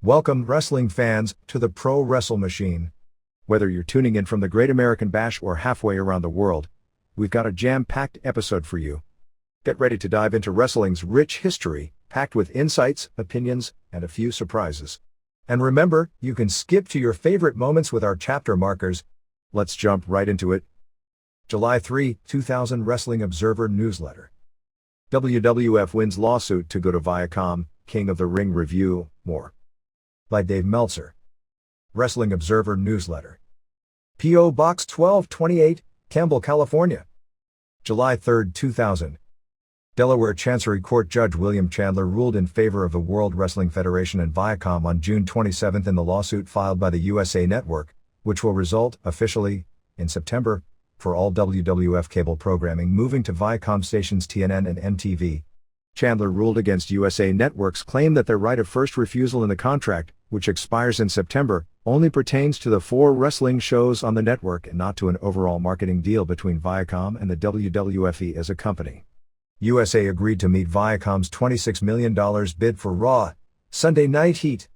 Welcome, wrestling fans, to the Pro Wrestle Machine. Whether you're tuning in from the Great American Bash or halfway around the world, we've got a jam-packed episode for you. Get ready to dive into wrestling's rich history, packed with insights, opinions, and a few surprises. And remember, you can skip to your favorite moments with our chapter markers. Let's jump right into it. July 3, 2000 Wrestling Observer Newsletter. WWF wins lawsuit to go to Viacom, King of the Ring review, more. By Dave Meltzer. Wrestling Observer Newsletter. P.O. Box 1228, Campbell, California. July 3, 2000. Delaware Chancery Court Judge William Chandler ruled in favor of the World Wrestling Federation and Viacom on June 27 in the lawsuit filed by the USA Network, which will result, officially, in September, for all WWF cable programming moving to Viacom stations TNN and MTV. Chandler ruled against USA Network's claim that their right of first refusal in the contract, which expires in September, only pertains to the 4 wrestling shows on the network and not to an overall marketing deal between Viacom and the WWF as a company. USA agreed to meet Viacom's $26 million bid for Raw, Sunday Night Heat,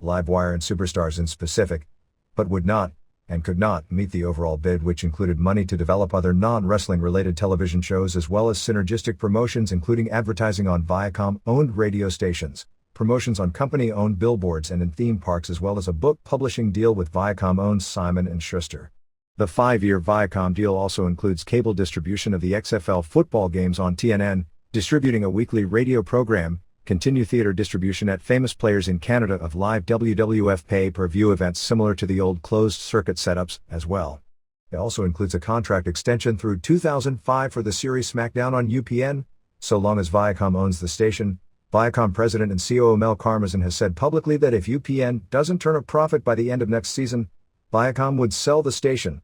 Livewire and Superstars in specific, but would not, and could not, meet the overall bid, which included money to develop other non-wrestling related television shows as well as synergistic promotions including advertising on Viacom-owned radio stations, promotions on company-owned billboards and in theme parks as well as a book publishing deal with Viacom-owned Simon & Schuster. The 5-year Viacom deal also includes cable distribution of the XFL football games on TNN, distributing a weekly radio program, continue theater distribution at Famous Players in Canada of live WWF pay-per-view events similar to the old closed-circuit setups, as well. It also includes a contract extension through 2005 for the series SmackDown on UPN, so long as Viacom owns the station. Viacom President and COO Mel Karmazin has said publicly that if UPN doesn't turn a profit by the end of next season, Viacom would sell the station.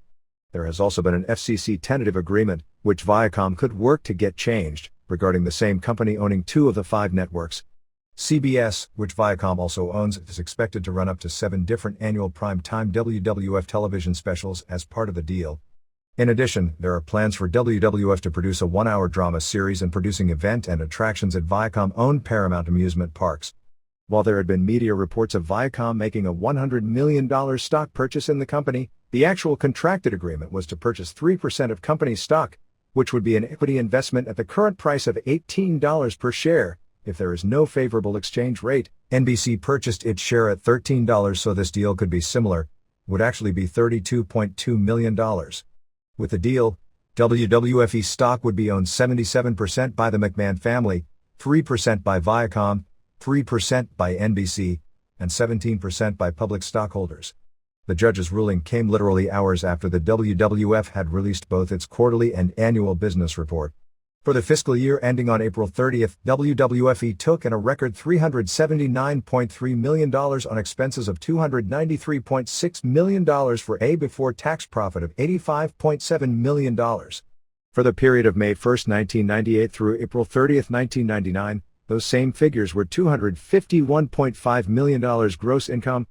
There has also been an FCC tentative agreement, which Viacom could work to get changed, regarding the same company owning 2 of the 5 networks. CBS, which Viacom also owns, is expected to run up to 7 different annual prime-time WWF television specials as part of the deal. In addition, there are plans for WWF to produce a 1-hour drama series and producing event and attractions at Viacom-owned Paramount amusement parks. While there had been media reports of Viacom making a $100 million stock purchase in the company, the actual contracted agreement was to purchase 3% of company stock, which would be an equity investment at the current price of $18 per share. If there is no favorable exchange rate, NBC purchased its share at $13, so this deal could be similar, would actually be $32.2 million. With the deal, WWFE stock would be owned 77% by the McMahon family, 3% by Viacom, 3% by NBC, and 17% by public stockholders. The judge's ruling came literally hours after the WWF had released both its quarterly and annual business report. For the fiscal year ending on April 30, WWFE took in a record $379.3 million on expenses of $293.6 million for a before-tax profit of $85.7 million. For the period of May 1, 1998 through April 30, 1999, those same figures were $251.5 million gross income,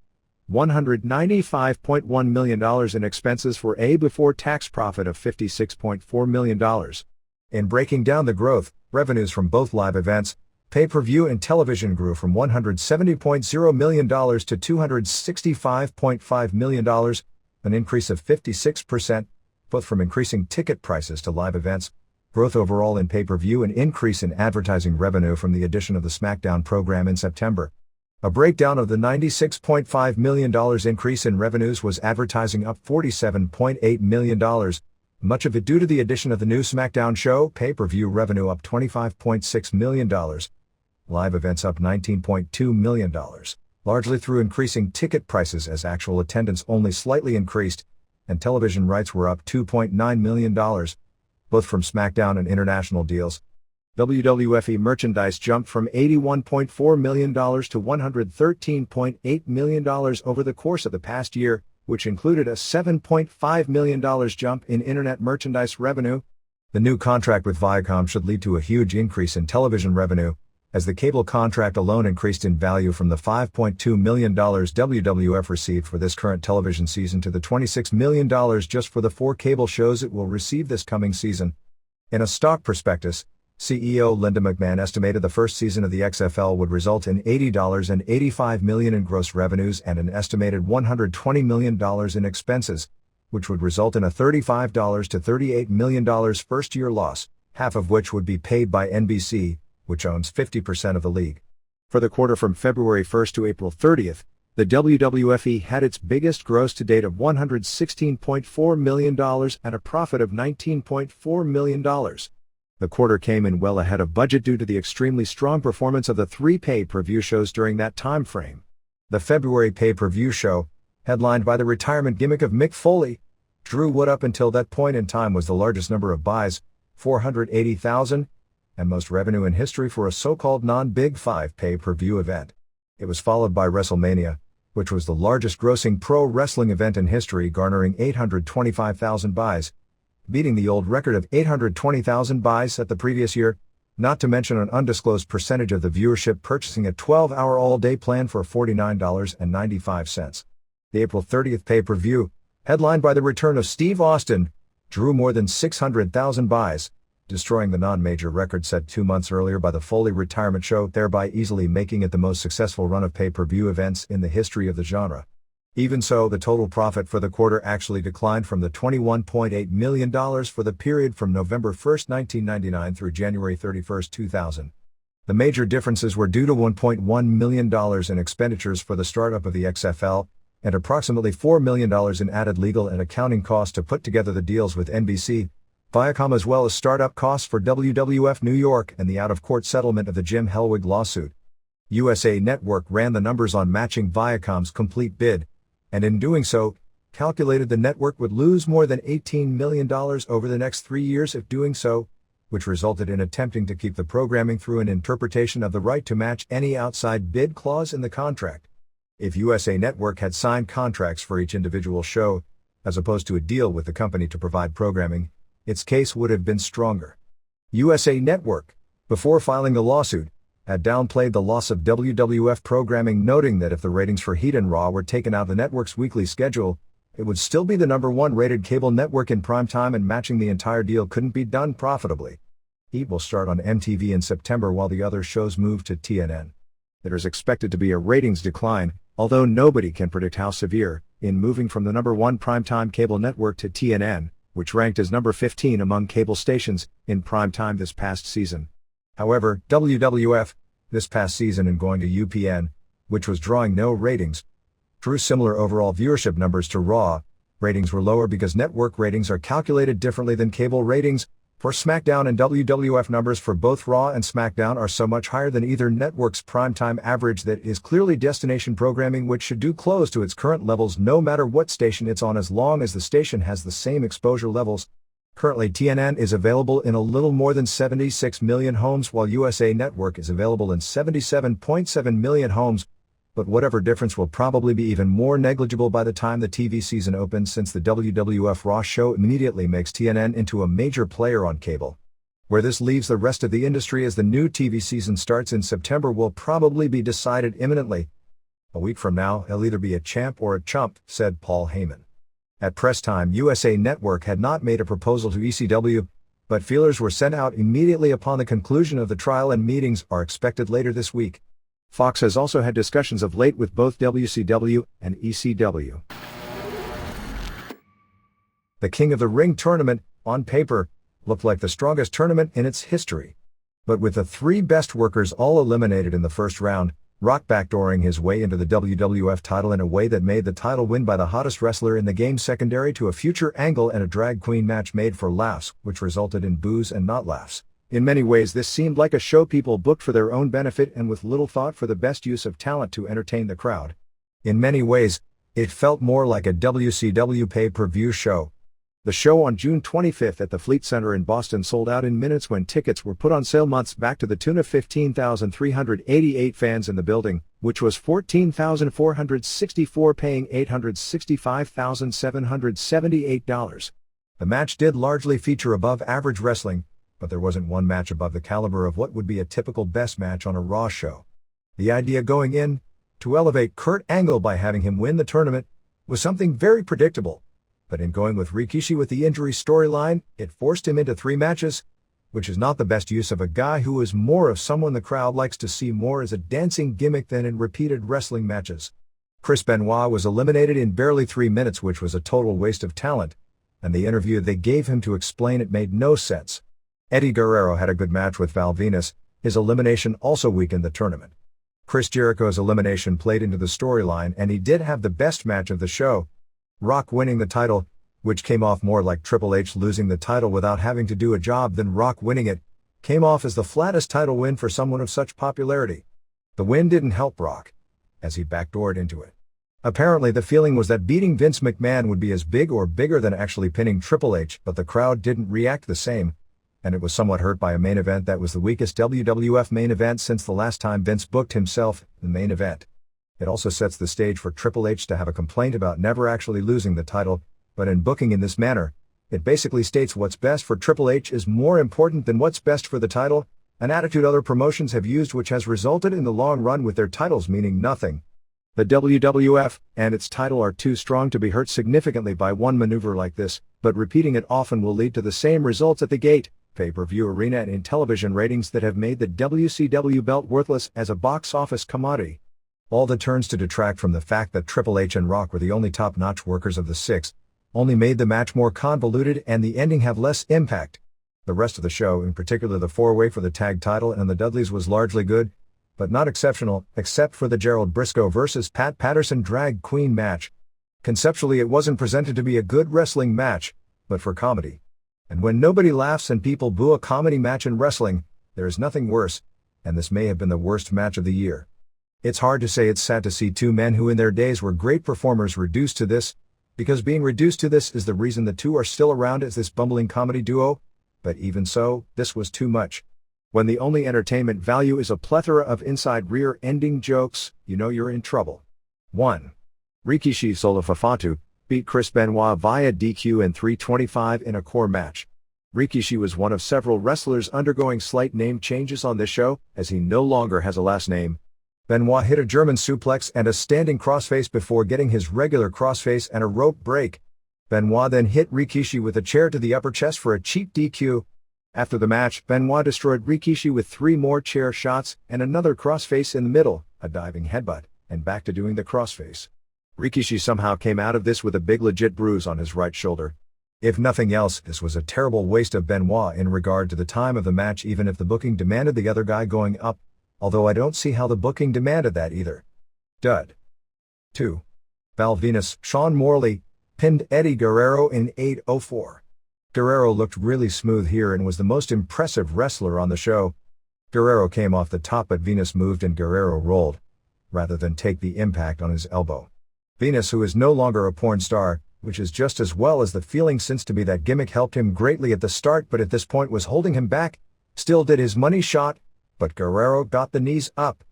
$195.1 million in expenses for a before-tax profit of $56.4 million. In breaking down the growth, revenues from both live events, pay-per-view and television grew from $170.0 million to $265.5 million, an increase of 56%, both from increasing ticket prices to live events, growth overall in pay-per-view and increase in advertising revenue from the addition of the SmackDown program in September. A breakdown of the $96.5 million increase in revenues was advertising up $47.8 million, much of it due to the addition of the new SmackDown show, pay-per-view revenue up $25.6 million, live events up $19.2 million, largely through increasing ticket prices as actual attendance only slightly increased, and television rights were up $2.9 million, both from SmackDown and international deals. WWFE merchandise jumped from $81.4 million to $113.8 million over the course of the past year, which included a $7.5 million jump in internet merchandise revenue. The new contract with Viacom should lead to a huge increase in television revenue, as the cable contract alone increased in value from the $5.2 million WWF received for this current television season to the $26 million just for the 4 cable shows it will receive this coming season. In a stock prospectus, CEO Linda McMahon estimated the first season of the XFL would result in $80.85 million in gross revenues and an estimated $120 million in expenses, which would result in a $35 to $38 million first-year loss, half of which would be paid by NBC, which owns 50% of the league. For the quarter from February 1st to April 30th, the WWFE had its biggest gross to date of $116.4 million and a profit of $19.4 million. The quarter came in well ahead of budget due to the extremely strong performance of the three pay-per-view shows during that time frame. The February pay-per-view show, headlined by the retirement gimmick of Mick Foley, drew what up until that point in time was the largest number of buys, 480,000, and most revenue in history for a so-called non-Big Five pay-per-view event. It was followed by WrestleMania, which was the largest grossing pro wrestling event in history, garnering 825,000 buys, beating the old record of 820,000 buys set the previous year, not to mention an undisclosed percentage of the viewership purchasing a 12-hour all-day plan for $49.95. The April 30th pay-per-view, headlined by the return of Steve Austin, drew more than 600,000 buys, destroying the non-major record set 2 months earlier by the Foley retirement show, thereby easily making it the most successful run of pay-per-view events in the history of the genre. Even so, the total profit for the quarter actually declined from the $21.8 million for the period from November 1, 1999 through January 31, 2000. The major differences were due to $1.1 million in expenditures for the startup of the XFL, and approximately $4 million in added legal and accounting costs to put together the deals with NBC, Viacom, as well as startup costs for WWF New York and the out-of-court settlement of the Jim Hellwig lawsuit. USA Network ran the numbers on matching Viacom's complete bid, and in doing so, calculated the network would lose more than $18 million over the next 3 years if doing so, which resulted in attempting to keep the programming through an interpretation of the right to match any outside bid clause in the contract. If USA Network had signed contracts for each individual show, as opposed to a deal with the company to provide programming, its case would have been stronger. USA Network, before filing the lawsuit, had downplayed the loss of WWF programming, noting that if the ratings for Heat and Raw were taken out of the network's weekly schedule, it would still be the #1 rated cable network in prime time, and matching the entire deal couldn't be done profitably. Heat will start on MTV in September while the other shows move to TNN. There is expected to be a ratings decline, although nobody can predict how severe, in moving from the #1 primetime cable network to TNN, which ranked as number 15 among cable stations in prime time this past season. However, WWF, this past season and going to UPN, which was drawing no ratings, drew similar overall viewership numbers to Raw. Ratings were lower because network ratings are calculated differently than cable ratings. For SmackDown, and WWF numbers for both Raw and SmackDown are so much higher than either network's primetime average that is clearly destination programming which should do close to its current levels no matter what station it's on, as long as the station has the same exposure levels. Currently, TNN is available in a little more than 76 million homes, while USA Network is available in 77.7 million homes, but whatever difference will probably be even more negligible by the time the TV season opens, since the WWF Raw show immediately makes TNN into a major player on cable. Where this leaves the rest of the industry as the new TV season starts in September will probably be decided imminently. A week from now, he'll either be a champ or a chump, said Paul Heyman. At press time, USA Network had not made a proposal to ECW, but feelers were sent out immediately upon the conclusion of the trial, and meetings are expected later this week. Fox has also had discussions of late with both WCW and ECW. The King of the Ring tournament, on paper, looked like the strongest tournament in its history. But with the 3 best workers all eliminated in the first round, Rock backdooring his way into the WWF title in a way that made the title win by the hottest wrestler in the game secondary to a future angle and a drag queen match made for laughs, which resulted in boos and not laughs. In many ways, this seemed like a show people booked for their own benefit and with little thought for the best use of talent to entertain the crowd. In many ways, it felt more like a WCW pay-per-view show. The show on June 25th at the Fleet Center in Boston sold out in minutes when tickets were put on sale months back, to the tune of 15,388 fans in the building, which was 14,464 paying $865,778. The match did largely feature above-average wrestling, but there wasn't one match above the caliber of what would be a typical best match on a Raw show. The idea going in, to elevate Kurt Angle by having him win the tournament, was something very predictable. But in going with Rikishi with the injury storyline, it forced him into 3 matches, which is not the best use of a guy who is more of someone the crowd likes to see more as a dancing gimmick than in repeated wrestling matches. Chris Benoit was eliminated in barely 3 minutes, which was a total waste of talent, and the interview they gave him to explain it made no sense. Eddie Guerrero had a good match with Val Venis. His elimination also weakened the tournament. Chris Jericho's elimination played into the storyline, and he did have the best match of the show. Rock winning the title, which came off more like Triple H losing the title without having to do a job than Rock winning it, came off as the flattest title win for someone of such popularity. The win didn't help Rock, as he backdoored into it. Apparently the feeling was that beating Vince McMahon would be as big or bigger than actually pinning Triple H, but the crowd didn't react the same, and it was somewhat hurt by a main event that was the weakest WWF main event since the last time Vince booked himself the main event. It also sets the stage for Triple H to have a complaint about never actually losing the title, but in booking in this manner, it basically states what's best for Triple H is more important than what's best for the title, an attitude other promotions have used which has resulted in the long run with their titles meaning nothing. The WWF and its title are too strong to be hurt significantly by one maneuver like this, but repeating it often will lead to the same results at the gate, pay-per-view arena and in television ratings that have made the WCW belt worthless as a box office commodity. All the turns to detract from the fact that Triple H and Rock were the only top-notch workers of the six only made the match more convoluted and the ending have less impact. The rest of the show, in particular the four-way for the tag title and the Dudleys, was largely good, but not exceptional, except for the Gerald Briscoe vs. Pat Patterson drag queen match. Conceptually it wasn't presented to be a good wrestling match, but for comedy. And when nobody laughs and people boo a comedy match in wrestling, there is nothing worse, and this may have been the worst match of the year. It's hard to say it's sad to see two men who in their days were great performers reduced to this, because being reduced to this is the reason the two are still around as this bumbling comedy duo, but even so, this was too much. When the only entertainment value is a plethora of inside rear-ending jokes, you know you're in trouble. 1. Rikishi Solo Fafatu beat Chris Benoit via DQ in 3:25 in a core match. Rikishi was one of several wrestlers undergoing slight name changes on this show, as he no longer has a last name. Benoit hit a German suplex and a standing crossface before getting his regular crossface and a rope break. Benoit then hit Rikishi with a chair to the upper chest for a cheap DQ. After the match, Benoit destroyed Rikishi with 3 more chair shots and another crossface in the middle, a diving headbutt, and back to doing the crossface. Rikishi somehow came out of this with a big legit bruise on his right shoulder. If nothing else, this was a terrible waste of Benoit in regard to the time of the match, even if the booking demanded the other guy going up, although I don't see how the booking demanded that either. Dud. 2. Val Venis, Sean Morley, pinned Eddie Guerrero in 8:04. Guerrero looked really smooth here and was the most impressive wrestler on the show. Guerrero came off the top but Venis moved and Guerrero rolled, rather than take the impact on his elbow. Venis, who is no longer a porn star, which is just as well as the feeling since to be that gimmick helped him greatly at the start but at this point was holding him back, still did his money shot, but Guerrero got the knees up.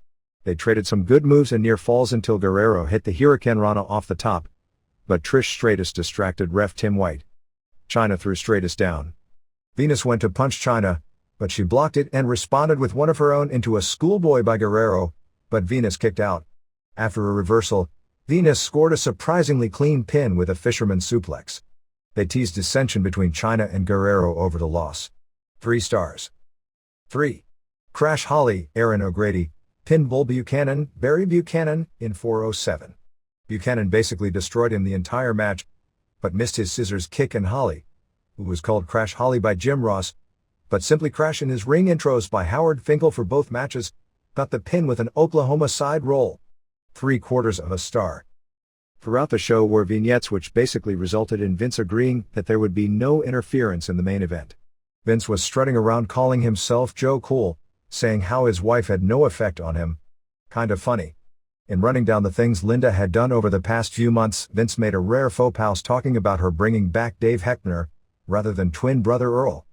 They traded some good moves and near falls until Guerrero hit the Hurricane Rana off the top, but Trish Stratus distracted ref Tim White. Chyna threw Stratus down. Venis went to punch Chyna, but she blocked it and responded with one of her own into a schoolboy by Guerrero, but Venis kicked out. After a reversal, Venis scored a surprisingly clean pin with a fisherman suplex. They teased dissension between Chyna and Guerrero over the loss. 3 stars. 3. Crash Holly, Aaron O'Grady, pinned Bull Buchanan, Barry Buchanan, in 4:07. Buchanan basically destroyed him the entire match, but missed his scissors kick, and Holly, who was called Crash Holly by Jim Ross, but simply Crash in his ring intros by Howard Finkel for both matches, got the pin with an Oklahoma side roll. 3/4 of a star. Throughout the show were vignettes which basically resulted in Vince agreeing that there would be no interference in the main event. Vince was strutting around calling himself Joe Cool, saying how his wife had no effect on him. Kind of funny. In running down the things Linda had done over the past few months, Vince made a rare faux pas talking about her bringing back Dave Heckner, rather than twin brother Earl.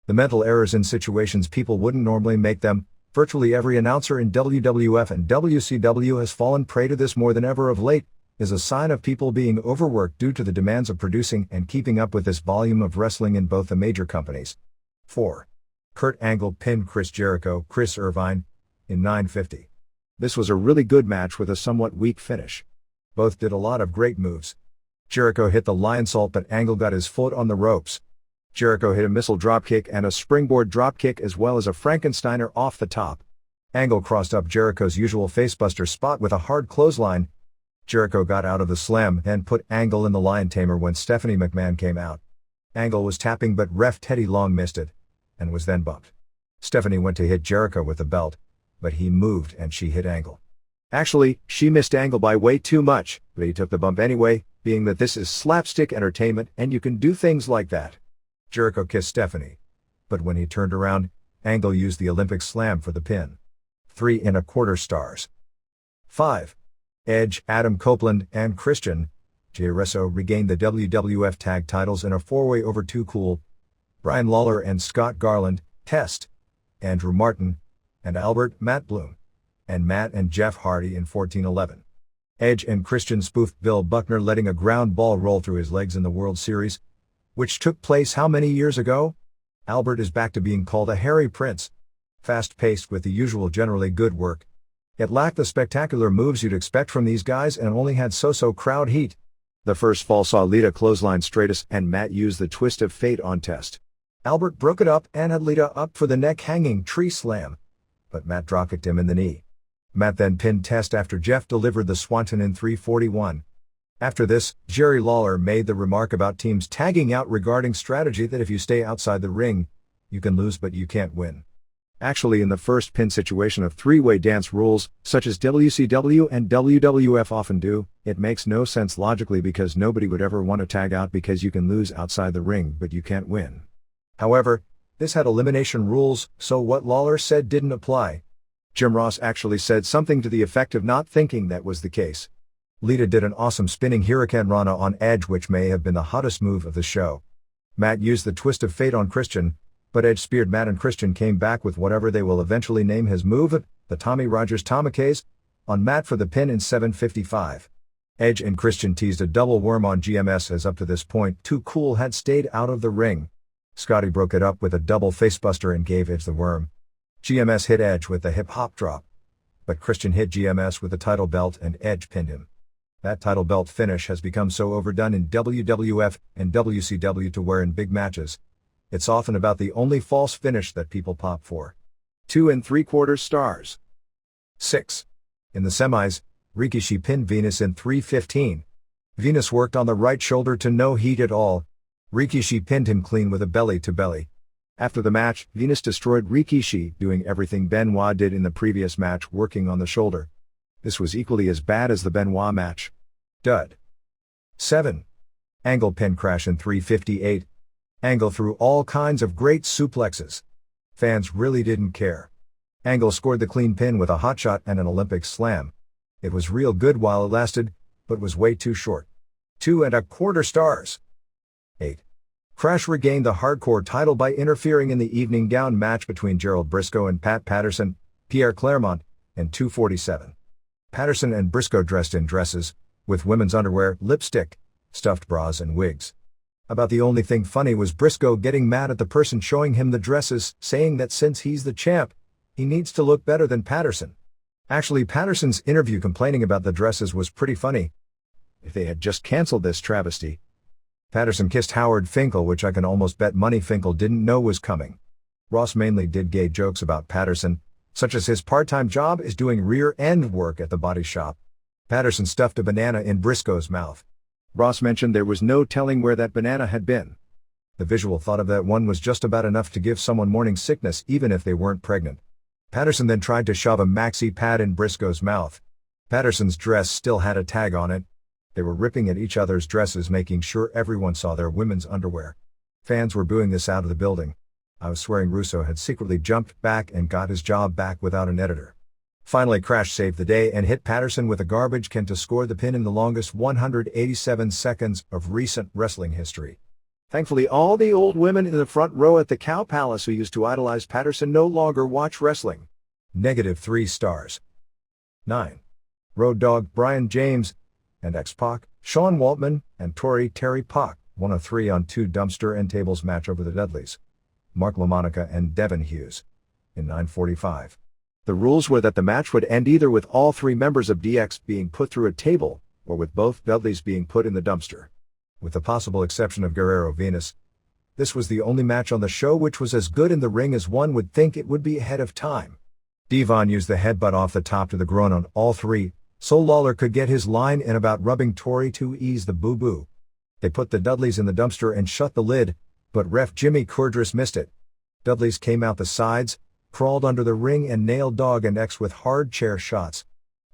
The mental errors in situations people wouldn't normally make them. Virtually every announcer in WWF and WCW has fallen prey to this more than ever of late, is a sign of people being overworked due to the demands of producing and keeping up with this volume of wrestling in both the major companies. 4. Kurt Angle pinned Chris Jericho, Chris Irvine, in 9:50. This was a really good match with a somewhat weak finish. Both did a lot of great moves. Jericho hit the lion salt but Angle got his foot on the ropes. Jericho hit a missile dropkick and a springboard dropkick as well as a Frankensteiner off the top. Angle crossed up Jericho's usual facebuster spot with a hard clothesline. Jericho got out of the slam and put Angle in the lion tamer when Stephanie McMahon came out. Angle was tapping but ref Teddy Long missed it, and was then bumped. Stephanie went to hit Jericho with the belt, but he moved and she hit Angle. Actually, she missed Angle by way too much, but he took the bump anyway, being that this is slapstick entertainment and you can do things like that. Jericho kissed Stephanie. But when he turned around, Angle used the Olympic slam for the pin. 3¼ stars. 5. Edge, Adam Copeland, and Christian. Jey Uso regained the WWF tag titles in a four-way over Too Cool, Brian Lawler and Scott Garland, Test, Andrew Martin, and Albert, Matt Bloom, and Matt and Jeff Hardy in 1411. Edge and Christian spoofed Bill Buckner letting a ground ball roll through his legs in the World Series, which took place how many years ago? Albert is back to being called a hairy prince. Fast-paced with the usual generally good work. It lacked the spectacular moves you'd expect from these guys and only had so-so crowd heat. The first fall saw Lita clothesline Stratus and Matt use the twist of fate on Test. Albert broke it up and had Lita up for the neck-hanging tree slam, but Matt dropkicked him in the knee. Matt then pinned Test after Jeff delivered the Swanton in 341. After this, Jerry Lawler made the remark about teams tagging out regarding strategy that if you stay outside the ring, you can lose but you can't win. Actually, in the first pin situation of three-way dance rules, such as WCW and WWF often do, it makes no sense logically because nobody would ever want to tag out because you can lose outside the ring but you can't win. However, this had elimination rules, so what Lawler said didn't apply. Jim Ross actually said something to the effect of not thinking that was the case. Lita did an awesome spinning Hurricane Rana on Edge, which may have been the hottest move of the show. Matt used the twist of fate on Christian, but Edge speared Matt and Christian came back with whatever they will eventually name his move, the Tommy Rogers Tomahawks, on Matt for the pin in 7:55. Edge and Christian teased a double worm on GMS as up to this point Too Cool had stayed out of the ring. Scotty broke it up with a double facebuster and gave Edge the worm. GMS hit Edge with the hip-hop drop, but Christian hit GMS with the title belt and Edge pinned him. That title belt finish has become so overdone in WWF and WCW to where in big matches, it's often about the only false finish that people pop for. 2¾ stars. 6. In the semis, Rikishi pinned Venus in 3:15. Venus worked on the right shoulder to no heat at all. Rikishi pinned him clean with a belly-to-belly. After the match, Venus destroyed Rikishi, doing everything Benoit did in the previous match, working on the shoulder. This was equally as bad as the Benoit match. Dud. 7. Angle pin crash in 3:58. Angle threw all kinds of great suplexes. Fans really didn't care. Angle scored the clean pin with a hotshot and an Olympic slam. It was real good while it lasted, but was way too short. 2¼ stars. 8. Crash regained the hardcore title by interfering in the evening gown match between Gerald Briscoe and Pat Patterson, Pierre Claremont, in 2:47. Patterson and Briscoe dressed in dresses, with women's underwear, lipstick, stuffed bras and wigs. About the only thing funny was Briscoe getting mad at the person showing him the dresses, saying that since he's the champ, he needs to look better than Patterson. Actually, Patterson's interview complaining about the dresses was pretty funny. If they had just canceled this travesty. Patterson kissed Howard Finkel, which I can almost bet money Finkel didn't know was coming. Ross mainly did gay jokes about Patterson, such as his part-time job is doing rear-end work at the body shop. Patterson stuffed a banana in Briscoe's mouth. Ross mentioned there was no telling where that banana had been. The visual thought of that one was just about enough to give someone morning sickness even if they weren't pregnant. Patterson then tried to shove a maxi pad in Briscoe's mouth. Patterson's dress still had a tag on it. They were ripping at each other's dresses, making sure everyone saw their women's underwear. Fans were booing this out of the building. I was swearing Russo had secretly jumped back and got his job back without an editor. Finally, Crash saved the day and hit Patterson with a garbage can to score the pin in the longest 187 seconds of recent wrestling history. Thankfully, all the old women in the front row at the Cow Palace who used to idolize Patterson no longer watch wrestling. -3 stars. 9. Road Dogg Brian James and X-Pac, Sean Waltman, and Terry Pac won a 3-on-2 dumpster and tables match over the Dudleys, Mark LaMonica and Devin Hughes, in 9:45. The rules were that the match would end either with all three members of DX being put through a table, or with both Dudleys being put in the dumpster. With the possible exception of Guerrero Venus, This was the only match on the show which was as good in the ring as one would think it would be ahead of time. Devon used the headbutt off the top to the groin on all three, so Lawler could get his line in about rubbing Tori to ease the boo-boo. They put the Dudleys in the dumpster and shut the lid, but ref Jimmy Cordris missed it. Dudleys came out the sides, crawled under the ring and nailed Dog and X with hard chair shots.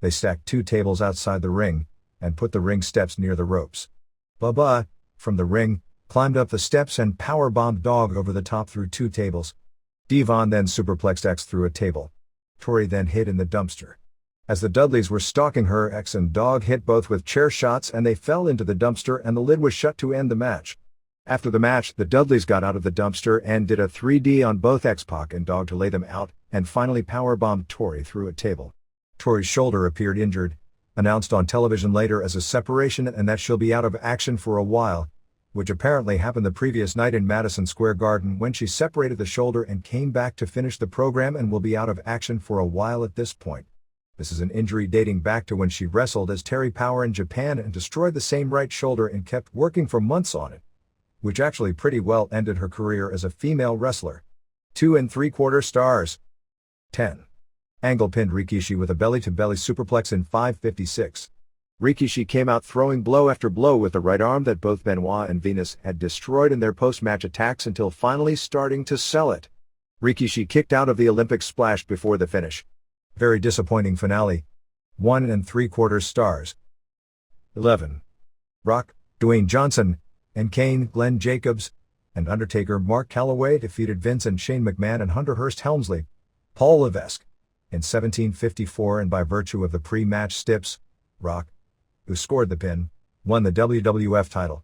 They stacked 2 tables outside the ring, and put the ring steps near the ropes. Bubba, from the ring, climbed up the steps and powerbombed Dog over the top through 2 tables. Devon then superplexed X through a table. Tori then hid in the dumpster. As the Dudleys were stalking her, X and Dog hit both with chair shots and they fell into the dumpster and the lid was shut to end the match. After the match, the Dudleys got out of the dumpster and did a 3D on both X-Pac and Dog to lay them out, and finally powerbombed Tori through a table. Tori's shoulder appeared injured, announced on television later as a separation and that she'll be out of action for a while, which apparently happened the previous night in Madison Square Garden when she separated the shoulder and came back to finish the program and will be out of action for a while at this point. This is an injury dating back to when she wrestled as Terry Power in Japan and destroyed the same right shoulder and kept working for months on it, which actually pretty well ended her career as a female wrestler. 2 3/4 stars. 10. Angle pinned Rikishi with a belly-to-belly superplex in 5:56. Rikishi came out throwing blow after blow with the right arm that both Benoit and Venus had destroyed in their post-match attacks until finally starting to sell it. Rikishi kicked out of the Olympic splash before the finish. Very disappointing finale. 1 3/4 stars. 11. Rock, Dwayne Johnson, and Kane, Glenn Jacobs, and Undertaker Mark Calloway defeated Vince and Shane McMahon and Hunter Hearst Helmsley, Paul Levesque, in 17:54 and by virtue of the pre-match stips, Rock, who scored the pin, won the WWF title.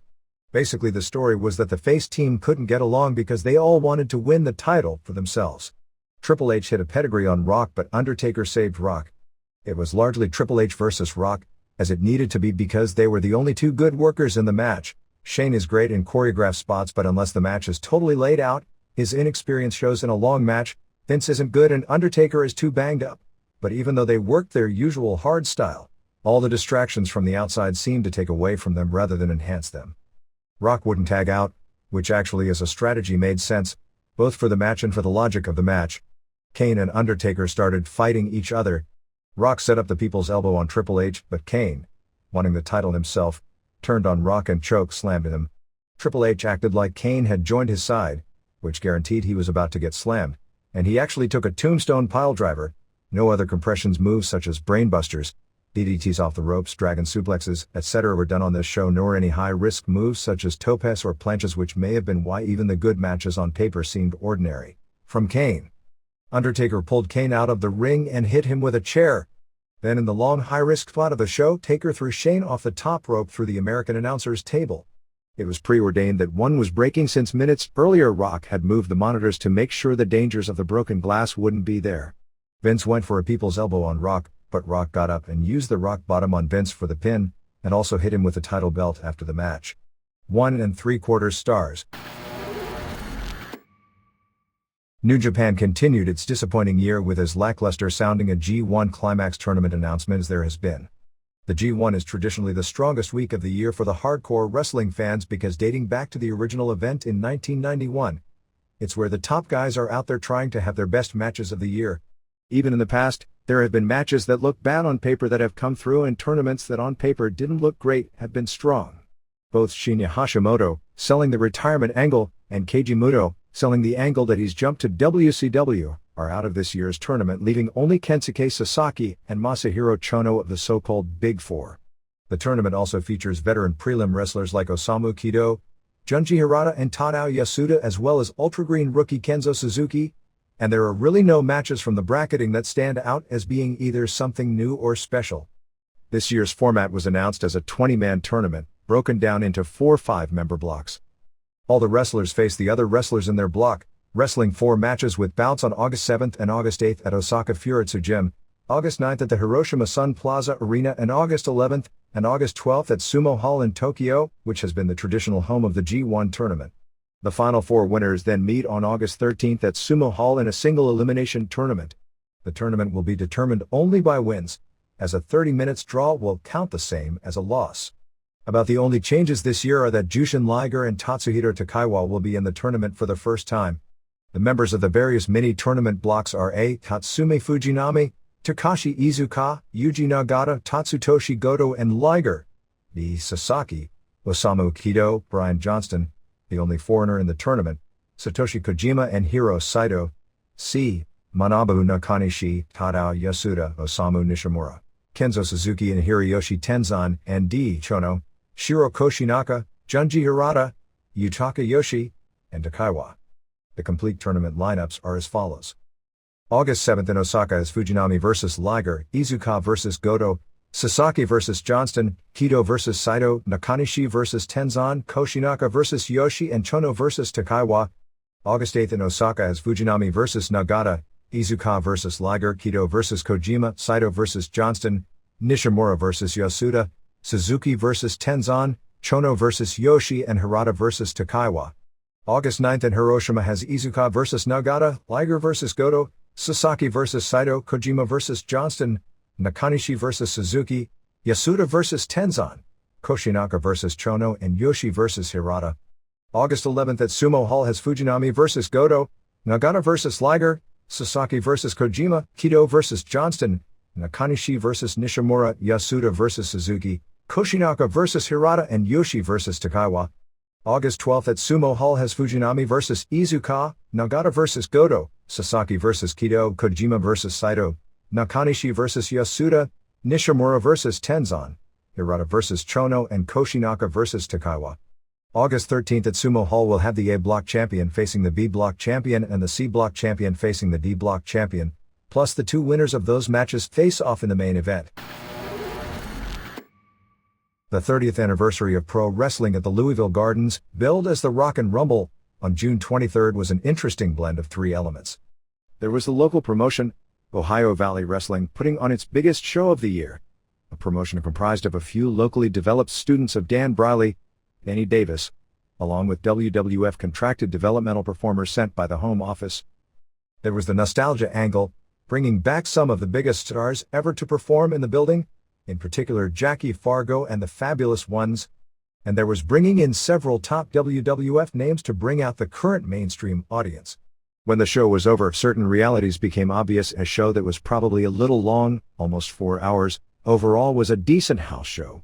Basically the story was that the face team couldn't get along because they all wanted to win the title for themselves. Triple H hit a pedigree on Rock but Undertaker saved Rock. It was largely Triple H versus Rock, as it needed to be because they were the only 2 good workers in the match. Shane is great in choreographed spots but unless the match is totally laid out, his inexperience shows in a long match. Vince isn't good and Undertaker is too banged up. But even though they worked their usual hard style, all the distractions from the outside seemed to take away from them rather than enhance them. Rock wouldn't tag out, which actually as a strategy made sense, both for the match and for the logic of the match. Kane and Undertaker started fighting each other. Rock set up the people's elbow on Triple H, but Kane, wanting the title himself, turned on Rock and choke slammed him. Triple H acted like Kane had joined his side, which guaranteed he was about to get slammed, and he actually took a tombstone piledriver. No other compressions moves such as brainbusters, DDTs off the ropes, dragon suplexes, etc. were done on this show, nor any high-risk moves such as topes or planches, which may have been why even the good matches on paper seemed ordinary. From Kane. Undertaker pulled Kane out of the ring and hit him with a chair. Then in the long high-risk spot of the show, Taker threw Shane off the top rope through the American announcer's table. It was preordained that one was breaking since minutes earlier Rock had moved the monitors to make sure the dangers of the broken glass wouldn't be there. Vince went for a people's elbow on Rock, but Rock got up and used the rock bottom on Vince for the pin, and also hit him with the title belt after the match. 1 3/4 stars. New Japan continued its disappointing year with as lackluster sounding a G1 Climax tournament announcement as there has been. The G1 is traditionally the strongest week of the year for the hardcore wrestling fans because dating back to the original event in 1991, it's where the top guys are out there trying to have their best matches of the year. Even in the past, there have been matches that look bad on paper that have come through and tournaments that on paper didn't look great have been strong. Both Shinya Hashimoto, selling the retirement angle, and Keiji Muto, selling the angle that he's jumped to WCW, are out of this year's tournament, leaving only Kensuke Sasaki and Masahiro Chono of the so-called Big Four. The tournament also features veteran prelim wrestlers like Osamu Kido, Junji Hirata and Tadao Yasuda, as well as Ultra Green rookie Kenzo Suzuki, and there are really no matches from the bracketing that stand out as being either something new or special. This year's format was announced as a 20-man tournament, broken down into 4 5-member blocks. All the wrestlers face the other wrestlers in their block, wrestling 4 matches with bouts on August 7th and August 8th at Osaka Furitsu Gym, August 9th at the Hiroshima Sun Plaza Arena, and August 11th and August 12th at Sumo Hall in Tokyo, which has been the traditional home of the G1 tournament. The final 4 winners then meet on August 13th at Sumo Hall in a single elimination tournament. The tournament will be determined only by wins, as a 30 minutes draw will count the same as a loss. About the only changes this year are that Jushin Liger and Tatsuhiro Takaiwa will be in the tournament for the first time. The members of the various mini-tournament blocks are A. Tatsume Fujinami, Takashi Iizuka, Yuji Nagata, Tatsutoshi Goto and Liger. B. Sasaki, Osamu Kido, Brian Johnston, the only foreigner in the tournament, Satoshi Kojima and Hiro Saito. C. Manabu Nakanishi, Tadao Yasuda, Osamu Nishimura, Kenzo Suzuki and Hiroyoshi Tenzan, and D. Chono, Shiro Koshinaka, Junji Hirata, Yutaka Yoshi, and Takaiwa. The complete tournament lineups are as follows. August 7th in Osaka is Fujinami vs. Liger, Iizuka vs. Goto, Sasaki vs. Johnston, Kido vs. Saito, Nakanishi vs. Tenzan, Koshinaka vs. Yoshi and Chono vs. Takaiwa. August 8th in Osaka is Fujinami vs. Nagata, Iizuka vs. Liger, Kido vs. Kojima, Saito vs. Johnston, Nishimura vs. Yasuda, Suzuki vs. Tenzan, Chono vs. Yoshi and Hirata vs. Takaiwa. August 9th in Hiroshima has Iizuka vs. Nagata, Liger vs. Goto, Sasaki vs. Saito, Kojima vs. Johnston, Nakanishi vs. Suzuki, Yasuda vs. Tenzan, Koshinaka vs. Chono and Yoshi vs. Hirata. August 11th at Sumo Hall has Fujinami vs. Goto, Nagata vs. Liger, Sasaki vs. Kojima, Kido vs. Johnston, Nakanishi vs. Nishimura, Yasuda vs. Suzuki, Koshinaka vs. Hirata and Yoshi vs. Takaiwa. August 12th at Sumo Hall has Fujinami vs. Iizuka, Nagata vs. Goto, Sasaki vs. Kido, Kojima vs. Saito, Nakanishi vs. Yasuda, Nishimura vs. Tenzan, Hirata vs. Chono and Koshinaka vs. Takaiwa. August 13th at Sumo Hall will have the A Block champion facing the B Block champion and the C Block champion facing the D Block champion, plus the two winners of those matches face off in the main event. The 30th anniversary of pro wrestling at the Louisville Gardens, billed as the Rock and Rumble, on June 23rd was an interesting blend of three elements. There was the local promotion, Ohio Valley Wrestling, putting on its biggest show of the year, a promotion comprised of a few locally developed students of Dan Briley, Danny Davis, along with WWF contracted developmental performers sent by the home office. There was the nostalgia angle, bringing back some of the biggest stars ever to perform in the building, in particular Jackie Fargo and the Fabulous Ones, and there was bringing in several top WWF names to bring out the current mainstream audience. When the show was over, certain realities became obvious. A show that was probably a little long, almost 4 hours, overall was a decent house show,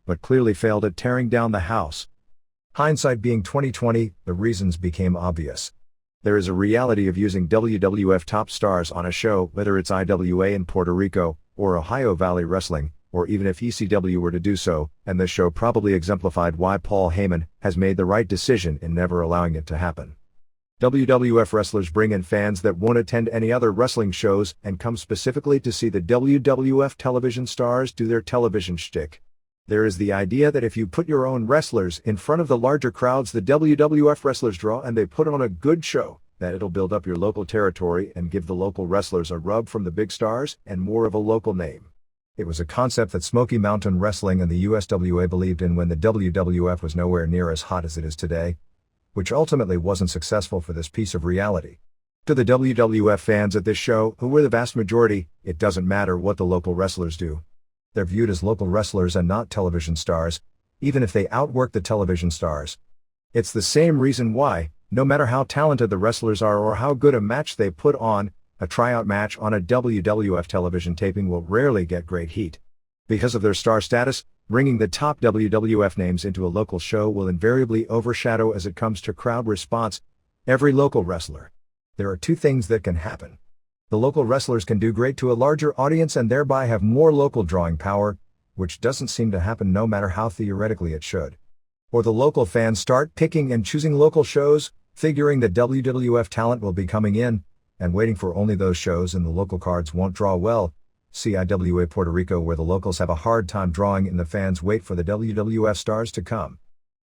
but clearly failed at tearing down the house. Hindsight being 20/20, the reasons became obvious. There is a reality of using WWF top stars on a show, whether it's IWA in Puerto Rico, or Ohio Valley Wrestling, or even if ECW were to do so, and this show probably exemplified why Paul Heyman has made the right decision in never allowing it to happen. WWF wrestlers bring in fans that won't attend any other wrestling shows and come specifically to see the WWF television stars do their television shtick. There is the idea that if you put your own wrestlers in front of the larger crowds the WWF wrestlers draw and they put on a good show, that it'll build up your local territory and give the local wrestlers a rub from the big stars and more of a local name. It was a concept that Smoky Mountain Wrestling and the USWA believed in when the WWF was nowhere near as hot as it is today, which ultimately wasn't successful for this piece of reality. To the WWF fans at this show, who were the vast majority, it doesn't matter what the local wrestlers do. They're viewed as local wrestlers and not television stars, even if they outwork the television stars. It's the same reason why, no matter how talented the wrestlers are or how good a match they put on, a tryout match on a WWF television taping will rarely get great heat. Because of their star status, bringing the top WWF names into a local show will invariably overshadow as it comes to crowd response every local wrestler. There are two things that can happen. The local wrestlers can do great to a larger audience and thereby have more local drawing power, which doesn't seem to happen no matter how theoretically it should. Or the local fans start picking and choosing local shows, figuring that WWF talent will be coming in, and waiting for only those shows and the local cards won't draw well. See IWA Puerto Rico, where the locals have a hard time drawing and the fans wait for the WWF stars to come.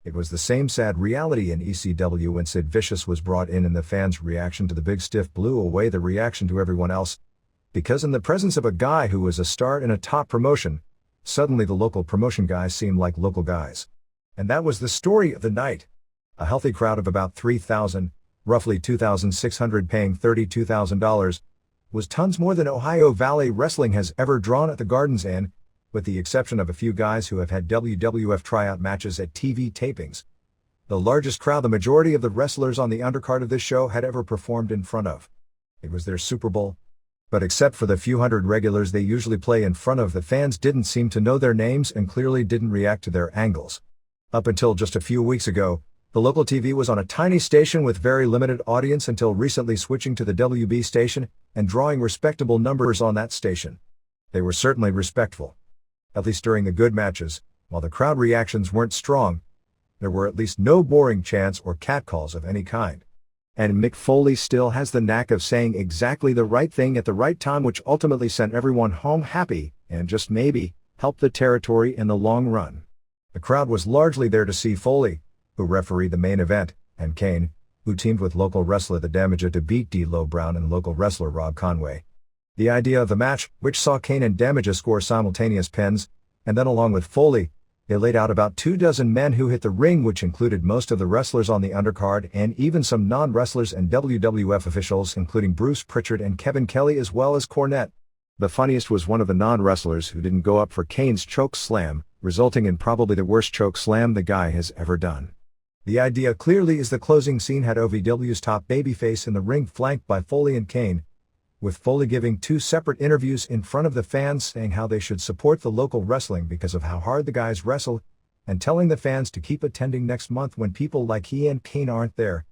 It was the same sad reality in ECW when Sid Vicious was brought in and the fans' reaction to the Big Stiff blew away the reaction to everyone else. Because in the presence of a guy who was a star in a top promotion, suddenly the local promotion guys seemed like local guys. And that was the story of the night. A healthy crowd of about 3,000, roughly 2,600 paying $32,000, was tons more than Ohio Valley Wrestling has ever drawn at the Gardens, and, with the exception of a few guys who have had WWF tryout matches at TV tapings. The largest crowd the majority of the wrestlers on the undercard of this show had ever performed in front of. It was their Super Bowl. But except for the few hundred regulars they usually play in front of, the fans didn't seem to know their names and clearly didn't react to their angles. Up until just a few weeks ago, the local TV was on a tiny station with very limited audience until recently switching to the WB station and drawing respectable numbers on that station. They were certainly respectful. At least during the good matches, while the crowd reactions weren't strong, there were at least no boring chants or catcalls of any kind. And Mick Foley still has the knack of saying exactly the right thing at the right time, which ultimately sent everyone home happy and just maybe helped the territory in the long run. The crowd was largely there to see Foley, who refereed the main event, and Kane, who teamed with local wrestler The Damager to beat D'Lo Brown and local wrestler Rob Conway. The idea of the match, which saw Kane and Damager score simultaneous pins, and then along with Foley, they laid out about 24 men who hit the ring, which included most of the wrestlers on the undercard and even some non-wrestlers and WWF officials, including Bruce Pritchard and Kevin Kelly as well as Cornette. The funniest was one of the non-wrestlers who didn't go up for Kane's choke slam, resulting in probably the worst choke slam the guy has ever done. The idea clearly is the closing scene had OVW's top babyface in the ring flanked by Foley and Kane, with Foley giving 2 separate interviews in front of the fans saying how they should support the local wrestling because of how hard the guys wrestle, and telling the fans to keep attending next month when people like he and Kane aren't there.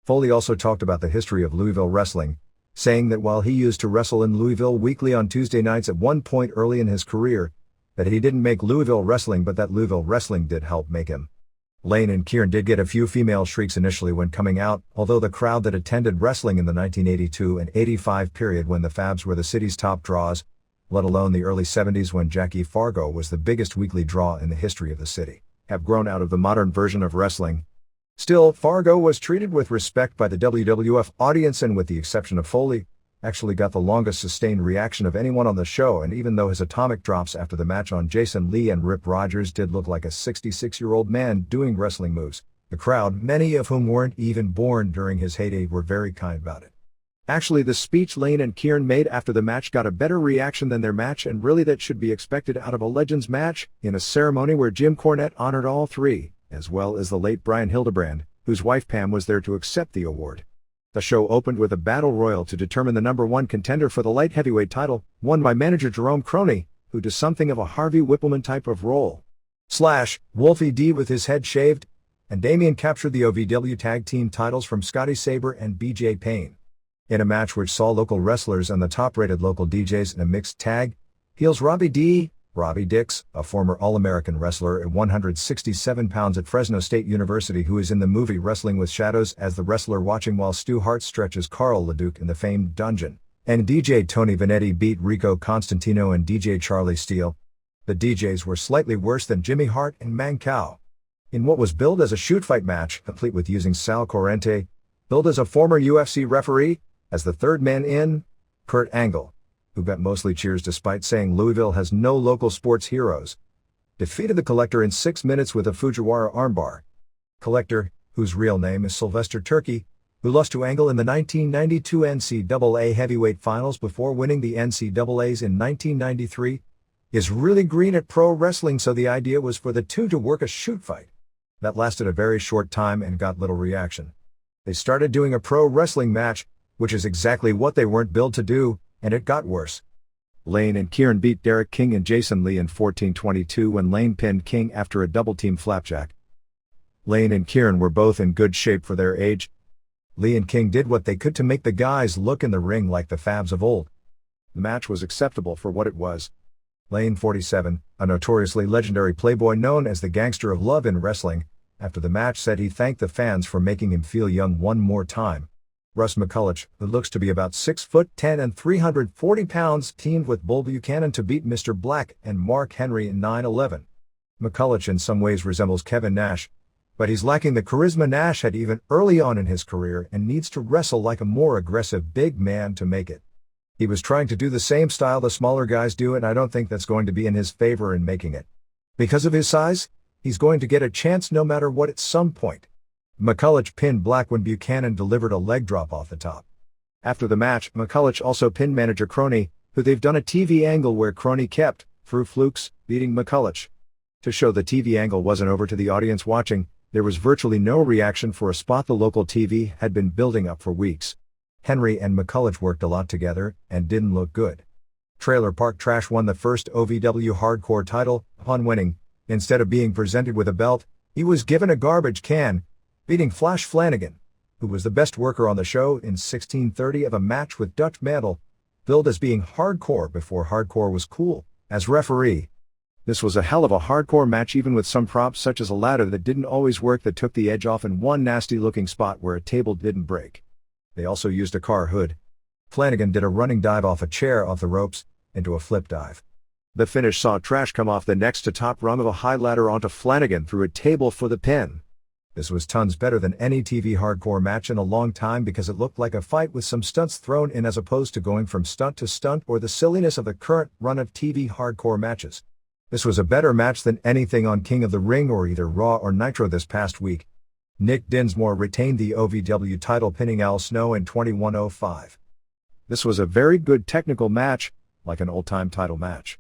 Foley also talked about the history of Louisville wrestling, saying that while he used to wrestle in Louisville weekly on Tuesday nights at one point early in his career, that he didn't make Louisville wrestling but that Louisville wrestling did help make him. Lane and Kieran did get a few female shrieks initially when coming out, although the crowd that attended wrestling in the 1982 and 85 period when the Fabs were the city's top draws, let alone the early 70s when Jackie Fargo was the biggest weekly draw in the history of the city, have grown out of the modern version of wrestling. Still, Fargo was treated with respect by the WWF audience and with the exception of Foley, actually got the longest sustained reaction of anyone on the show, and even though his atomic drops after the match on Jason Lee and Rip Rogers did look like a 66-year-old man doing wrestling moves, the crowd, many of whom weren't even born during his heyday, were very kind about it. Actually, the speech Lane and Kieran made after the match got a better reaction than their match, and really that should be expected out of a Legends match, in a ceremony where Jim Cornette honored all 3, as well as the late Brian Hildebrand, whose wife Pam was there to accept the award. The show opened with a battle royal to determine the #1 contender for the light heavyweight title, won by manager Jerome Kroney, who does something of a Harvey Whippleman type of role. Wolfie D with his head shaved, and Damien captured the OVW tag team titles from Scotty Sabre and BJ Payne. In a match which saw local wrestlers and the top-rated local DJs in a mixed tag, heels Robbie Dix, a former All-American wrestler at 167 pounds at Fresno State University who is in the movie Wrestling with Shadows as the wrestler watching while Stu Hart stretches Carl LeDuc in the famed Dungeon, and DJ Tony Vanetti beat Rico Constantino and DJ Charlie Steele. The DJs were slightly worse than Jimmy Hart and Mancow. In what was billed as a shoot fight match, complete with using Sal Corrente, billed as a former UFC referee, as the third man in, Kurt Angle, who got mostly cheers despite saying Louisville has no local sports heroes, defeated the Collector in 6 minutes with a Fujiwara armbar. Collector, whose real name is Sylvester Turkey, who lost to Angle in the 1992 NCAA heavyweight finals before winning the NCAAs in 1993, is really green at pro wrestling, so the idea was for the two to work a shoot fight. That lasted a very short time and got little reaction. They started doing a pro wrestling match, which is exactly what they weren't billed to do, and it got worse. Lane and Kieran beat Derek King and Jason Lee in 14:22 when Lane pinned King after a double-team flapjack. Lane and Kieran were both in good shape for their age. Lee and King did what they could to make the guys look in the ring like the Fabs of old. The match was acceptable for what it was. Lane, 47, a notoriously legendary playboy known as the Gangster of Love in wrestling, after the match said he thanked the fans for making him feel young one more time. Russ McCulloch, who looks to be about 6'10" and 340 pounds, teamed with Bull Buchanan to beat Mr. Black and Mark Henry in 9/11. McCulloch in some ways resembles Kevin Nash, but he's lacking the charisma Nash had even early on in his career and needs to wrestle like a more aggressive big man to make it. He was trying to do the same style the smaller guys do, and I don't think that's going to be in his favor in making it. Because of his size, he's going to get a chance no matter what at some point. McCulloch pinned Black when Buchanan delivered a leg drop off the top. After the match, McCulloch also pinned manager Kroney, who they've done a TV angle where Kroney kept through flukes, beating McCulloch. To show the TV angle wasn't over to the audience watching, there was virtually no reaction for a spot the local TV had been building up for weeks. Henry and McCulloch worked a lot together, and didn't look good. Trailer Park Trash won the first OVW Hardcore title. Upon winning, instead of being presented with a belt, he was given a garbage can, beating Flash Flanagan, who was the best worker on the show in 1630 of a match with Dutch Mantle, billed as being hardcore before hardcore was cool, as referee. This was a hell of a hardcore match, even with some props such as a ladder that didn't always work that took the edge off in one nasty looking spot where a table didn't break. They also used a car hood. Flanagan did a running dive off a chair off the ropes, into a flip dive. The finish saw Trash come off the next to top rung of a high ladder onto Flanagan through a table for the pin. This was tons better than any TV hardcore match in a long time because it looked like a fight with some stunts thrown in as opposed to going from stunt to stunt or the silliness of the current run of TV hardcore matches. This was a better match than anything on King of the Ring or either Raw or Nitro this past week. Nick Dinsmore retained the OVW title, pinning Al Snow in 21:05. This was a very good technical match, like an old-time title match.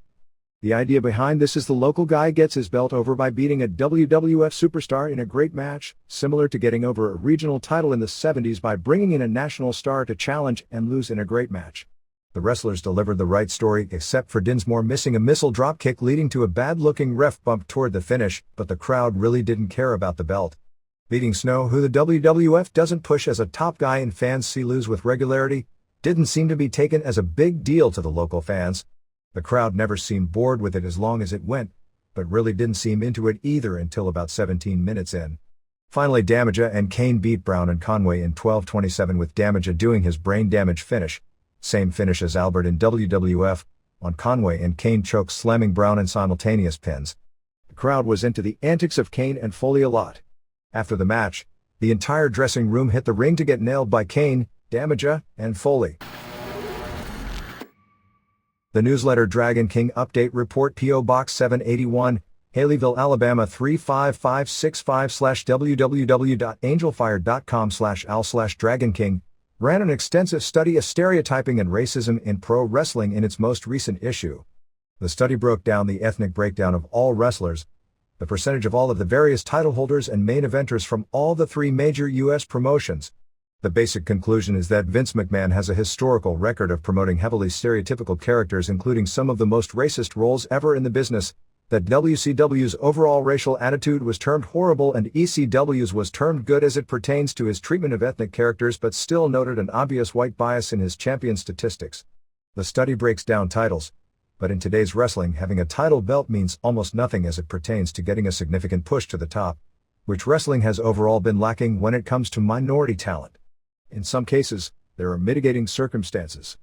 The idea behind this is the local guy gets his belt over by beating a WWF superstar in a great match, similar to getting over a regional title in the 70s by bringing in a national star to challenge and lose in a great match. The wrestlers delivered the right story except for Dinsmore missing a missile dropkick leading to a bad-looking ref bump toward the finish, but the crowd really didn't care about the belt. Beating Snow, who the WWF doesn't push as a top guy and fans see lose with regularity, didn't seem to be taken as a big deal to the local fans. The crowd never seemed bored with it as long as it went, but really didn't seem into it either until about 17 minutes in. Finally, Damaja and Kane beat Brown and Conway in 12:27 with Damaja doing his brain damage finish, same finish as Albert in WWF, on Conway, and Kane chokes slamming Brown in simultaneous pins. The crowd was into the antics of Kane and Foley a lot. After the match, the entire dressing room hit the ring to get nailed by Kane, Damaja, and Foley. The newsletter Dragon King Update Report, P.O. Box 781, Haleyville, Alabama 35565/www.angelfire.com/al/dragonking, ran an extensive study of stereotyping and racism in pro wrestling in its most recent issue. The study broke down the ethnic breakdown of all wrestlers, the percentage of all of the various title holders and main eventers from all the three major U.S. promotions. The basic conclusion is that Vince McMahon has a historical record of promoting heavily stereotypical characters, including some of the most racist roles ever in the business, that WCW's overall racial attitude was termed horrible and ECW's was termed good as it pertains to his treatment of ethnic characters, but still noted an obvious white bias in his champion statistics. The study breaks down titles, but in today's wrestling, having a title belt means almost nothing as it pertains to getting a significant push to the top, which wrestling has overall been lacking when it comes to minority talent. In some cases, there are mitigating circumstances.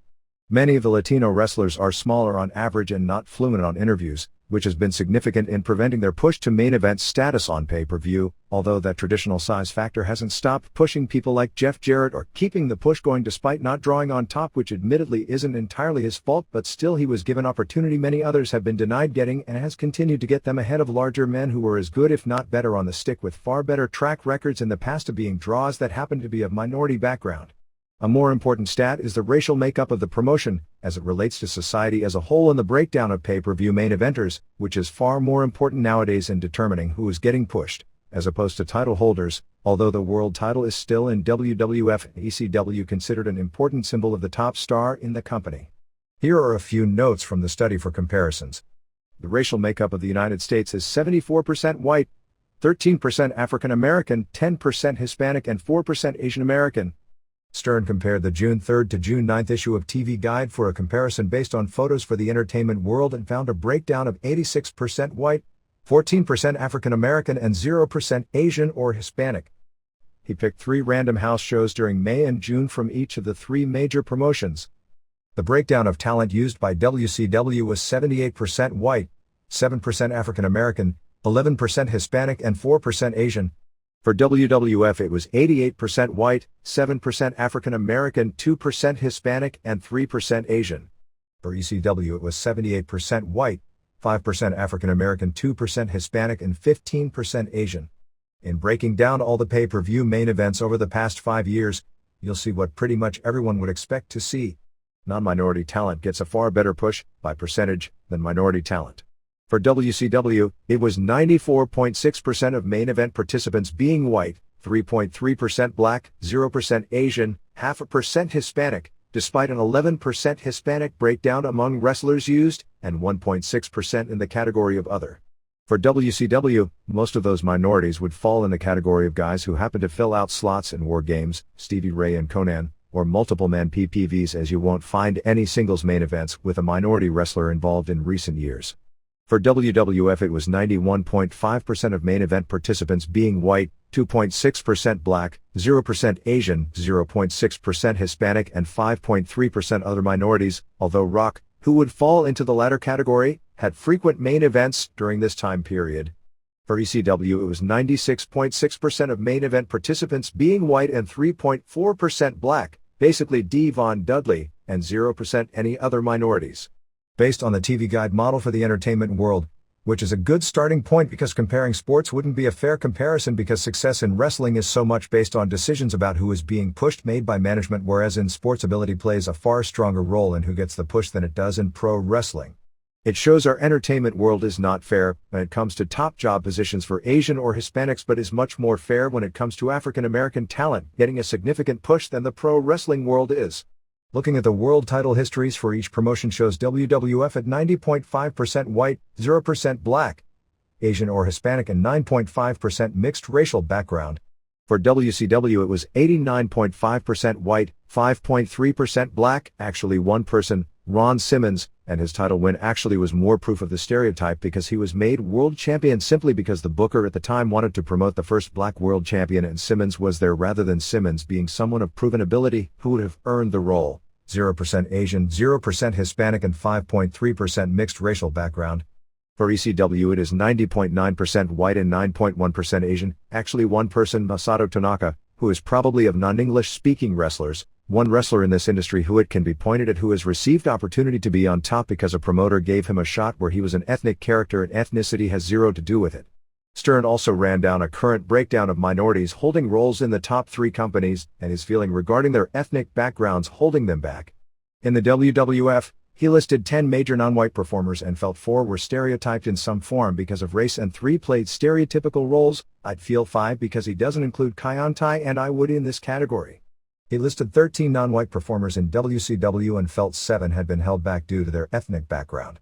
Many of the Latino wrestlers are smaller on average and not fluent on interviews, which has been significant in preventing their push to main event status on pay-per-view, although that traditional size factor hasn't stopped pushing people like Jeff Jarrett or keeping the push going despite not drawing on top, which admittedly isn't entirely his fault, but still he was given opportunity many others have been denied getting and has continued to get them ahead of larger men who were as good if not better on the stick with far better track records in the past of being draws that happen to be of minority background. A more important stat is the racial makeup of the promotion, as it relates to society as a whole, and the breakdown of pay-per-view main eventers, which is far more important nowadays in determining who is getting pushed, as opposed to title holders, although the world title is still in WWF and ECW considered an important symbol of the top star in the company. Here are a few notes from the study for comparisons. The racial makeup of the United States is 74% white, 13% African American, 10% Hispanic, and 4% Asian American. Stern compared the June 3 to June 9 issue of TV Guide for a comparison based on photos for the entertainment world and found a breakdown of 86% white, 14% African American, and 0% Asian or Hispanic. He picked 3 random house shows during May and June from each of the 3 major promotions. The breakdown of talent used by WCW was 78% white, 7% African American, 11% Hispanic, and 4% Asian. For WWF it was 88% white, 7% African American, 2% Hispanic, and 3% Asian. For ECW it was 78% white, 5% African American, 2% Hispanic, and 15% Asian. In breaking down all the pay-per-view main events over the past 5 years, you'll see what pretty much everyone would expect to see. Non-minority talent gets a far better push, by percentage, than minority talent. For WCW, it was 94.6% of main event participants being white, 3.3% black, 0% Asian, 0.5% Hispanic, despite an 11% Hispanic breakdown among wrestlers used, and 1.6% in the category of other. For WCW, most of those minorities would fall in the category of guys who happen to fill out slots in War Games, Stevie Ray and Conan, or multiple-man PPVs, as you won't find any singles main events with a minority wrestler involved in recent years. For WWF, it was 91.5% of main event participants being white, 2.6% black, 0% Asian, 0.6% Hispanic and 5.3% other minorities, although Rock, who would fall into the latter category, had frequent main events during this time period. For ECW, it was 96.6% of main event participants being white and 3.4% black, basically Devon Dudley, and 0% any other minorities. Based on the TV Guide model for the entertainment world, which is a good starting point because comparing sports wouldn't be a fair comparison because success in wrestling is so much based on decisions about who is being pushed made by management, whereas in sports ability plays a far stronger role in who gets the push than it does in pro wrestling. It shows our entertainment world is not fair when it comes to top job positions for Asian or Hispanics, but is much more fair when it comes to African American talent getting a significant push than the pro wrestling world is. Looking at the world title histories for each promotion shows WWF at 90.5% white, 0% black, Asian or Hispanic and 9.5% mixed racial background. For WCW it was 89.5% white, 5.3% black, actually one person, Ron Simmons, and his title win actually was more proof of the stereotype because he was made world champion simply because the booker at the time wanted to promote the first black world champion and Simmons was there rather than Simmons being someone of proven ability who would have earned the role. 0% Asian, 0% Hispanic and 5.3% mixed racial background. For ECW it is 90.9% white and 9.1% Asian, actually one person, Masato Tanaka, who is probably of non-English speaking wrestlers, one wrestler in this industry who it can be pointed at who has received opportunity to be on top because a promoter gave him a shot where he was an ethnic character and ethnicity has zero to do with it. Stern also ran down a current breakdown of minorities holding roles in the top 3 companies and his feeling regarding their ethnic backgrounds holding them back. In the WWF, he listed 10 major non-white performers and felt 4 were stereotyped in some form because of race and 3 played stereotypical roles. I'd feel 5 because he doesn't include Kaientai and I would in this category. He listed 13 non-white performers in WCW and felt 7 had been held back due to their ethnic background.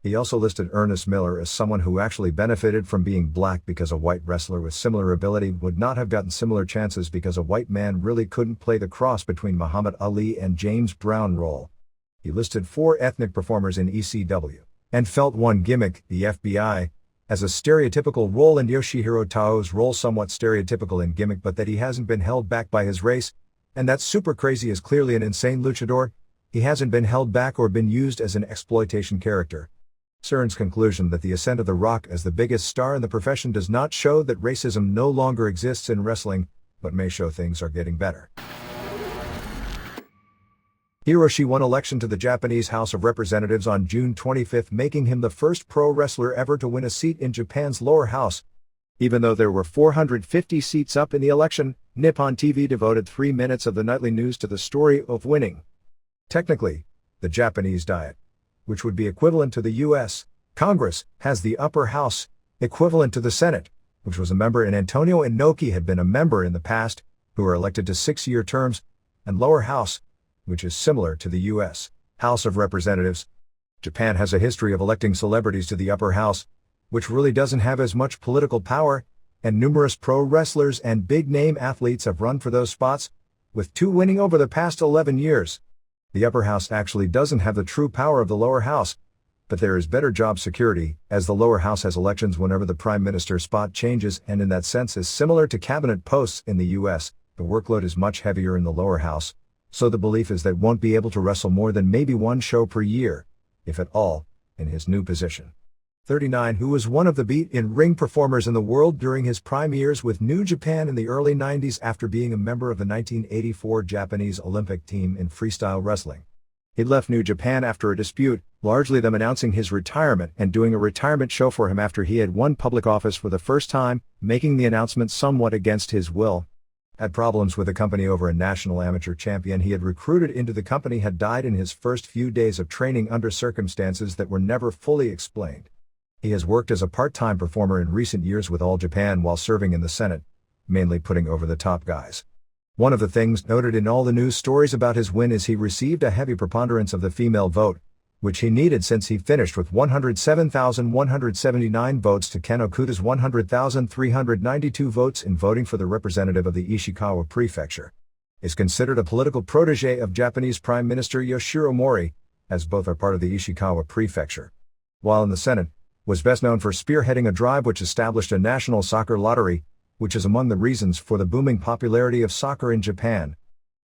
He also listed Ernest Miller as someone who actually benefited from being black because a white wrestler with similar ability would not have gotten similar chances because a white man really couldn't play the cross between Muhammad Ali and James Brown role. He listed 4 ethnic performers in ECW, and felt one gimmick, the FBI, as a stereotypical role and Yoshihiro Tao's role somewhat stereotypical in gimmick but that he hasn't been held back by his race, and that Super Crazy is clearly an insane luchador, he hasn't been held back or been used as an exploitation character. Stern's conclusion that the ascent of The Rock as the biggest star in the profession does not show that racism no longer exists in wrestling, but may show things are getting better. Hiroshi won election to the Japanese House of Representatives on June 25, making him the first pro wrestler ever to win a seat in Japan's lower house. Even though there were 450 seats up in the election, Nippon TV devoted 3 minutes of the nightly news to the story of winning. Technically, the Japanese Diet, which would be equivalent to the U.S. Congress, has the upper house, equivalent to the Senate, which was a member and Antonio Inoki had been a member in the past, who were elected to 6-year terms, and lower house, which is similar to the U.S. House of Representatives. Japan has a history of electing celebrities to the upper house, which really doesn't have as much political power, and numerous pro wrestlers and big-name athletes have run for those spots, with 2 winning over the past 11 years. The upper house actually doesn't have the true power of the lower house, but there is better job security, as the lower house has elections whenever the prime minister spot changes and in that sense is similar to cabinet posts in the U.S., the workload is much heavier in the lower house, so the belief is that won't be able to wrestle more than maybe 1 show per year, if at all, in his new position. 39, who was one of the beat-in-ring performers in the world during his prime years with New Japan in the early 90s after being a member of the 1984 Japanese Olympic team in freestyle wrestling. He left New Japan after a dispute, largely them announcing his retirement and doing a retirement show for him after he had won public office for the first time, making the announcement somewhat against his will. had problems with the company over a national amateur champion he had recruited into the company had died in his first few days of training under circumstances that were never fully explained. He has worked as a part-time performer in recent years with All Japan while serving in the Senate, mainly putting over the top guys. One of the things noted in all the news stories about his win is he received a heavy preponderance of the female vote, which he needed since he finished with 107,179 votes to Ken Okuta's 100,392 votes in voting for the representative of the Ishikawa Prefecture. Is considered a political protege of Japanese Prime Minister Yoshiro Mori, as both are part of the Ishikawa Prefecture. While in the Senate, was best known for spearheading a drive which established a national soccer lottery, which is among the reasons for the booming popularity of soccer in Japan.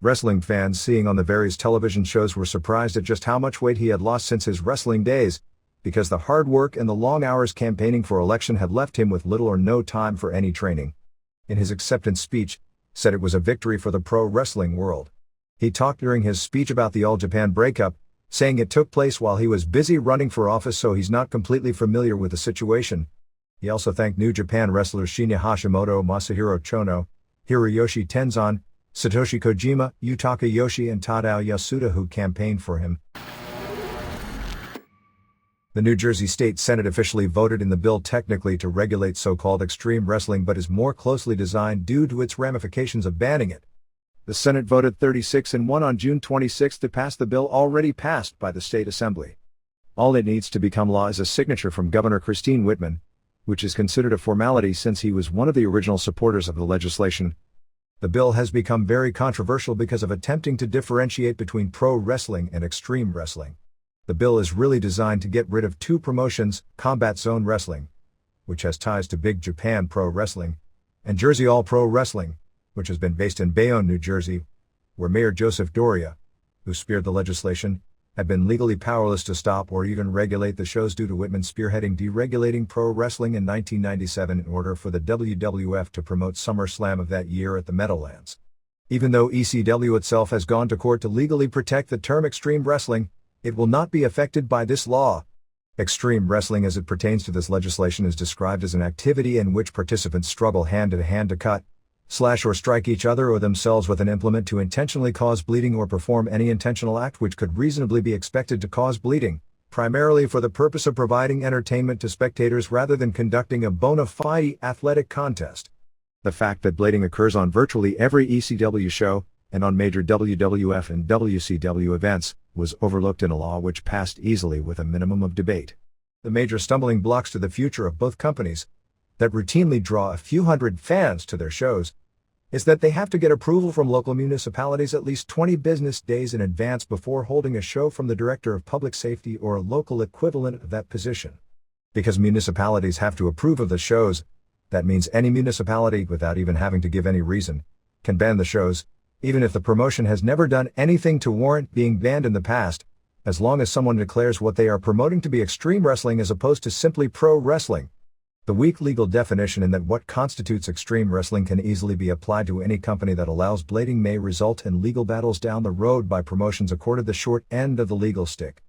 Wrestling fans seeing on the various television shows were surprised at just how much weight he had lost since his wrestling days, because the hard work and the long hours campaigning for election had left him with little or no time for any training. In his acceptance speech, said it was a victory for the pro wrestling world. He talked during his speech about the All Japan breakup, saying it took place while he was busy running for office, so he's not completely familiar with the situation. He also thanked New Japan wrestlers Shinya Hashimoto, Masahiro Chono, Hiroyoshi Tenzan, Satoshi Kojima, Yutaka Yoshi and Tadao Yasuda who campaigned for him. The New Jersey State Senate officially voted in the bill technically to regulate so-called extreme wrestling but is more closely designed due to its ramifications of banning it. The Senate voted 36-1 on June 26 to pass the bill already passed by the State Assembly. All it needs to become law is a signature from Governor Christine Whitman, which is considered a formality since he was one of the original supporters of the legislation. The bill has become very controversial because of attempting to differentiate between pro wrestling and extreme wrestling. The bill is really designed to get rid of two promotions, Combat Zone Wrestling, which has ties to Big Japan Pro Wrestling, and Jersey All Pro Wrestling, which has been based in Bayonne, New Jersey, where Mayor Joseph Doria, who speared the legislation, had been legally powerless to stop or even regulate the shows due to Whitman spearheading deregulating pro wrestling in 1997 in order for the WWF to promote SummerSlam of that year at the Meadowlands. Even though ECW itself has gone to court to legally protect the term extreme wrestling, it will not be affected by this law. Extreme wrestling as it pertains to this legislation is described as an activity in which participants struggle hand in hand to cut, slash or strike each other or themselves with an implement to intentionally cause bleeding or perform any intentional act which could reasonably be expected to cause bleeding, primarily for the purpose of providing entertainment to spectators rather than conducting a bona fide athletic contest. The fact that bleeding occurs on virtually every ECW show, and on major WWF and WCW events, was overlooked in a law which passed easily with a minimum of debate. The major stumbling blocks to the future of both companies, that routinely draw a few hundred fans to their shows, is that they have to get approval from local municipalities at least 20 business days in advance before holding a show from the Director of Public Safety or a local equivalent of that position. Because municipalities have to approve of the shows, that means any municipality, without even having to give any reason, can ban the shows, even if the promotion has never done anything to warrant being banned in the past, as long as someone declares what they are promoting to be extreme wrestling as opposed to simply pro wrestling. The weak legal definition in that what constitutes extreme wrestling can easily be applied to any company that allows blading may result in legal battles down the road by promotions accorded the short end of the legal stick.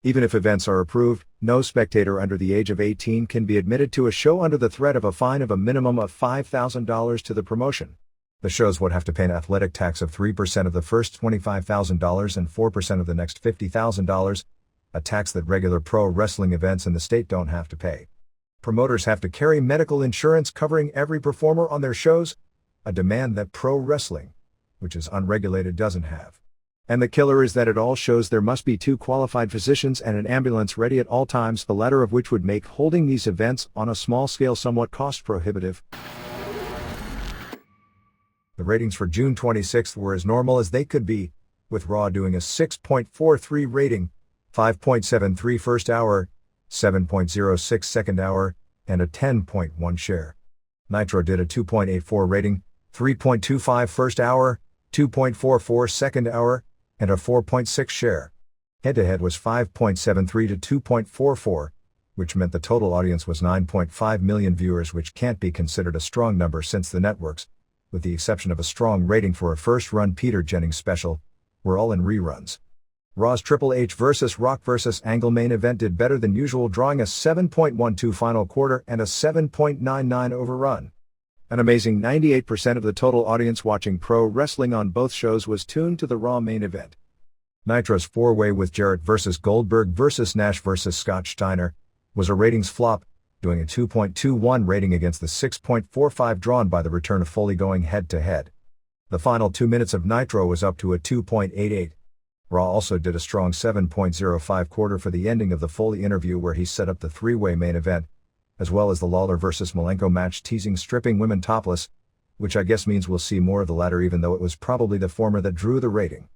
Even if events are approved, no spectator under the age of 18 can be admitted to a show under the threat of a fine of a minimum of $5,000 to the promotion. The shows would have to pay an athletic tax of 3% of the first $25,000 and 4% of the next $50,000, a tax that regular pro wrestling events in the state don't have to pay. Promoters have to carry medical insurance covering every performer on their shows, a demand that pro wrestling, which is unregulated, doesn't have. And the killer is that at all shows there must be 2 qualified physicians and an ambulance ready at all times, the latter of which would make holding these events on a small scale somewhat cost prohibitive. The ratings for June 26 were as normal as they could be, with Raw doing a 6.43 rating, 5.73 first hour, 7.06 second hour, and a 10.1 share. Nitro did a 2.84 rating, 3.25 first hour, 2.44 second hour, and a 4.6 share. Head-to-head was 5.73 to 2.44, which meant the total audience was 9.5 million viewers, which can't be considered a strong number since the networks, with the exception of a strong rating for a first-run Peter Jennings special, were all in reruns. Raw's Triple H vs. Rock vs. Angle main event did better than usual, drawing a 7.12 final quarter and a 7.99 overrun. An amazing 98% of the total audience watching pro wrestling on both shows was tuned to the Raw main event. Nitro's four-way with Jarrett vs. Goldberg vs. Nash vs. Scott Steiner was a ratings flop, doing a 2.21 rating against the 6.45 drawn by the return of Foley going head-to-head. The final 2 minutes of Nitro was up to a 2.88. Raw also did a strong 7.05 quarter for the ending of the Foley interview where he set up the three-way main event, as well as the Lawler vs. Malenko match teasing stripping women topless, which I guess means we'll see more of the latter even though it was probably the former that drew the rating.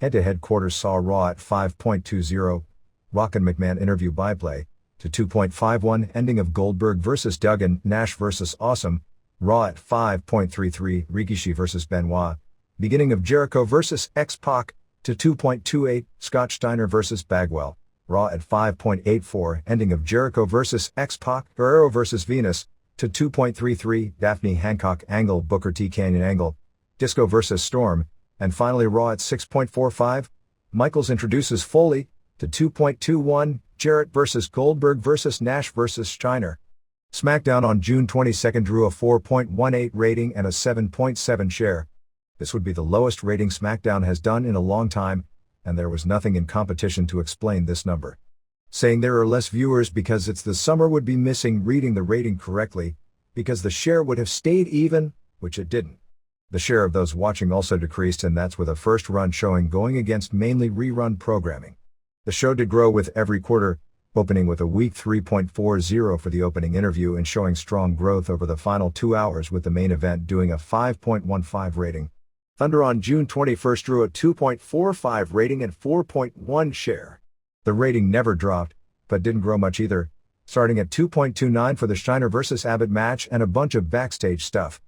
Head-to-head quarters saw Raw at 5.20, Rock and McMahon interview byplay, to 2.51 ending of Goldberg vs. Duggan, Nash vs. Awesome, Raw at 5.33 Rikishi vs. Benoit, beginning of Jericho vs. X-Pac, to 2.28 Scott Steiner vs. Bagwell, Raw at 5.84 ending of Jericho vs. X-Pac, Guerrero vs. Venus, to 2.33 Daphne Hancock Angle Booker T Canyon Angle, Disco vs. Storm, and finally Raw at 6.45, Michaels introduces Foley, to 2.21 Jarrett vs. Goldberg vs. Nash vs. Steiner. SmackDown on June 22 drew a 4.18 rating and a 7.7 share. This would be the lowest rating SmackDown has done in a long time, and there was nothing in competition to explain this number. Saying there are less viewers because it's the summer would be missing reading the rating correctly, because the share would have stayed even, which it didn't. The share of those watching also decreased, and that's with a first run showing going against mainly rerun programming. The show did grow with every quarter, opening with a weak 3.40 for the opening interview and showing strong growth over the final 2 hours with the main event doing a 5.15 rating. Thunder on June 21 drew a 2.45 rating and 4.1 share. The rating never dropped, but didn't grow much either, starting at 2.29 for the Steiner vs. Abbott match and a bunch of backstage stuff.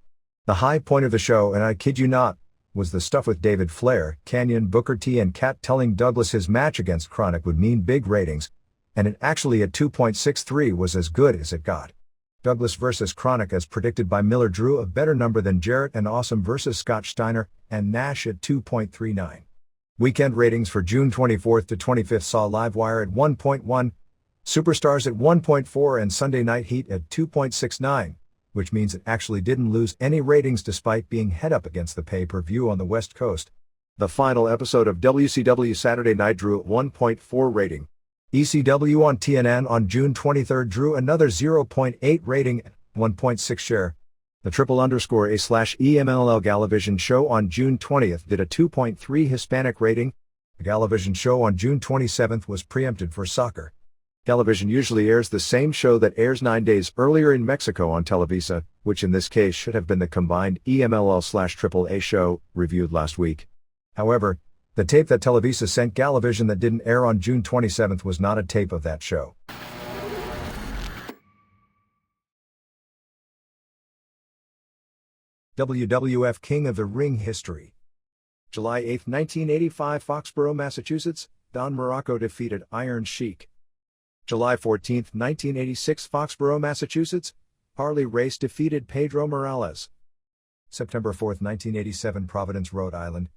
The high point of the show, and I kid you not, was the stuff with David Flair, Canyon, Booker T and Kat telling Douglas his match against Chronic would mean big ratings, and it actually at 2.63 was as good as it got. Douglas vs. Chronic as predicted by Miller drew a better number than Jarrett and Awesome vs. Scott Steiner and Nash at 2.39. Weekend ratings for June 24 to 25 saw Livewire at 1.1, Superstars at 1.4 and Sunday Night Heat at 2.69, which means it actually didn't lose any ratings despite being head up against the pay-per-view on the West Coast. The final episode of WCW Saturday Night drew a 1.4 rating. ECW on TNN on June 23 drew another 0.8 rating and 1.6 share. The triple_A/EMLL Galavision show on June 20th did a 2.3 Hispanic rating. The Galavision show on June 27th was preempted for soccer. Galavision usually airs the same show that airs 9 days earlier in Mexico on Televisa, which in this case should have been the combined EMLL/AAA show, reviewed last week. However, the tape that Televisa sent Galavision that didn't air on June 27th was not a tape of that show. WWF King of the Ring history. July 8, 1985, Foxborough, Massachusetts, Don Muraco defeated Iron Sheik. July 14, 1986, Foxborough, Massachusetts, Harley Race defeated Pedro Morales. September 4, 1987, Providence, Rhode Island,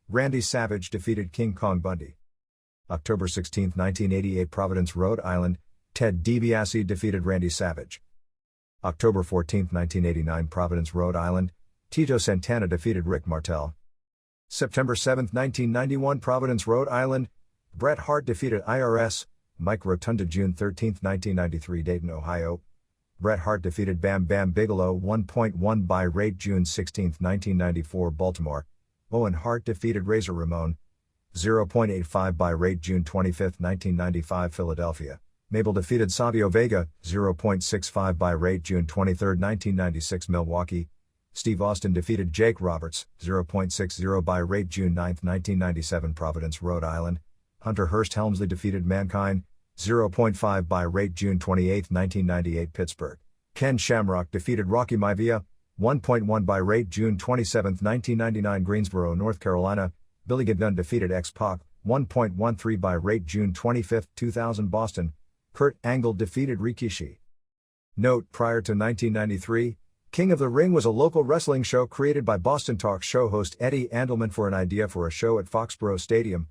Randy Savage defeated King Kong Bundy. October 16, 1988, Providence, Rhode Island, Ted DiBiase defeated Randy Savage. October 14, 1989, Providence, Rhode Island, Tito Santana defeated Rick Martel. September 7, 1991, Providence, Rhode Island, Bret Hart defeated IRS, Mike Rotunda. June 13, 1993, Dayton, Ohio, Bret Hart defeated Bam Bam Bigelow. 1.1 by rate. June 16, 1994, Baltimore, Owen Hart defeated Razor Ramon. 0.85 by rate. June 25, 1995, Philadelphia, Mabel defeated Savio Vega. 0.65 by rate. June 23, 1996, Milwaukee, Steve Austin defeated Jake Roberts. 0.60 by rate. June 9, 1997, Providence, Rhode Island, Hunter Hearst Helmsley defeated Mankind. 0.5 by rate. June 28, 1998, Pittsburgh, Ken Shamrock defeated Rocky Maivia. 1.1 by rate. June 27, 1999, Greensboro, North Carolina, Billy Gunn defeated X-Pac. 1.13 by rate. June 25, 2000, Boston, Kurt Angle defeated Rikishi. Note: prior to 1993, King of the Ring was a local wrestling show created by Boston talk show host Eddie Andelman for an idea for a show at Foxborough Stadium.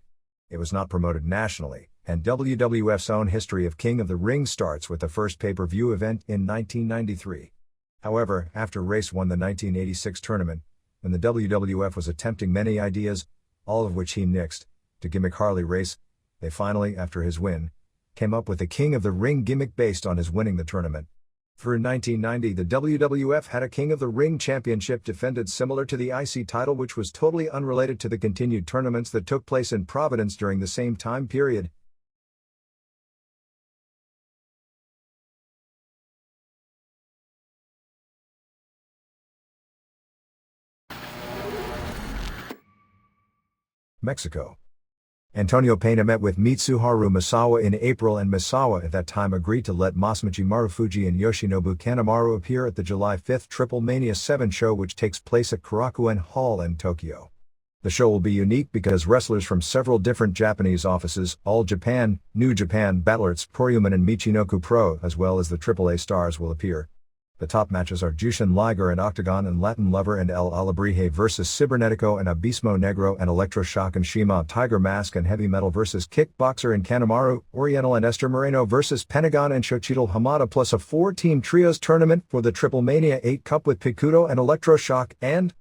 It was not promoted nationally, and WWF's own history of King of the Ring starts with the first pay-per-view event in 1993. However, after Race won the 1986 tournament, when the WWF was attempting many ideas, all of which he nixed, to gimmick Harley Race, they finally, after his win, came up with the King of the Ring gimmick based on his winning the tournament. Through 1990, the WWF had a King of the Ring championship defended similar to the IC title, which was totally unrelated to the continued tournaments that took place in Providence during the same time period. Mexico. Antonio Peña met with Mitsuharu Misawa in April, and Misawa at that time agreed to let Masamichi Marufuji and Yoshinobu Kanemaru appear at the July 5 Triple Mania 7 show, which takes place at Korakuen Hall in Tokyo. The show will be unique because wrestlers from several different Japanese offices, All Japan, New Japan, Battle Arts, Toryuman and Michinoku Pro, as well as the AAA stars will appear. The top matches are Jushin Liger and Octagon and Latin Lover and El Alebrije vs. Cibernetico and Abismo Negro and Electroshock and Shima, Tiger Mask and Heavy Metal vs. Kickboxer and Kanemaru, Oriental and Esther Moreno vs. Pentagon and Xochitl Hamada, plus a 4-team trios tournament for the Triple Mania 8 Cup with Pikuto and Electroshock and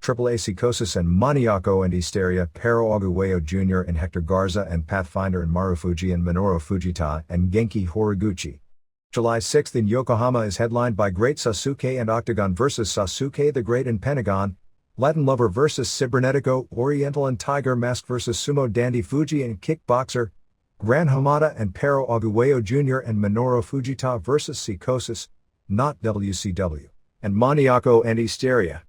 AAA Psychosis and Maniaco and Hysteria, Pero Aguayo Jr. and Hector Garza and Pathfinder and Marufuji and Minoru Fujita and Genki Horiguchi. July 6 in Yokohama is headlined by Great Sasuke and Octagon vs. Sasuke the Great and Pentagon, Latin Lover vs. Cibernetico, Oriental and Tiger Mask vs. Sumo Dandy Fuji and Kickboxer, Gran Hamada and Pero Aguayo Jr. and Minoru Fujita vs. Psychosis, not WCW, and Maniaco and Hysteria.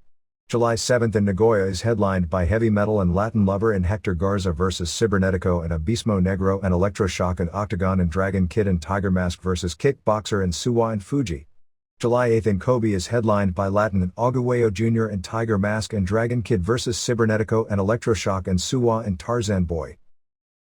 July 7 in Nagoya is headlined by Heavy Metal and Latin Lover and Hector Garza vs. Cibernetico and Abismo Negro and Electroshock and Octagon and Dragon Kid and Tiger Mask vs. Kickboxer and Suwa and Fuji. July 8 in Kobe is headlined by Latin and Aguayo Jr. and Tiger Mask and Dragon Kid vs. Cibernetico and Electroshock and Suwa and Tarzan Boy.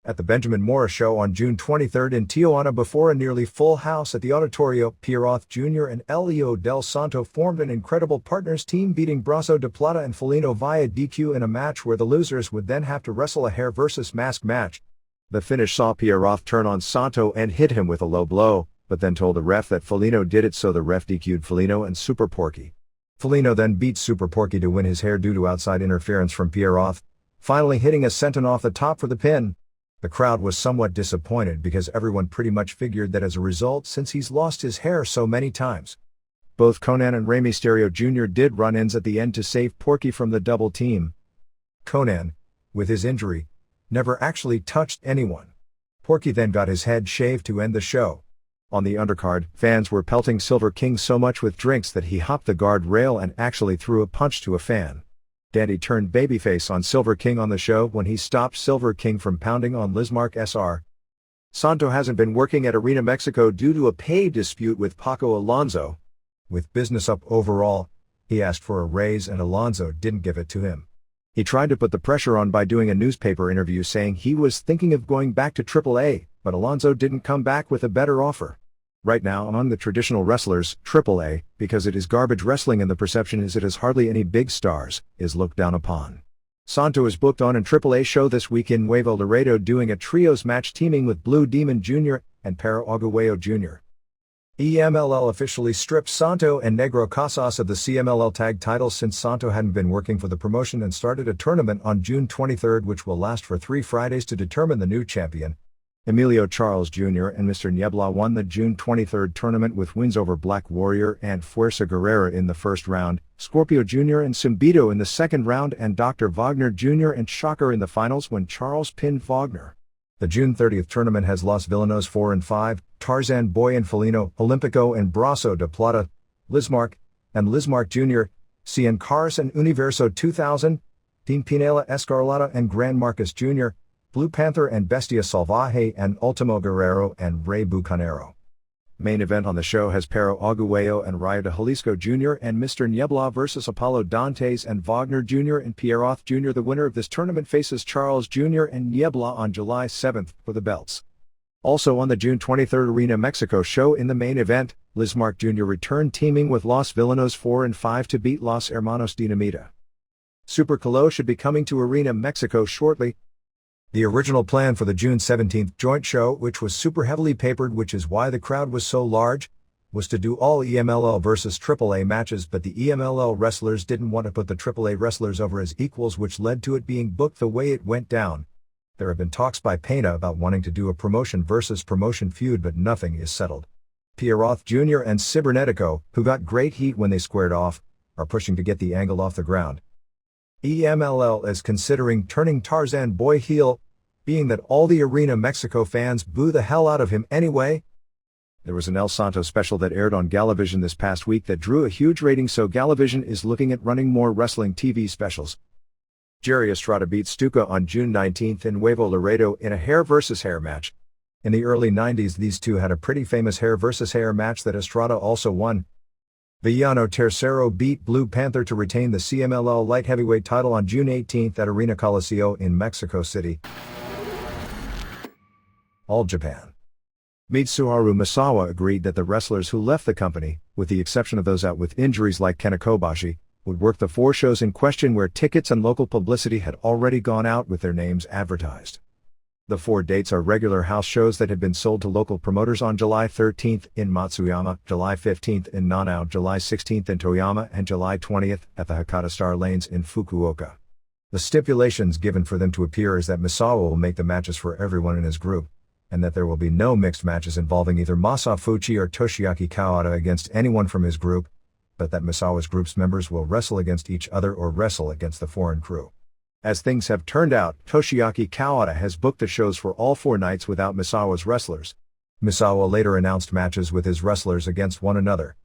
At the Benjamin Mora Show on June 23 in Tijuana, before a nearly full house at the Auditorio, Pierroth Jr. and Elio Del Santo formed an incredible partners team, beating Brazo de Plata and Felino via DQ in a match where the losers would then have to wrestle a hair versus mask match. The finish saw Pierroth turn on Santo and hit him with a low blow, but then told the ref that Felino did it, so the ref DQ'd Felino and Super Porky. Felino then beat Super Porky to win his hair due to outside interference from Pierroth, finally hitting a senton off the top for the pin. The crowd was somewhat disappointed because everyone pretty much figured that as a result, since he's lost his hair so many times. Both Conan and Rey Mysterio Jr. did run-ins at the end to save Porky from the double team. Conan, with his injury, never actually touched anyone. Porky then got his head shaved to end the show. On the undercard, fans were pelting Silver King so much with drinks that he hopped the guard rail and actually threw a punch to a fan. Dandy turned babyface on Silver King on the show when he stopped Silver King from pounding on Lizmark Sr. Santo hasn't been working at Arena Mexico due to a pay dispute with Paco Alonso. With business up overall, he asked for a raise and Alonso didn't give it to him. He tried to put the pressure on by doing a newspaper interview saying he was thinking of going back to AAA, but Alonso didn't come back with a better offer. Right now, among the traditional wrestlers, AAA, because it is garbage wrestling and the perception is it has hardly any big stars, is looked down upon. Santo is booked on an AAA show this week in Nuevo Laredo doing a trios match teaming with Blue Demon Jr. and Pero Aguayo Jr. EMLL officially stripped Santo and Negro Casas of the CMLL tag titles since Santo hadn't been working for the promotion, and started a tournament on June 23 which will last for 3 Fridays to determine the new champion. Emilio Charles Jr. and Mr. Niebla won the June 23 tournament with wins over Black Warrior and Fuerza Guerrera in the first round, Scorpio Jr. and Simbito in the second round, and Dr. Wagner Jr. and Shocker in the finals when Charles pinned Wagner. The June 30 tournament has Los Villanos 4 and 5, Tarzan Boy and Felino, Olympico and Brazo de Plata, Lizmark, and Lizmark Jr., Cien Cars and Universo 2000, Team Pinela Escarlata and Gran Marcus Jr., Blue Panther and Bestia Salvaje and Ultimo Guerrero and Rey Bucanero. Main event on the show has Pero Aguayo and Rayo de Jalisco Jr. and Mr. Niebla vs. Apollo Dantes and Wagner Jr. and Pierroth Jr. The winner of this tournament faces Charles Jr. and Niebla on July 7 for the belts. Also on the June 23 Arena Mexico show in the main event, Lizmark Jr. returned teaming with Los Villanos 4 and 5 to beat Los Hermanos Dinamita. Super Calo should be coming to Arena Mexico shortly. The original plan for the June 17 joint show, which was super heavily papered, which is why the crowd was so large, was to do all EMLL versus AAA matches, but the EMLL wrestlers didn't want to put the AAA wrestlers over as equals, which led to it being booked the way it went down. There have been talks by Pena about wanting to do a promotion versus promotion feud, but nothing is settled. Pierroth Jr. and Cibernetico, who got great heat when they squared off, are pushing to get the angle off the ground. EMLL is considering turning Tarzan Boy heel, being that all the Arena Mexico fans boo the hell out of him anyway. There was an El Santo special that aired on Galavision this past week that drew a huge rating, so Galavision is looking at running more wrestling TV specials. Jerry Estrada beat Stuka on June 19 in Nuevo Laredo in a hair versus hair match. In the early 90s, these two had a pretty famous hair versus hair match that Estrada also won. Villano Tercero beat Blue Panther to retain the CMLL light heavyweight title on June 18 at Arena Coliseo in Mexico City. All Japan. Mitsuharu Misawa agreed that the wrestlers who left the company, with the exception of those out with injuries like Kena Kobashi, would work the 4 shows in question where tickets and local publicity had already gone out with their names advertised. The 4 dates are regular house shows that had been sold to local promoters on July 13 in Matsuyama, July 15 in Nanao, July 16 in Toyama, and July 20 at the Hakata Star Lanes in Fukuoka. The stipulations given for them to appear is that Misawa will make the matches for everyone in his group, and that there will be no mixed matches involving either Masafuchi or Toshiaki Kawada against anyone from his group, but that Misawa's group's members will wrestle against each other or wrestle against the foreign crew. As things have turned out, Toshiaki Kawada has booked the shows for all 4 nights without Misawa's wrestlers. Misawa later announced matches with his wrestlers against one another.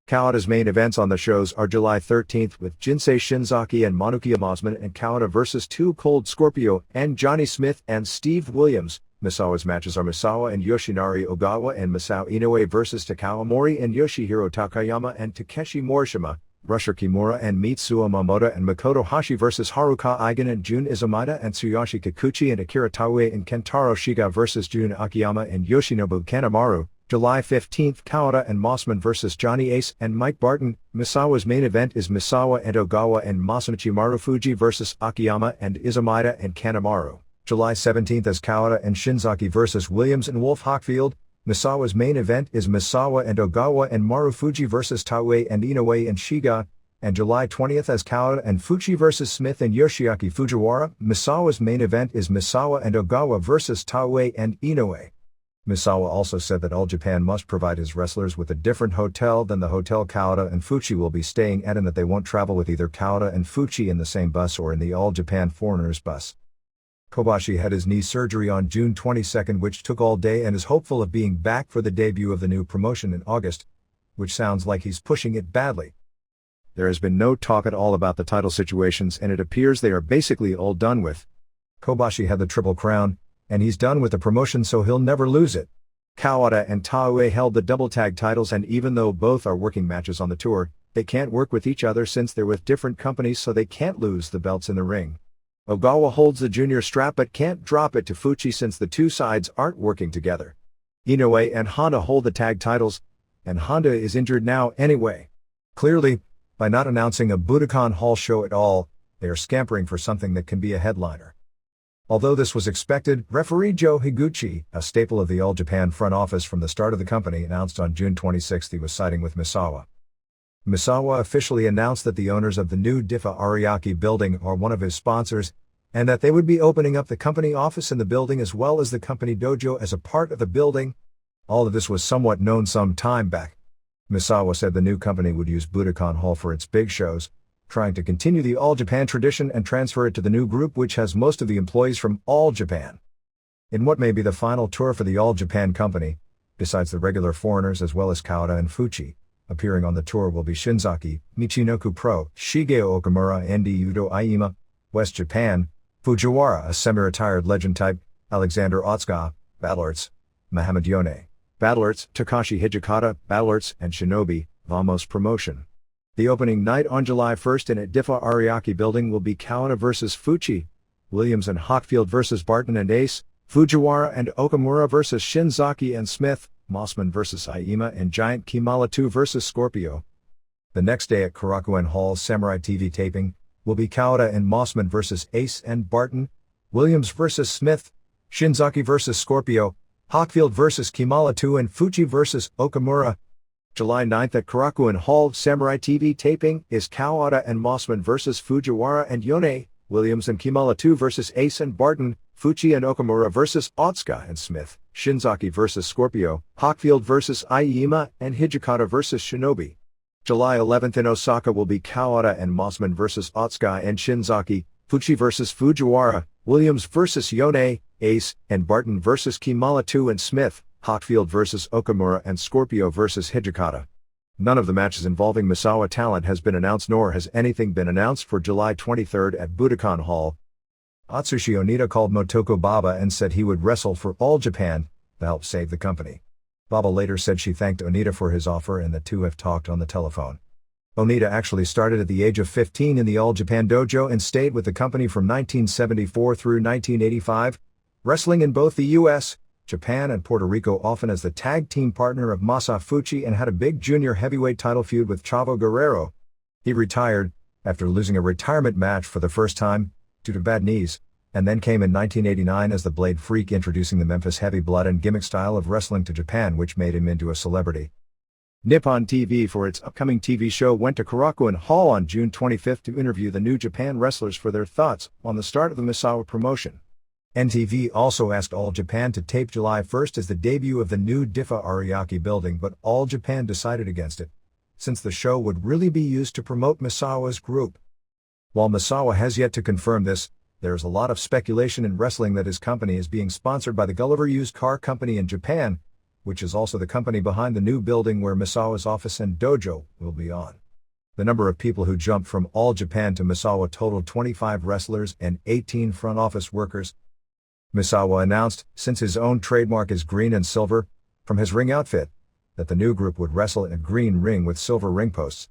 Kawada's main events on the shows are July 13 with Jinsei Shinzaki and Manukia Mosman and Kawada vs. 2 Cold Scorpio and Johnny Smith and Steve Williams. Misawa's matches are Misawa and Yoshinari Ogawa and Masao Inoue vs. Takao Mori and Yoshihiro Takayama and Takeshi Morishima, Rusher Kimura and Mitsuo Mamoda and Makoto Hashi vs. Haruka Eigen and Jun Izumida and Tsuyoshi Kikuchi and Akira Taue and Kentaro Shiga vs. Jun Akiyama and Yoshinobu Kanemaru. July 15, Kawada and Mossman vs. Johnny Ace and Mike Barton. Misawa's main event is Misawa and Ogawa and Masamichi Marufuji vs. Akiyama and Izumida and Kanemaru. July 17 as Kawada and Shinzaki vs. Williams and Wolf Hockfield. Misawa's main event is Misawa and Ogawa and Marufuji vs. Taue and Inoue and Shiga, and July 20 as Kawada and Fuchi vs. Smith and Yoshiaki Fujiwara. Misawa's main event is Misawa and Ogawa vs. Taue and Inoue. Misawa also said that All Japan must provide his wrestlers with a different hotel than the hotel Kawada and Fuchi will be staying at, and that they won't travel with either Kawada and Fuchi in the same bus or in the All Japan Foreigners bus. Kobashi had his knee surgery on June 22, which took all day, and is hopeful of being back for the debut of the new promotion in August, which sounds like he's pushing it badly. There has been no talk at all about the title situations, and it appears they are basically all done with. Kobashi had the Triple Crown, and he's done with the promotion, so he'll never lose it. Kawada and Taue held the double tag titles, and even though both are working matches on the tour, they can't work with each other since they're with different companies, so they can't lose the belts in the ring. Ogawa holds the junior strap but can't drop it to Fuchi since the 2 sides aren't working together. Inoue and Honda hold the tag titles, and Honda is injured now anyway. Clearly, by not announcing a Budokan Hall show at all, they are scampering for something that can be a headliner. Although this was expected, referee Joe Higuchi, a staple of the All Japan front office from the start of the company, announced on June 26 he was siding with Misawa. Misawa officially announced that the owners of the new Diffa Ariake building are one of his sponsors, and that they would be opening up the company office in the building as well as the company dojo as a part of the building. All of this was somewhat known some time back. Misawa said the new company would use Budokan Hall for its big shows, trying to continue the All Japan tradition and transfer it to the new group, which has most of the employees from All Japan. In what may be the final tour for the All Japan company, besides the regular foreigners as well as Kawada and Fuchi, appearing on the tour will be Shinzaki, Michinoku Pro, Shigeo Okamura, Andy Udo Aima, West Japan, Fujiwara, a semi-retired legend type, Alexander Otsuka, Battle Arts, Muhammad Yone, Battle Arts, Takashi Hijikata, Battle Arts, and Shinobi, Vamos Promotion. The opening night on July 1 in at Diffa Ariake building will be Kawada vs. Fuchi, Williams and Hockfield vs. Barton and Ace, Fujiwara and Okamura vs. Shinzaki and Smith, Mossman vs. Aima and Giant Kimala 2 vs. Scorpio. The next day at Korakuen Hall's Samurai TV taping will be Kawada and Mossman vs. Ace and Barton, Williams vs. Smith, Shinzaki vs. Scorpio, Hockfield vs. Kimala 2 and Fuchi vs. Okamura. July 9th at Korakuen Hall, Samurai TV taping is Kawada and Mossman vs Fujiwara and Yone, Williams and Kimala 2 vs Ace and Barton, Fuchi and Okamura vs Otsuka and Smith, Shinzaki vs Scorpio, Hockfield vs Aiyama, and Hijikata vs Shinobi. July 11th in Osaka will be Kawada and Mossman vs Otsuka and Shinzaki, Fuchi vs Fujiwara, Williams vs Yone, Ace and Barton vs Kimala 2 and Smith, Hockfield vs Okamura and Scorpio vs Hijikata. None of the matches involving Misawa talent has been announced, nor has anything been announced for July 23rd at Budokan Hall. Atsushi Onita called Motoko Baba and said he would wrestle for All Japan to help save the company. Baba later said she thanked Onita for his offer and the two have talked on the telephone. Onita actually started at the age of 15 in the All Japan dojo and stayed with the company from 1974 through 1985, wrestling in both the US, Japan and Puerto Rico, often as the tag team partner of Masa Fuchi, and had a big junior heavyweight title feud with Chavo Guerrero. He retired after losing a retirement match for the first time due to bad knees, and then came in 1989 as the Blade Freak, introducing the Memphis heavy blood and gimmick style of wrestling to Japan, which made him into a celebrity. Nippon TV, for its upcoming TV show, went to Korakuen Hall on June 25th to interview the New Japan wrestlers for their thoughts on the start of the Misawa promotion. NTV also asked All Japan to tape July 1st as the debut of the new Diffa Ariake building, but All Japan decided against it, since the show would really be used to promote Misawa's group. While Misawa has yet to confirm this, there is a lot of speculation in wrestling that his company is being sponsored by the Gulliver Used Car Company in Japan, which is also the company behind the new building where Misawa's office and dojo will be on. The number of people who jumped from All Japan to Misawa totaled 25 wrestlers and 18 front office workers. Misawa announced, since his own trademark is green and silver, from his ring outfit, that the new group would wrestle in a green ring with silver ring posts.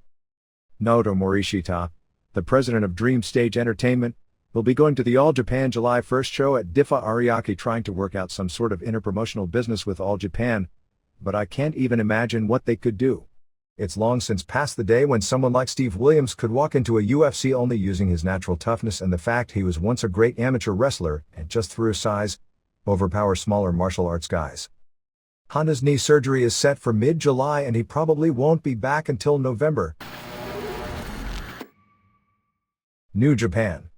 Naoto Morishita, the president of Dream Stage Entertainment, will be going to the All Japan July 1st show at Diffa Ariake, trying to work out some sort of interpromotional business with All Japan, but I can't even imagine what they could do. It's long since past the day when someone like Steve Williams could walk into a UFC only using his natural toughness and the fact he was once a great amateur wrestler and just through size, overpower smaller martial arts guys. Honda's knee surgery is set for mid-July and he probably won't be back until November. New Japan.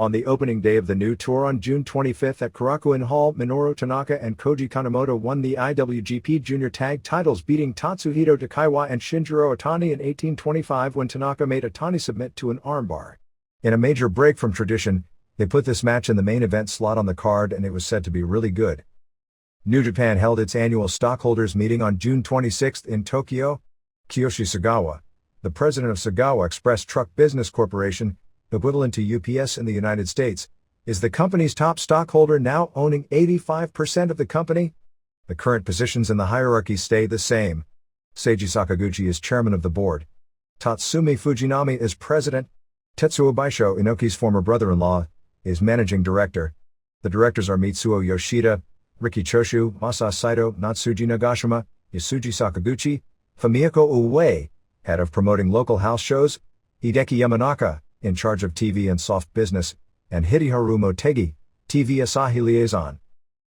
On the opening day of the new tour on June 25th at Korakuen Hall, Minoru Tanaka and Koji Kanemoto won the IWGP Junior Tag titles, beating Tatsuhito Takaiwa and Shinjiro Otani in 1825 when Tanaka made Otani submit to an armbar. In a major break from tradition, they put this match in the main event slot on the card and it was said to be really good. New Japan held its annual stockholders meeting on June 26th in Tokyo. Kiyoshi Sagawa, the president of Sagawa Express Truck Business Corporation, equivalent to UPS in the United States, is the company's top stockholder, now owning 85% of the company. The current positions in the hierarchy stay the same. Seiji Sakaguchi is chairman of the board. Tatsumi Fujinami is president. Tetsuo Baisho, Inoki's former brother-in-law, is managing director. The directors are Mitsuo Yoshida, Riki Choshu, Masa Saito, Natsuji Nagashima, Yasuji Sakaguchi, Fumiko Uwe, head of promoting local house shows, Hideki Yamanaka, in charge of TV and soft business, and Hideharu Motegi, TV Asahi liaison.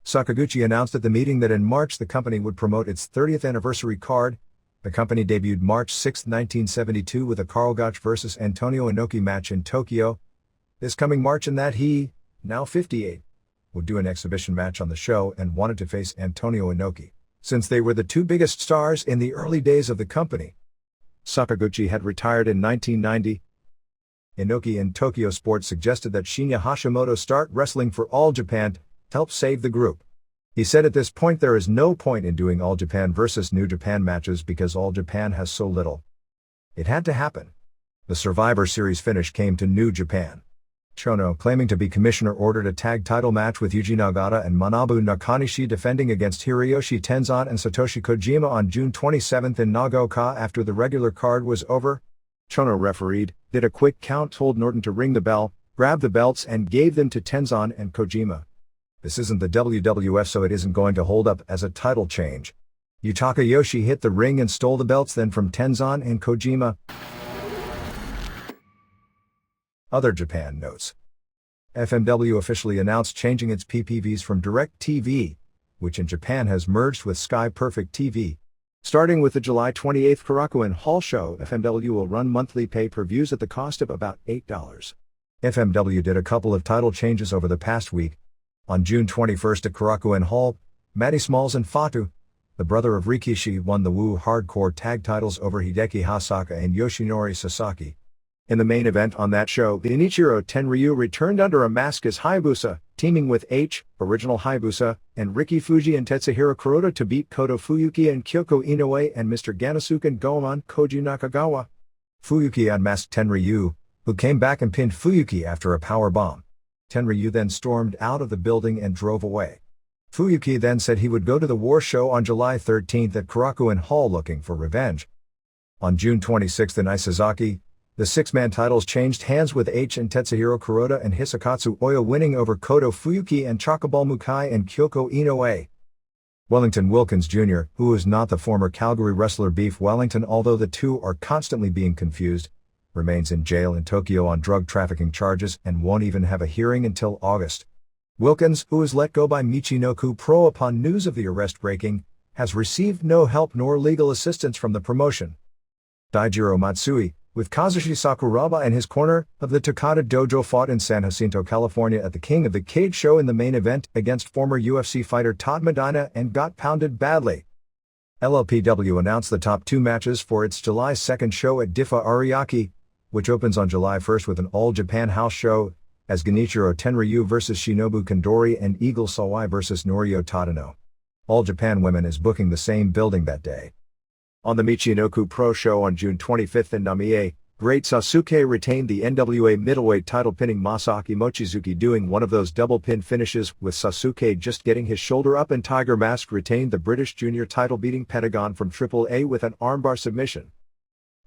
Sakaguchi announced at the meeting that in March the company would promote its 30th anniversary card. The company debuted March 6, 1972 with a Karl Gotch vs. Antonio Inoki match in Tokyo. This coming March, and that he, now 58, would do an exhibition match on the show and wanted to face Antonio Inoki, since they were the two biggest stars in the early days of the company. Sakaguchi had retired in 1990. Inoki in Tokyo Sports suggested that Shinya Hashimoto start wrestling for All Japan to help save the group. He said at this point there is no point in doing All Japan versus New Japan matches because All Japan has so little. It had to happen. The Survivor Series finish came to New Japan. Chono, claiming to be commissioner, ordered a tag title match with Yuji Nagata and Manabu Nakanishi defending against Hiroyoshi Tenzan and Satoshi Kojima on June 27 in Nagaoka after the regular card was over. Chono refereed, did a quick count, told Norton to ring the bell, grabbed the belts and gave them to Tenzan and Kojima. This isn't the WWF, so it isn't going to hold up as a title change. Yutaka Yoshi hit the ring and stole the belts then from Tenzan and Kojima. Other Japan notes. FMW officially announced changing its PPVs from DirecTV, which in Japan has merged with Sky Perfect TV, Starting with the July 28th Korakuen Hall show, FMW will run monthly pay-per-views at the cost of about $8. FMW did a couple of title changes over the past week. On June 21st at Korakuen Hall, Matty Smalls and Fatu, the brother of Rikishi, won the Wu Hardcore Tag titles over Hideki Hasaka and Yoshinori Sasaki. In the main event on that show, Ichiro Tenryu returned under a mask as Hayabusa, teaming with H, original Hayabusa, and Riki Fuji and Tetsuhiro Kuroda to beat Koto Fuyuki and Kyoko Inoue and Mr. Ganasuken Goemon Koji Nakagawa. Fuyuki unmasked Tenryu, who came back and pinned Fuyuki after a power bomb. Tenryu then stormed out of the building and drove away. Fuyuki then said he would go to the war show on July 13th at Korakuen Hall looking for revenge. On June 26th in Isazaki, the six-man titles changed hands with H and Tetsuhiro Kuroda and Hisakatsu Oyo winning over Koto Fuyuki and Chocoball Mukai and Kyoko Inoue. Wellington Wilkins Jr., who is not the former Calgary wrestler Beef Wellington, although the two are constantly being confused, remains in jail in Tokyo on drug trafficking charges and won't even have a hearing until August. Wilkins, who was let go by Michinoku Pro upon news of the arrest breaking, has received no help nor legal assistance from the promotion. Daijiro Matsui, with Kazushi Sakuraba in his corner of the Takada Dojo, fought in San Jacinto, California at the King of the Cage show in the main event against former UFC fighter Todd Medina and got pounded badly. LLPW announced the top two matches for its July 2nd show at Diffa Ariake, which opens on July 1st with an all-Japan house show, as Genichiro Tenryu vs Shinobu Kandori and Eagle Sawai vs Norio Tadano. All Japan Women is booking the same building that day. On the Michinoku Pro show on June 25th in Namie, Great Sasuke retained the NWA middleweight title, pinning Masaki Mochizuki, doing one of those double pin finishes, with Sasuke just getting his shoulder up, and Tiger Mask retained the British junior title, beating Pentagon from AAA with an armbar submission.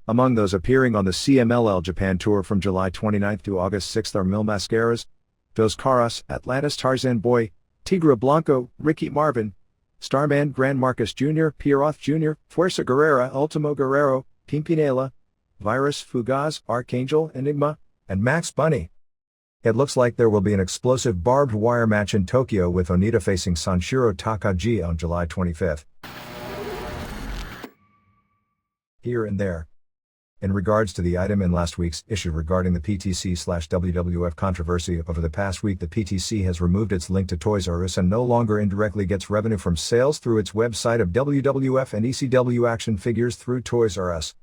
Among those appearing on the CMLL Japan tour from July 29th to August 6th are Mil Mascaras, Dos Caras, Atlantis Tarzan Boy, Tigre Blanco, Ricky Marvin, Starman Gran Marcus Jr., Pierroth Jr., Fuerza Guerrera, Ultimo Guerrero, Pimpinela, Virus, Fugaz, Archangel, Enigma, and Max Bunny. It looks like there will be an explosive barbed wire match in Tokyo, with Onita facing Sanshiro Takagi on July 25th. Here and there. In regards to the item in last week's issue regarding the PTC/WWF controversy, over the past week the PTC has removed its link to Toys R Us and no longer indirectly gets revenue from sales through its website of WWF and ECW action figures through Toys R Us.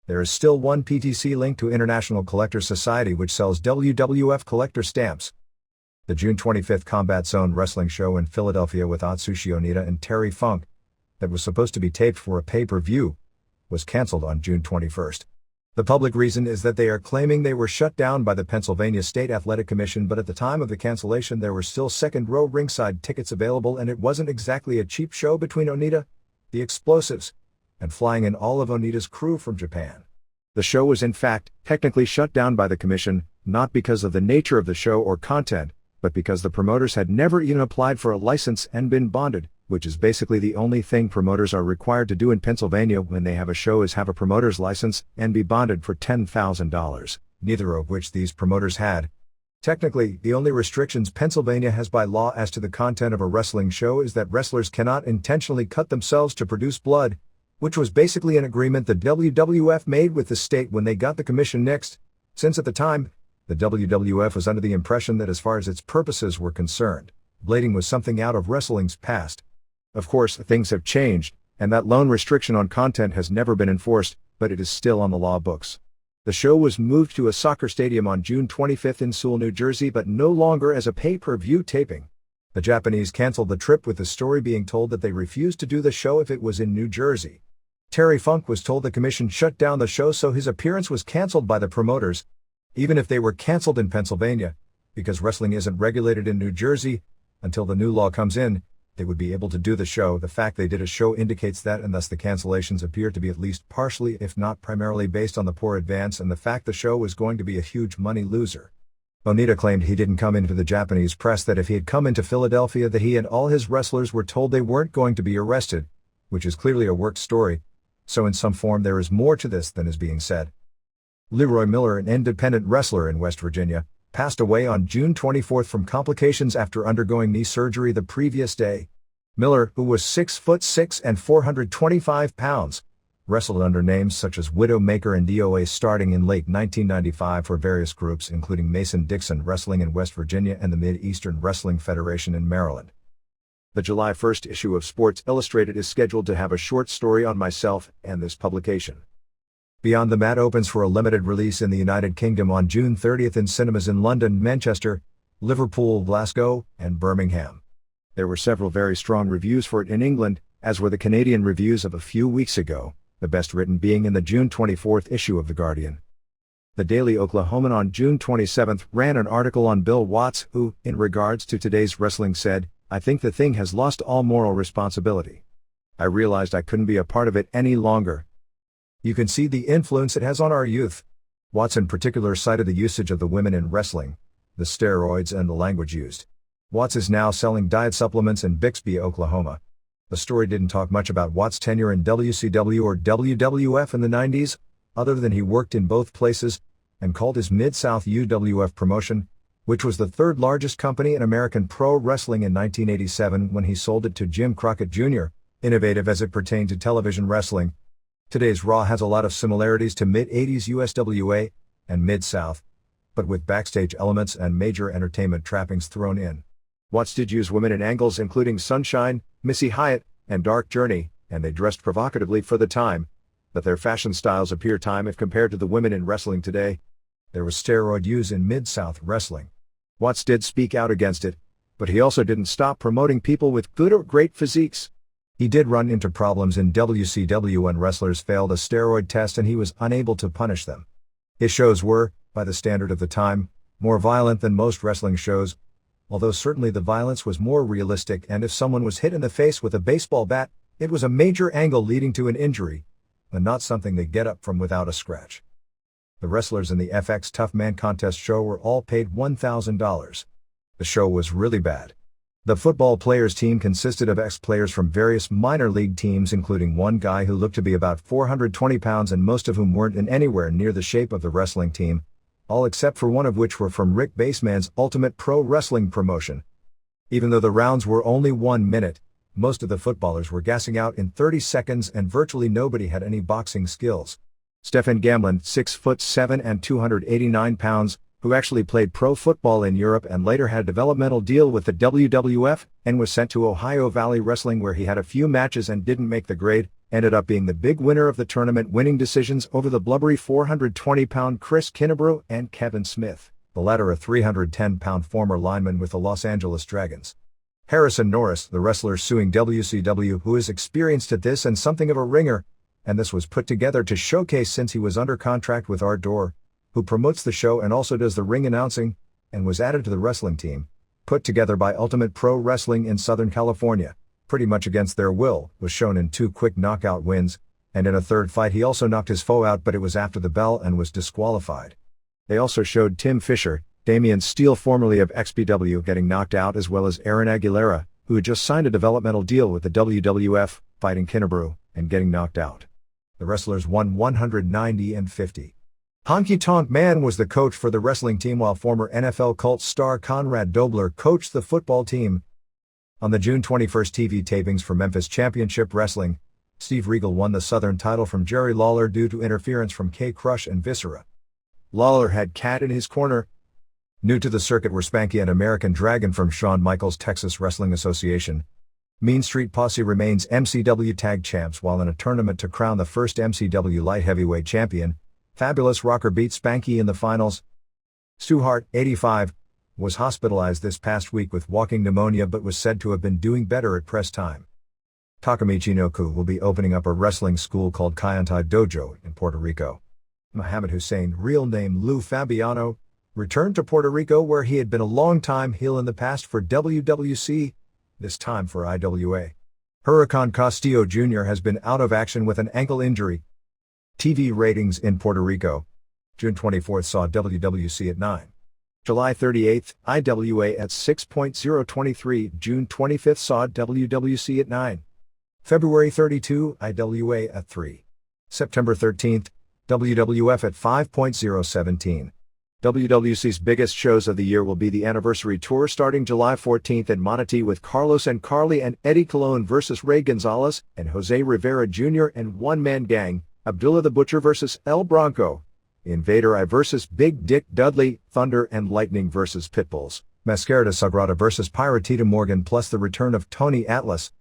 There is still one PTC link to International Collector Society, which sells WWF collector stamps. The June 25th Combat Zone Wrestling show in Philadelphia with Atsushi Onita and Terry Funk, that was supposed to be taped for a pay-per-view, was cancelled on June 21st. The public reason is that they are claiming they were shut down by the Pennsylvania State Athletic Commission, but at the time of the cancellation there were still second-row ringside tickets available, and it wasn't exactly a cheap show between Onita, the Explosives, and flying in all of Onita's crew from Japan. The show was in fact technically shut down by the commission, not because of the nature of the show or content, but because the promoters had never even applied for a license and been bonded, which is basically the only thing promoters are required to do in Pennsylvania when they have a show, is have a promoter's license and be bonded for $10,000, neither of which these promoters had. Technically, the only restrictions Pennsylvania has by law as to the content of a wrestling show is that wrestlers cannot intentionally cut themselves to produce blood, which was basically an agreement the WWF made with the state when they got the commission nixed, since at the time, the WWF was under the impression that as far as its purposes were concerned, blading was something out of wrestling's past. Of course, things have changed, and that lone restriction on content has never been enforced, but it is still on the law books. The show was moved to a soccer stadium on June 25th in Sewell, New Jersey, but no longer as a pay-per-view taping. The Japanese canceled the trip, with the story being told that they refused to do the show if it was in New Jersey. Terry Funk was told the commission shut down the show, so his appearance was canceled by the promoters, even if they were canceled in Pennsylvania, because wrestling isn't regulated in New Jersey. Until the new law comes in, they would be able to do the show. The fact they did a show indicates that, and thus the cancellations appear to be at least partially, if not primarily, based on the poor advance and the fact the show was going to be a huge money loser. Onita claimed he didn't come into the Japanese press that if he had come into Philadelphia that he and all his wrestlers were told they weren't going to be arrested, which is clearly a worked story, so in some form there is more to this than is being said. Leroy Miller, an independent wrestler in West Virginia, passed away on June 24th from complications after undergoing knee surgery the previous day. Miller, who was 6'6" and 425 pounds, wrestled under names such as Widowmaker and DOA starting in late 1995 for various groups including Mason-Dixon Wrestling in West Virginia and the Mid-Eastern Wrestling Federation in Maryland. The July 1st issue of Sports Illustrated is scheduled to have a short story on myself and this publication. Beyond the Mat opens for a limited release in the United Kingdom on June 30th in cinemas in London, Manchester, Liverpool, Glasgow, and Birmingham. There were several very strong reviews for it in England, as were the Canadian reviews of a few weeks ago, the best written being in the June 24th issue of The Guardian. The Daily Oklahoman on June 27th ran an article on Bill Watts, who, in regards to today's wrestling, said, "I think the thing has lost all moral responsibility. I realized I couldn't be a part of it any longer. You can see the influence it has on our youth." Watts in particular cited the usage of the women in wrestling, the steroids and the language used. Watts is now selling diet supplements in Bixby, Oklahoma. The story didn't talk much about Watts' tenure in WCW or WWF in the 90s, other than he worked in both places, and called his Mid-South UWF promotion, which was the third largest company in American pro wrestling in 1987 when he sold it to Jim Crockett Jr., innovative as it pertained to television wrestling. Today's Raw has a lot of similarities to mid-80s USWA and Mid-South, but with backstage elements and major entertainment trappings thrown in. Watts did use women in angles including Sunshine, Missy Hyatt, and Dark Journey, and they dressed provocatively for the time, but their fashion styles appear time if compared to the women in wrestling today. There was steroid use in Mid-South wrestling. Watts did speak out against it, but he also didn't stop promoting people with good or great physiques. He did run into problems in WCW when wrestlers failed a steroid test and he was unable to punish them. His shows were, by the standard of the time, more violent than most wrestling shows, although certainly the violence was more realistic, and if someone was hit in the face with a baseball bat, it was a major angle leading to an injury, and not something they get up from without a scratch. The wrestlers in the FX Tough Man Contest show were all paid $1,000. The show was really bad. The football players team consisted of ex-players from various minor league teams including one guy who looked to be about 420 pounds and most of whom weren't in anywhere near the shape of the wrestling team, all except for one of which were from Rick Baseman's Ultimate Pro Wrestling promotion. Even though the rounds were only 1 minute, most of the footballers were gassing out in 30 seconds and virtually nobody had any boxing skills. Stefan Gamlin, 6'7" and 289 pounds, who actually played pro football in Europe and later had a developmental deal with the WWF and was sent to Ohio Valley Wrestling where he had a few matches and didn't make the grade, ended up being the big winner of the tournament, winning decisions over the blubbery 420-pound Chris Kinnebrew and Kevin Smith, the latter a 310-pound former lineman with the Los Angeles Dragons. Harrison Norris, the wrestler suing WCW, who is experienced at this and something of a ringer, and this was put together to showcase since he was under contract with Art Door, who promotes the show and also does the ring announcing, and was added to the wrestling team, put together by Ultimate Pro Wrestling in Southern California, pretty much against their will, was shown in 2 quick knockout wins, and in a third fight he also knocked his foe out, but it was after the bell and was disqualified. They also showed Tim Fisher, Damian Steele formerly of XPW, getting knocked out, as well as Aaron Aguilera, who had just signed a developmental deal with the WWF, fighting Kinnebrew, and getting knocked out. The wrestlers won 190-50. Honky Tonk Man was the coach for the wrestling team while former NFL Cult star Conrad Dobler coached the football team. On the June 21st TV tapings for Memphis Championship Wrestling, Steve Regal won the Southern title from Jerry Lawler due to interference from K-Crush and Viscera. Lawler had Cat in his corner. New to the circuit were Spanky and American Dragon from Shawn Michaels' Texas Wrestling Association. Mean Street Posse remains MCW Tag Champs while in a tournament to crown the first MCW Light Heavyweight Champion. Fabulous Rocker beat Spanky in the finals. Stu Hart, 85, was hospitalized this past week with walking pneumonia but was said to have been doing better at press time. Takamichi Noku will be opening up a wrestling school called Kaientai Dojo in Puerto Rico. Muhammad Hussein, real name Lou Fabiano, returned to Puerto Rico where he had been a long-time heel in the past for WWC, this time for IWA. Huracan Castillo Jr. has been out of action with an ankle injury. TV ratings in Puerto Rico. June 24th saw WWC at 9. July 38th, IWA at 6.023. June 25th saw WWC at 9. February 32, IWA at 3. September 13th, WWF at 5.017. WWC's biggest shows of the year will be the Anniversary Tour starting July 14th in Manatee with Carlos and Carly and Eddie Colon vs. Ray Gonzalez and Jose Rivera Jr. and One Man Gang, Abdullah the Butcher vs. El Bronco, Invader I vs. Big Dick Dudley, Thunder and Lightning vs. Pitbulls, Mascarada Sagrada vs. Piratita Morgan plus the return of Tony Atlas.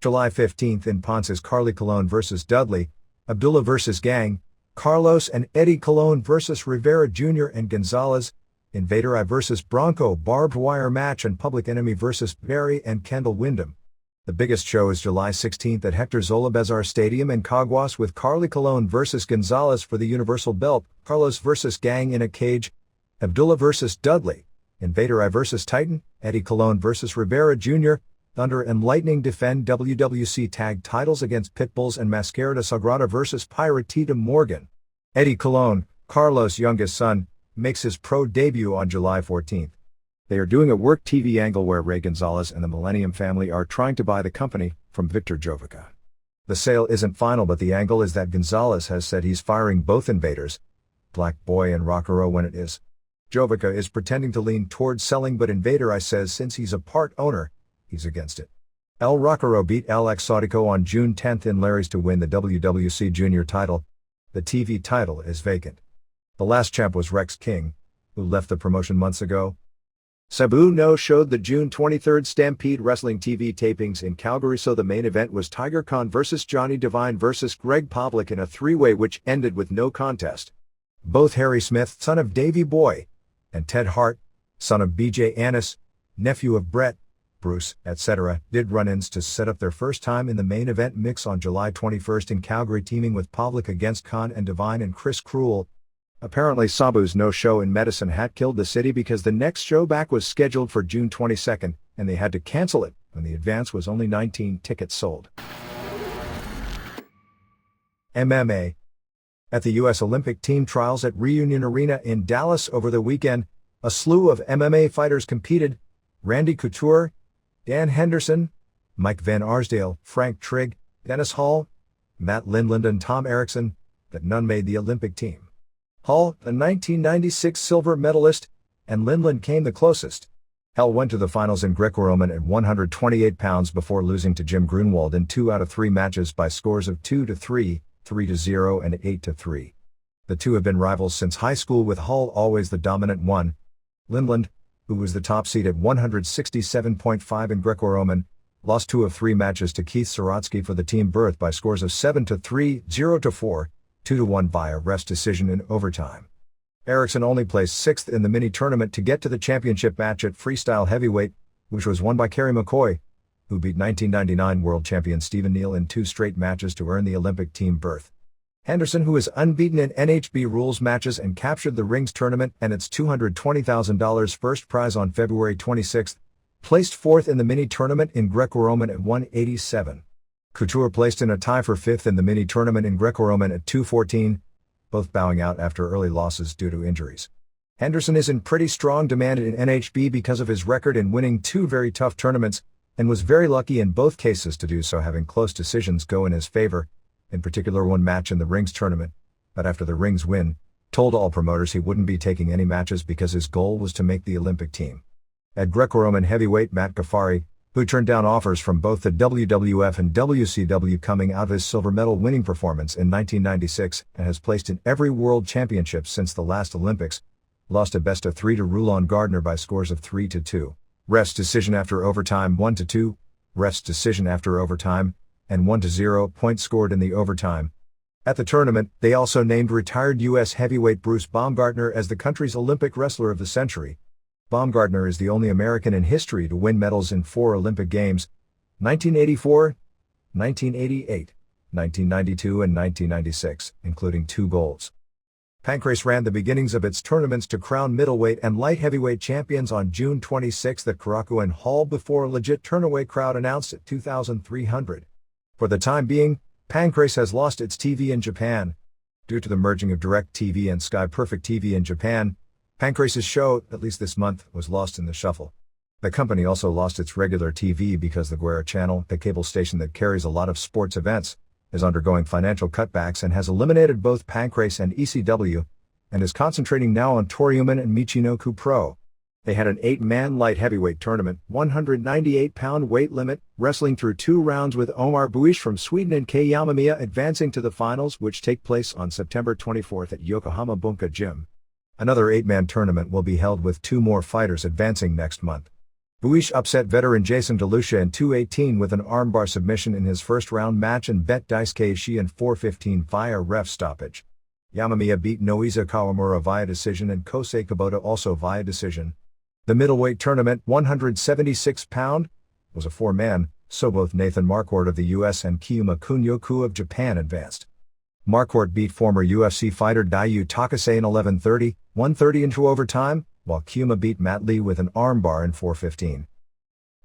July 15th in Ponce's Carly Colon vs. Dudley, Abdullah vs. Gang, Carlos and Eddie Colon vs. Rivera Jr. and Gonzalez, Invader I vs. Bronco barbed wire match and Public Enemy vs. Barry and Kendall Windham. The biggest show is July 16th at Hector Zola Bezar Stadium in Caguas with Carly Colon vs. Gonzalez for the Universal Belt, Carlos vs. Gang in a cage, Abdullah vs. Dudley, Invader I vs. Titan, Eddie Colon vs. Rivera Jr., Thunder and Lightning defend WWC tag titles against Pitbulls and Mascarada Sagrada vs. Piratita Morgan. Eddie Colon, Carlos' youngest son, makes his pro debut on July 14th. They are doing a work TV angle where Ray Gonzalez and the Millennium family are trying to buy the company from Victor Jovica. The sale isn't final, but the angle is that Gonzalez has said he's firing both invaders, Black Boy and Rockero when it is. Jovica is pretending to lean towards selling, but Invader I says since he's a part owner, he's against it. El Rockero beat El Exotico on June 10th in Larry's to win the WWC Junior title. The TV title is vacant. The last champ was Rex King, who left the promotion months ago. Sabu no-showed the June 23rd Stampede Wrestling TV tapings in Calgary, so the main event was Tiger Khan vs. Johnny Devine vs. Greg Pavlik in a three-way which ended with no contest. Both Harry Smith, son of Davey Boy, and Ted Hart, son of BJ Annis, nephew of Brett, Bruce, etc., did run-ins to set up their first time in the main event mix on July 21st in Calgary, teaming with Pavlik against Khan and Devine and Chris Cruel. Apparently Sabu's no-show in Medicine Hat killed the city because the next show back was scheduled for June 22nd, and they had to cancel it when the advance was only 19 tickets sold. MMA. At the U.S. Olympic team trials at Reunion Arena in Dallas over the weekend, a slew of MMA fighters competed: Randy Couture, Dan Henderson, Mike Van Arsdale, Frank Trigg, Dennis Hall, Matt Lindland and Tom Erickson, but none made the Olympic team. Hall, the 1996 silver medalist, and Lindland came the closest. Hall went to the finals in Greco-Roman at 128 pounds before losing to Jim Grunwald in 2 out of 3 matches by scores of 2-3, 3-0 and 8-3. The two have been rivals since high school, with Hall always the dominant one. Lindland, who was the top seed at 167.5 in Greco-Roman, lost 2 of 3 matches to Keith Sorotsky for the team berth by scores of 7-3, 0-4, 2-1 via ref's decision in overtime. Erickson only placed 6th in the mini-tournament to get to the championship match at freestyle heavyweight, which was won by Kerry McCoy, who beat 1999 world champion Stephen Neal in 2 straight matches to earn the Olympic team berth. Henderson, who is unbeaten in NHB rules matches and captured the rings tournament and its $220,000 first prize on February 26, placed 4th in the mini-tournament in Greco-Roman at 187. Couture placed in a tie for 5th in the mini-tournament in Greco-Roman at 214, both bowing out after early losses due to injuries. Henderson is in pretty strong demand in NHB because of his record in winning 2 very tough tournaments, and was very lucky in both cases to do so, having close decisions go in his favor, in particular one match in the rings tournament, but after the rings win, told all promoters he wouldn't be taking any matches because his goal was to make the Olympic team. At Greco-Roman heavyweight, Matt Ghaffari, who turned down offers from both the WWF and WCW coming out of his silver medal winning performance in 1996 and has placed in every world championship since the last Olympics, lost a best of 3 to Rulon Gardner by scores of 3-2, ref's decision after overtime 1-2, ref's decision after overtime, and 1-0 points scored in the overtime. At the tournament, they also named retired U.S. heavyweight Bruce Baumgartner as the country's Olympic Wrestler of the Century. Baumgartner is the only American in history to win medals in 4 Olympic Games: 1984, 1988, 1992 and 1996, including 2 golds. Pancrase ran the beginnings of its tournaments to crown middleweight and light heavyweight champions on June 26 at Korakuen Hall before a legit turnaway crowd announced at 2,300. For the time being, Pancrase has lost its TV in Japan. Due to the merging of DirecTV and Sky Perfect TV in Japan, Pancrase's show, at least this month, was lost in the shuffle. The company also lost its regular TV because the Guerra channel, the cable station that carries a lot of sports events, is undergoing financial cutbacks and has eliminated both Pancrase and ECW, and is concentrating now on Toryuman and Michinoku Pro. They had an 8-man light heavyweight tournament, 198-pound weight limit, wrestling through 2 rounds with Omar Buish from Sweden and Kei Yamamiya advancing to the finals, which take place on September 24th at Yokohama Bunka Gym. Another 8-man tournament will be held with 2 more fighters advancing next month. Buish upset veteran Jason DeLucia in 2:18 with an armbar submission in his first round match and bet Daisuke Ishii in 4:15 via ref stoppage. Yamamiya beat Noiza Kawamura via decision and Kosei Kubota also via decision. The middleweight tournament, 176-pound, was a 4-man, so both Nathan Marquardt of the US and Kiyuma Kunyoku of Japan advanced. Marquardt beat former UFC fighter Daiyu Takase in 11:30, 1:30 into overtime, while Kiyuma beat Matt Lee with an armbar in 4:15.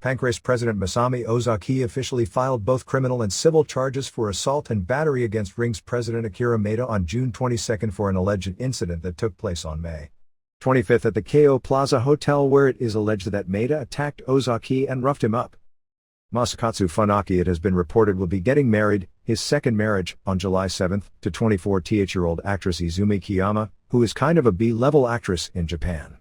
Pancrase President Masami Ozaki officially filed both criminal and civil charges for assault and battery against Rings President Akira Maeda on June 22 for an alleged incident that took place on May 25 at the Keio Plaza Hotel, where it is alleged that Maeda attacked Ozaki and roughed him up. Masakatsu Funaki, it has been reported, will be getting married, his second marriage, on July 7, to 24-year-old actress Izumi Kiyama, who is kind of a B-level actress in Japan.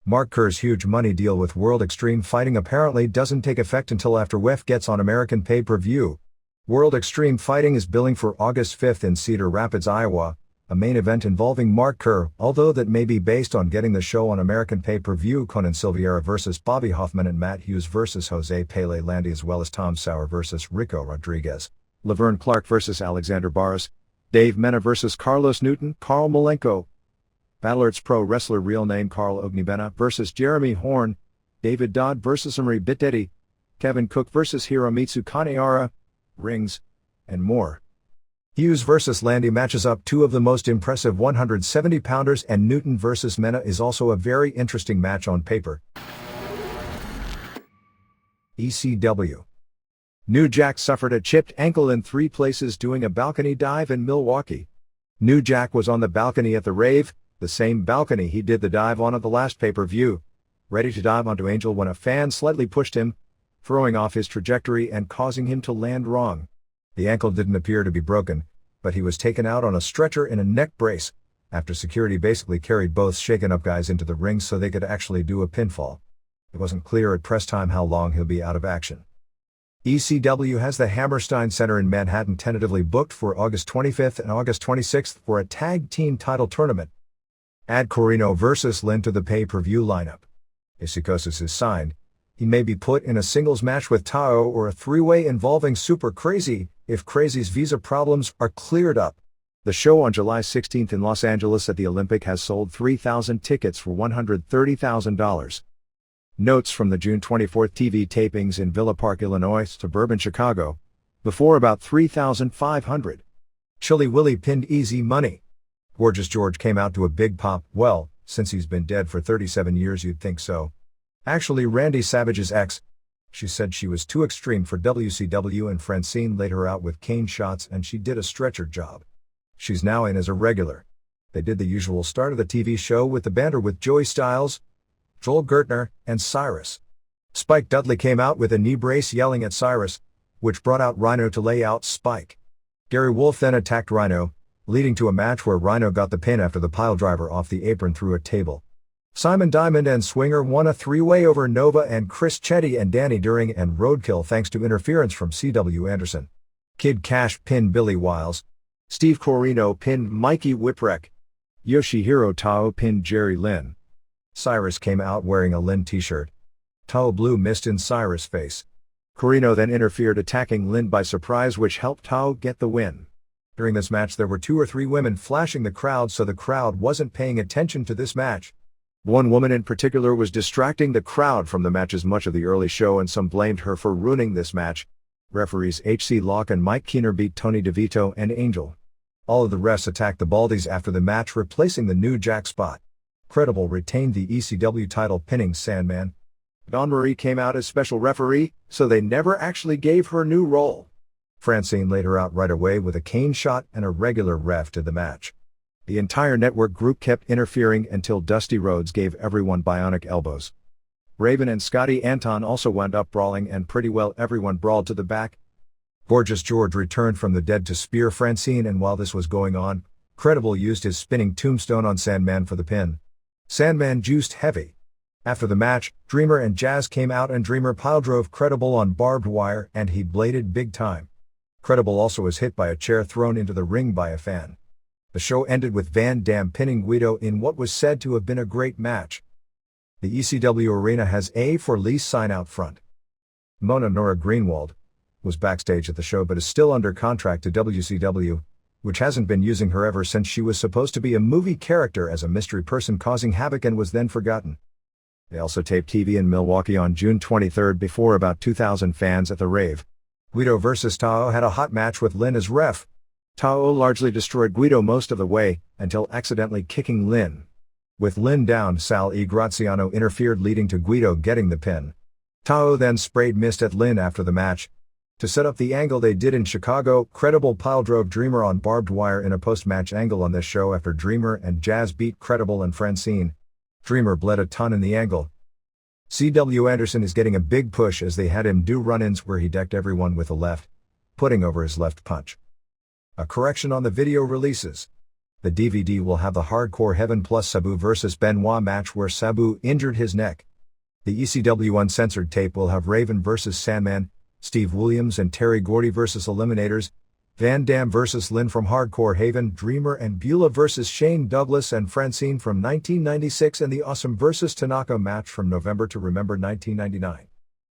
Mark Kerr's huge money deal with World Extreme Fighting apparently doesn't take effect until after WEF gets on American pay-per-view. World Extreme Fighting is billing for August 5 in Cedar Rapids, Iowa, a main event involving Mark Kerr, although that may be based on getting the show on American pay-per-view. Conan Silveira vs. Bobby Hoffman and Matt Hughes vs. Jose Pele Landi, as well as Tom Sauer vs. Rico Rodriguez, Laverne Clark vs. Alexander Barras, Dave Mena vs. Carlos Newton, Carl Malenko, Battler's pro wrestler real name Carl Ognibena vs. Jeremy Horn, David Dodd vs. Emery Bittetti, Kevin Cook vs. Hiromitsu Kanehara, rings, and more. Hughes vs. Landy matches up 2 of the most impressive 170-pounders, and Newton vs. Mena is also a very interesting match on paper. ECW. New Jack suffered a chipped ankle in 3 places doing a balcony dive in Milwaukee. New Jack was on the balcony at the rave, the same balcony he did the dive on at the last pay-per-view, ready to dive onto Angel when a fan slightly pushed him, throwing off his trajectory and causing him to land wrong. The ankle didn't appear to be broken, but he was taken out on a stretcher in a neck brace, after security basically carried both shaken-up guys into the ring so they could actually do a pinfall. It wasn't clear at press time how long he'll be out of action. ECW has the Hammerstein Center in Manhattan tentatively booked for August 25 and August 26 for a tag team title tournament. Add Corino vs. Lin to the pay-per-view lineup. If Psicosis is signed, he may be put in a singles match with Tao or a 3-way involving Super Crazy, if Crazy's visa problems are cleared up. The show on July 16 in Los Angeles at the Olympic has sold 3,000 tickets for $130,000. Notes from the June 24 TV tapings in Villa Park, Illinois, suburban Chicago. Before about 3,500. Chilly Willy pinned Easy Money. Gorgeous George came out to a big pop. Well, since he's been dead for 37 years you'd think so. Actually, Randy Savage's ex. She said she was too extreme for WCW and Francine laid her out with cane shots and she did a stretcher job. She's now in as a regular. They did the usual start of the TV show with the banter with Joey Styles, Joel Gertner, and Cyrus. Spike Dudley came out with a knee brace yelling at Cyrus, which brought out Rhino to lay out Spike. Gary Wolf then attacked Rhino, leading to a match where Rhino got the pin after the piledriver off the apron through a table. Simon Diamond and Swinger won a 3-way over Nova and Chris Chetty and Danny During and Roadkill thanks to interference from C.W. Anderson. Kid Cash pinned Billy Wiles. Steve Corino pinned Mikey Whipwreck. Yoshihiro Tao pinned Jerry Lynn. Cyrus came out wearing a Lynn t-shirt. Tao blew mist in Cyrus' face. Corino then interfered, attacking Lynn by surprise, which helped Tao get the win. During this match there were 2 or 3 women flashing the crowd, so the crowd wasn't paying attention to this match. One woman in particular was distracting the crowd from the matches much of the early show and some blamed her for ruining this match. Referees H.C. Locke and Mike Keener beat Tony DeVito and Angel. All of the refs attacked the Baldies after the match, replacing the New Jack spot. Credible retained the ECW title, pinning Sandman. Dawn Marie came out as special referee, so they never actually gave her new role. Francine laid her out right away with a cane shot and a regular ref did the match. The entire network group kept interfering until Dusty Rhodes gave everyone bionic elbows. Raven and Scotty Anton also wound up brawling and pretty well everyone brawled to the back. Gorgeous George returned from the dead to spear Francine, and while this was going on, Credible used his spinning tombstone on Sandman for the pin. Sandman juiced heavy. After the match, Dreamer and Jazz came out and Dreamer piledrove Credible on barbed wire and he bladed big time. Credible also was hit by a chair thrown into the ring by a fan. The show ended with Van Dam pinning Guido in what was said to have been a great match. The ECW arena has A for Lease sign out front. Mona Nora Greenwald was backstage at the show but is still under contract to WCW, which hasn't been using her ever since she was supposed to be a movie character as a mystery person causing havoc and was then forgotten. They also taped TV in Milwaukee on June 23 before about 2,000 fans at the rave. Guido vs. Tao had a hot match with Lin as ref. Tao largely destroyed Guido most of the way, until accidentally kicking Lin. With Lin down, Sal E. Graziano interfered leading to Guido getting the pin. Tao then sprayed mist at Lin after the match. To set up the angle they did in Chicago, Credible piledrove Dreamer on barbed wire in a post-match angle on this show after Dreamer and Jazz beat Credible and Francine. Dreamer bled a ton in the angle. C.W. Anderson is getting a big push as they had him do run-ins where he decked everyone with a left, putting over his left punch. A correction on the video releases. The DVD will have the Hardcore Heaven plus Sabu vs. Benoit match where Sabu injured his neck. The ECW uncensored tape will have Raven vs. Sandman, Steve Williams and Terry Gordy vs. Eliminators, Van Dam vs. Lynn from Hardcore Haven, Dreamer and Beulah vs. Shane Douglas and Francine from 1996 and the Awesome vs. Tanaka match from November to Remember 1999.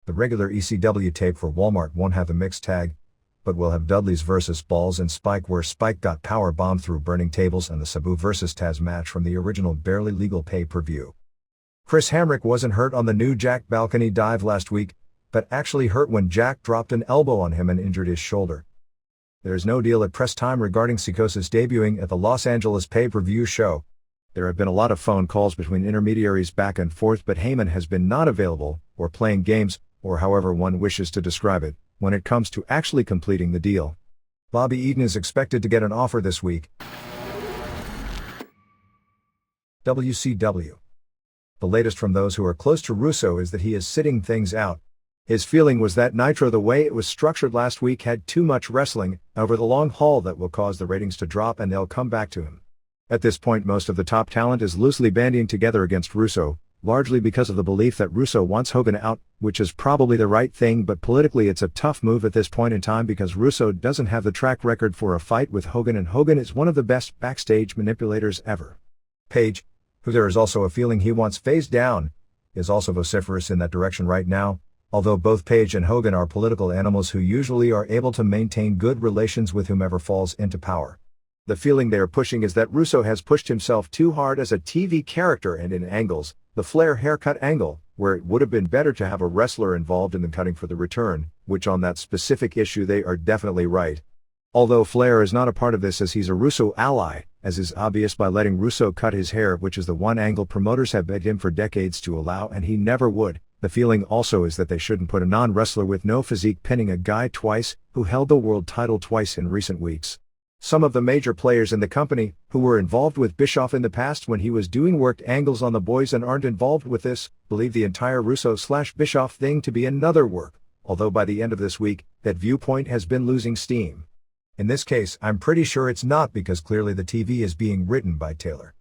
The regular ECW tape for Walmart won't have the mixed tag, but will have Dudley's vs. Balls and Spike where Spike got power bombed through burning tables and the Sabu vs. Taz match from the original barely legal pay-per-view. Chris Hamrick wasn't hurt on the new Jack balcony dive last week, but actually hurt when Jack dropped an elbow on him and injured his shoulder. There is no deal at press time regarding Psicosis debuting at the Los Angeles pay-per-view show. There have been a lot of phone calls between intermediaries back and forth but Heyman has been not available, or playing games, or however one wishes to describe it, when it comes to actually completing the deal. Bobby Eaton is expected to get an offer this week. WCW. The latest from those who are close to Russo is that he is sitting things out. His feeling was that Nitro the way it was structured last week had too much wrestling over the long haul that will cause the ratings to drop and they'll come back to him. At this point most of the top talent is loosely bandying together against Russo, largely because of the belief that Russo wants Hogan out, which is probably the right thing but politically it's a tough move at this point in time because Russo doesn't have the track record for a fight with Hogan and Hogan is one of the best backstage manipulators ever. Page, who there is also a feeling he wants phased down, is also vociferous in that direction right now. Although both Page and Hogan are political animals who usually are able to maintain good relations with whomever falls into power. The feeling they are pushing is that Russo has pushed himself too hard as a TV character and in angles, the Flair haircut angle, where it would have been better to have a wrestler involved in the cutting for the return, which on that specific issue they are definitely right. Although Flair is not a part of this as he's a Russo ally, as is obvious by letting Russo cut his hair which is the one angle promoters have begged him for decades to allow and he never would. The feeling also is that they shouldn't put a non-wrestler with no physique pinning a guy twice, who held the world title twice in recent weeks. Some of the major players in the company, who were involved with Bischoff in the past when he was doing worked angles on the boys and aren't involved with this, believe the entire Russo/Bischoff thing to be another work, although by the end of this week, that viewpoint has been losing steam. In this case, I'm pretty sure it's not because clearly the TV is being written by Taylor.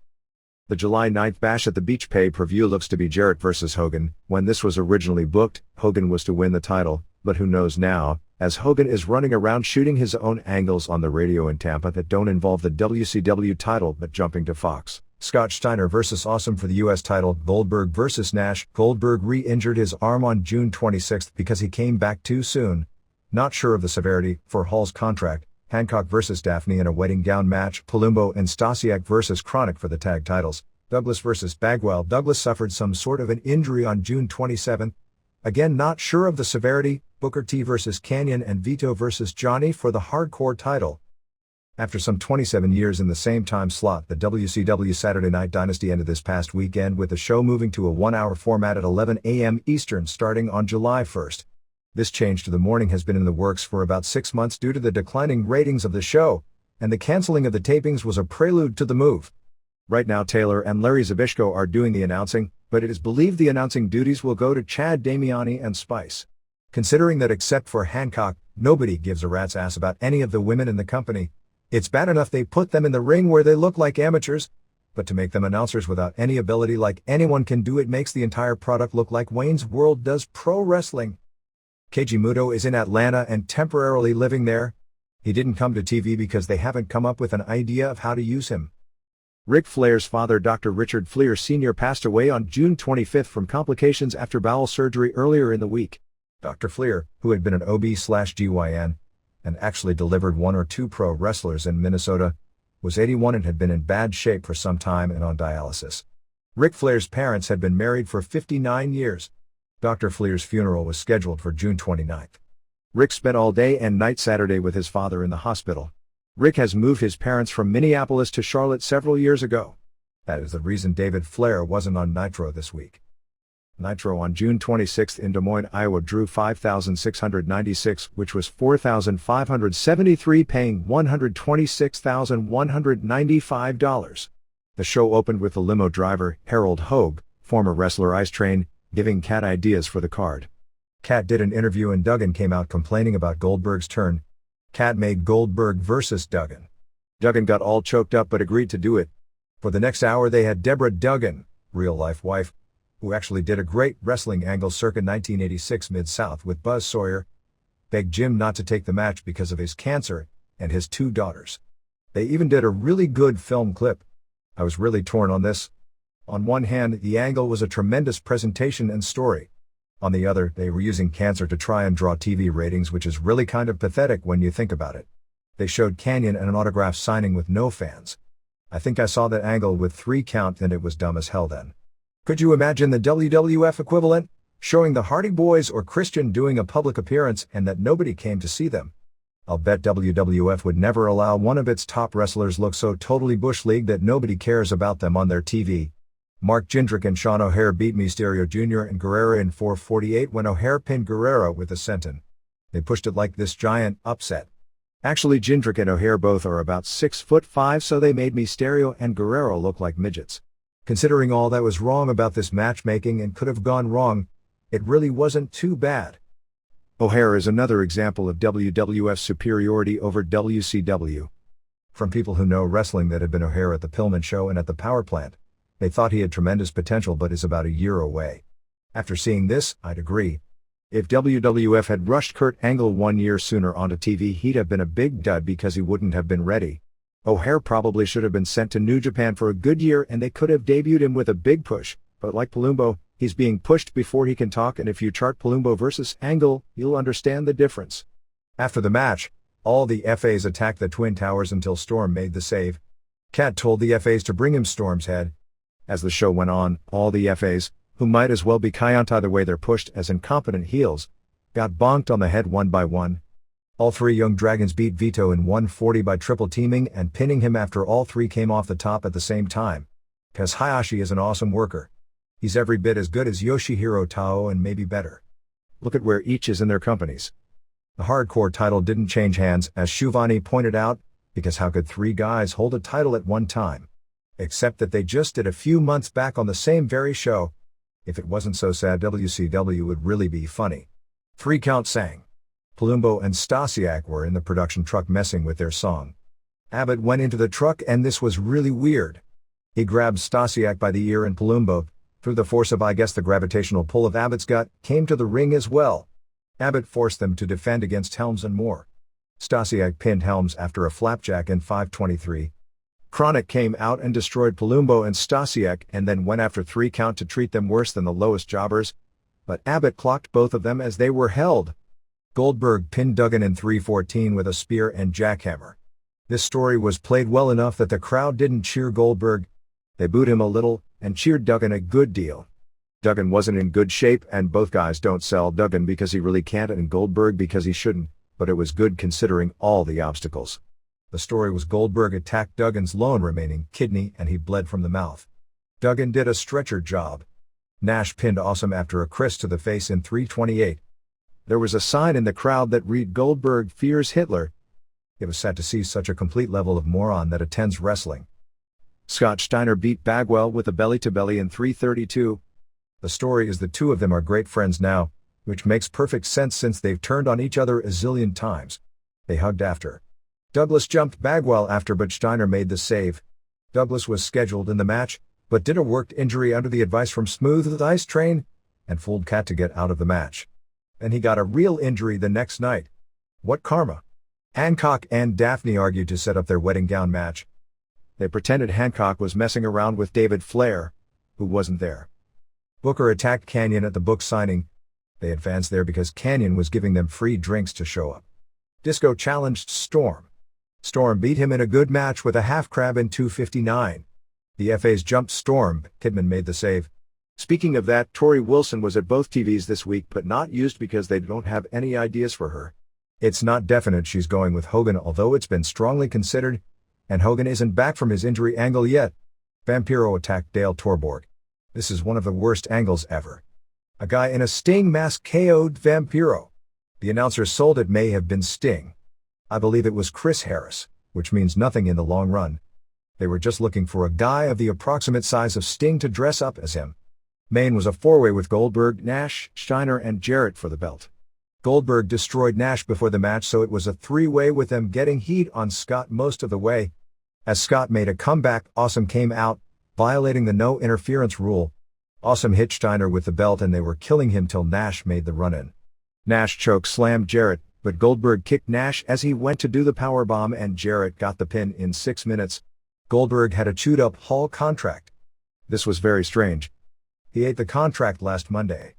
The July 9th Bash at the Beach pay-per-view looks to be Jarrett vs. Hogan. When this was originally booked, Hogan was to win the title, but who knows now, as Hogan is running around shooting his own angles on the radio in Tampa that don't involve the WCW title but jumping to Fox. Scott Steiner vs. Awesome for the US title, Goldberg vs. Nash. Goldberg re-injured his arm on June 26 because he came back too soon. Not sure of the severity, for Hall's contract. Hancock vs. Daphne in a wedding gown match. Palumbo and Stasiak vs. Chronic for the tag titles. Douglas vs. Bagwell. Douglas suffered some sort of an injury on June 27. Again not sure of the severity. Booker T vs. Canyon and Vito vs. Johnny for the Hardcore title. After some 27 years in the same time slot, the WCW Saturday Night Dynasty ended this past weekend with the show moving to a 1-hour format at 11 a.m. Eastern starting on July 1st. This change to the morning has been in the works for about 6 months due to the declining ratings of the show, and the canceling of the tapings was a prelude to the move. Right now Taylor and Larry Zbyszko are doing the announcing, but it is believed the announcing duties will go to Chad Damiani and Spice. Considering that except for Hancock, nobody gives a rat's ass about any of the women in the company, It's bad enough they put them in the ring where they look like amateurs, but to make them announcers without any ability like anyone can do, it makes the entire product look like Wayne's World does pro wrestling. Keiji Muto is in Atlanta and temporarily living there. He didn't come to TV because they haven't come up with an idea of how to use him. Ric Flair's father, Dr. Richard Fleer Sr., passed away on June 25 from complications after bowel surgery earlier in the week. Dr. Fleer, who had been an OB/GYN, and actually delivered one or two pro wrestlers in Minnesota, was 81 and had been in bad shape for some time and on dialysis. Ric Flair's parents had been married for 59 years. Dr. Fleer's funeral was scheduled for June 29. Ric spent all day and night Saturday with his father in the hospital. Ric has moved his parents from Minneapolis to Charlotte several years ago. That is the reason David Flair wasn't on Nitro this week. Nitro on June 26 in Des Moines, Iowa drew 5,696, which was 4,573, paying $126,195. The show opened with the limo driver, Harold Hogue, former wrestler Ice Train, giving Kat ideas for the card. Kat did an interview and Duggan came out complaining about Goldberg's turn. Kat made Goldberg versus Duggan. Duggan got all choked up but agreed to do it. For the next hour they had Deborah Duggan, real-life wife, who actually did a great wrestling angle circa 1986 Mid-South with Buzz Sawyer, beg Jim not to take the match because of his cancer and his two daughters. They even did a really good film clip. I was really torn on this. On one hand, the angle was a tremendous presentation and story. On the other, they were using cancer to try and draw TV ratings, which is really kind of pathetic when you think about it. They showed Canyon and an autograph signing with no fans. I think I saw that angle with 3 count and it was dumb as hell then. Could you imagine the WWF equivalent? Showing the Hardy Boys or Christian doing a public appearance and that nobody came to see them? I'll bet WWF would never allow one of its top wrestlers look so totally Bush League that nobody cares about them on their TV. Mark Jindrak and Sean O'Haire beat Mysterio Jr. and Guerrero in 4:48 when O'Haire pinned Guerrero with a senton. They pushed it like this giant upset. Actually, Jindrak and O'Haire both are about 6'5", so they made Mysterio and Guerrero look like midgets. Considering all that was wrong about this matchmaking and could have gone wrong, it really wasn't too bad. O'Haire is another example of WWF's superiority over WCW. From people who know wrestling that had been O'Haire at the Pillman Show and at the Power Plant, they thought he had tremendous potential but is about a year away. After seeing this, I'd agree. If WWF had rushed Kurt Angle 1 year sooner onto TV, he'd have been a big dud because he wouldn't have been ready. O'Haire probably should have been sent to New Japan for a good year and they could have debuted him with a big push, but like Palumbo, he's being pushed before he can talk, and if you chart Palumbo versus Angle, you'll understand the difference. After the match, all the FAs attacked the Twin Towers until Storm made the save. Cat told the FAs to bring him Storm's head. As the show went on, all the FAs, who might as well be Kayanta the way they're pushed as incompetent heels, got bonked on the head one by one. All 3 Young Dragons beat Vito in 140 by triple teaming and pinning him after all 3 came off the top at the same time. Kaz Hayashi is an awesome worker. He's every bit as good as Yoshihiro Tao and maybe better. Look at where each is in their companies. The hardcore title didn't change hands, as Shivani pointed out, because how could 3 guys hold a title at one time? Except that they just did a few months back on the same very show. If it wasn't so sad, WCW would really be funny. 3 count sang. Palumbo and Stasiak were in the production truck messing with their song. Abbott went into the truck and this was really weird. He grabbed Stasiak by the ear and Palumbo, through the force of I guess the gravitational pull of Abbott's gut, came to the ring as well. Abbott forced them to defend against Helms and more. Stasiak pinned Helms after a flapjack in 5:23. Chronic came out and destroyed Palumbo and Stasiak and then went after 3 count to treat them worse than the lowest jobbers, but Abbott clocked both of them as they were held. Goldberg pinned Duggan in 3:14 with a spear and jackhammer. This story was played well enough that the crowd didn't cheer Goldberg. They booed him a little and cheered Duggan a good deal. Duggan wasn't in good shape and both guys don't sell Duggan because he really can't and Goldberg because he shouldn't, but it was good considering all the obstacles. The story was Goldberg attacked Duggan's lone remaining kidney and he bled from the mouth. Duggan did a stretcher job. Nash pinned Awesome after a Chris to the face in 3:28. There was a sign in the crowd that read Goldberg fears Hitler. It was sad to see such a complete level of moron that attends wrestling. Scott Steiner beat Bagwell with a belly-to-belly in 3:32. The story is the 2 of them are great friends now, which makes perfect sense since they've turned on each other a zillion times. They hugged after. Douglas jumped Bagwell after but Steiner made the save. Douglas was scheduled in the match, but did a worked injury under the advice from Smooth Ice Train, and fooled Cat to get out of the match. Then he got a real injury the next night. What karma? Hancock and Daphne argued to set up their wedding gown match. They pretended Hancock was messing around with David Flair, who wasn't there. Booker attacked Kanyon at the book signing. They had fans there because Kanyon was giving them free drinks to show up. Disco challenged Storm. Storm beat him in a good match with a half crab in 2:59. The FAs jumped Storm, Kidman made the save. Speaking of that, Tori Wilson was at both TVs this week but not used because they don't have any ideas for her. It's not definite she's going with Hogan, although it's been strongly considered, and Hogan isn't back from his injury angle yet. Vampiro attacked Dale Torborg. This is one of the worst angles ever. A guy in a Sting mask KO'd Vampiro. The announcer sold it may have been Sting. I believe it was Chris Harris, which means nothing in the long run. They were just looking for a guy of the approximate size of Sting to dress up as him. Main was a four-way with Goldberg, Nash, Steiner and Jarrett for the belt. Goldberg destroyed Nash before the match, so it was a three-way with them getting heat on Scott most of the way. As Scott made a comeback, Awesome came out, violating the no interference rule. Awesome hit Steiner with the belt and they were killing him till Nash made the run-in. Nash choke slammed Jarrett, but Goldberg kicked Nash as he went to do the powerbomb and Jarrett got the pin in 6 minutes. Goldberg had a chewed-up Hall contract. This was very strange. He ate the contract last Monday.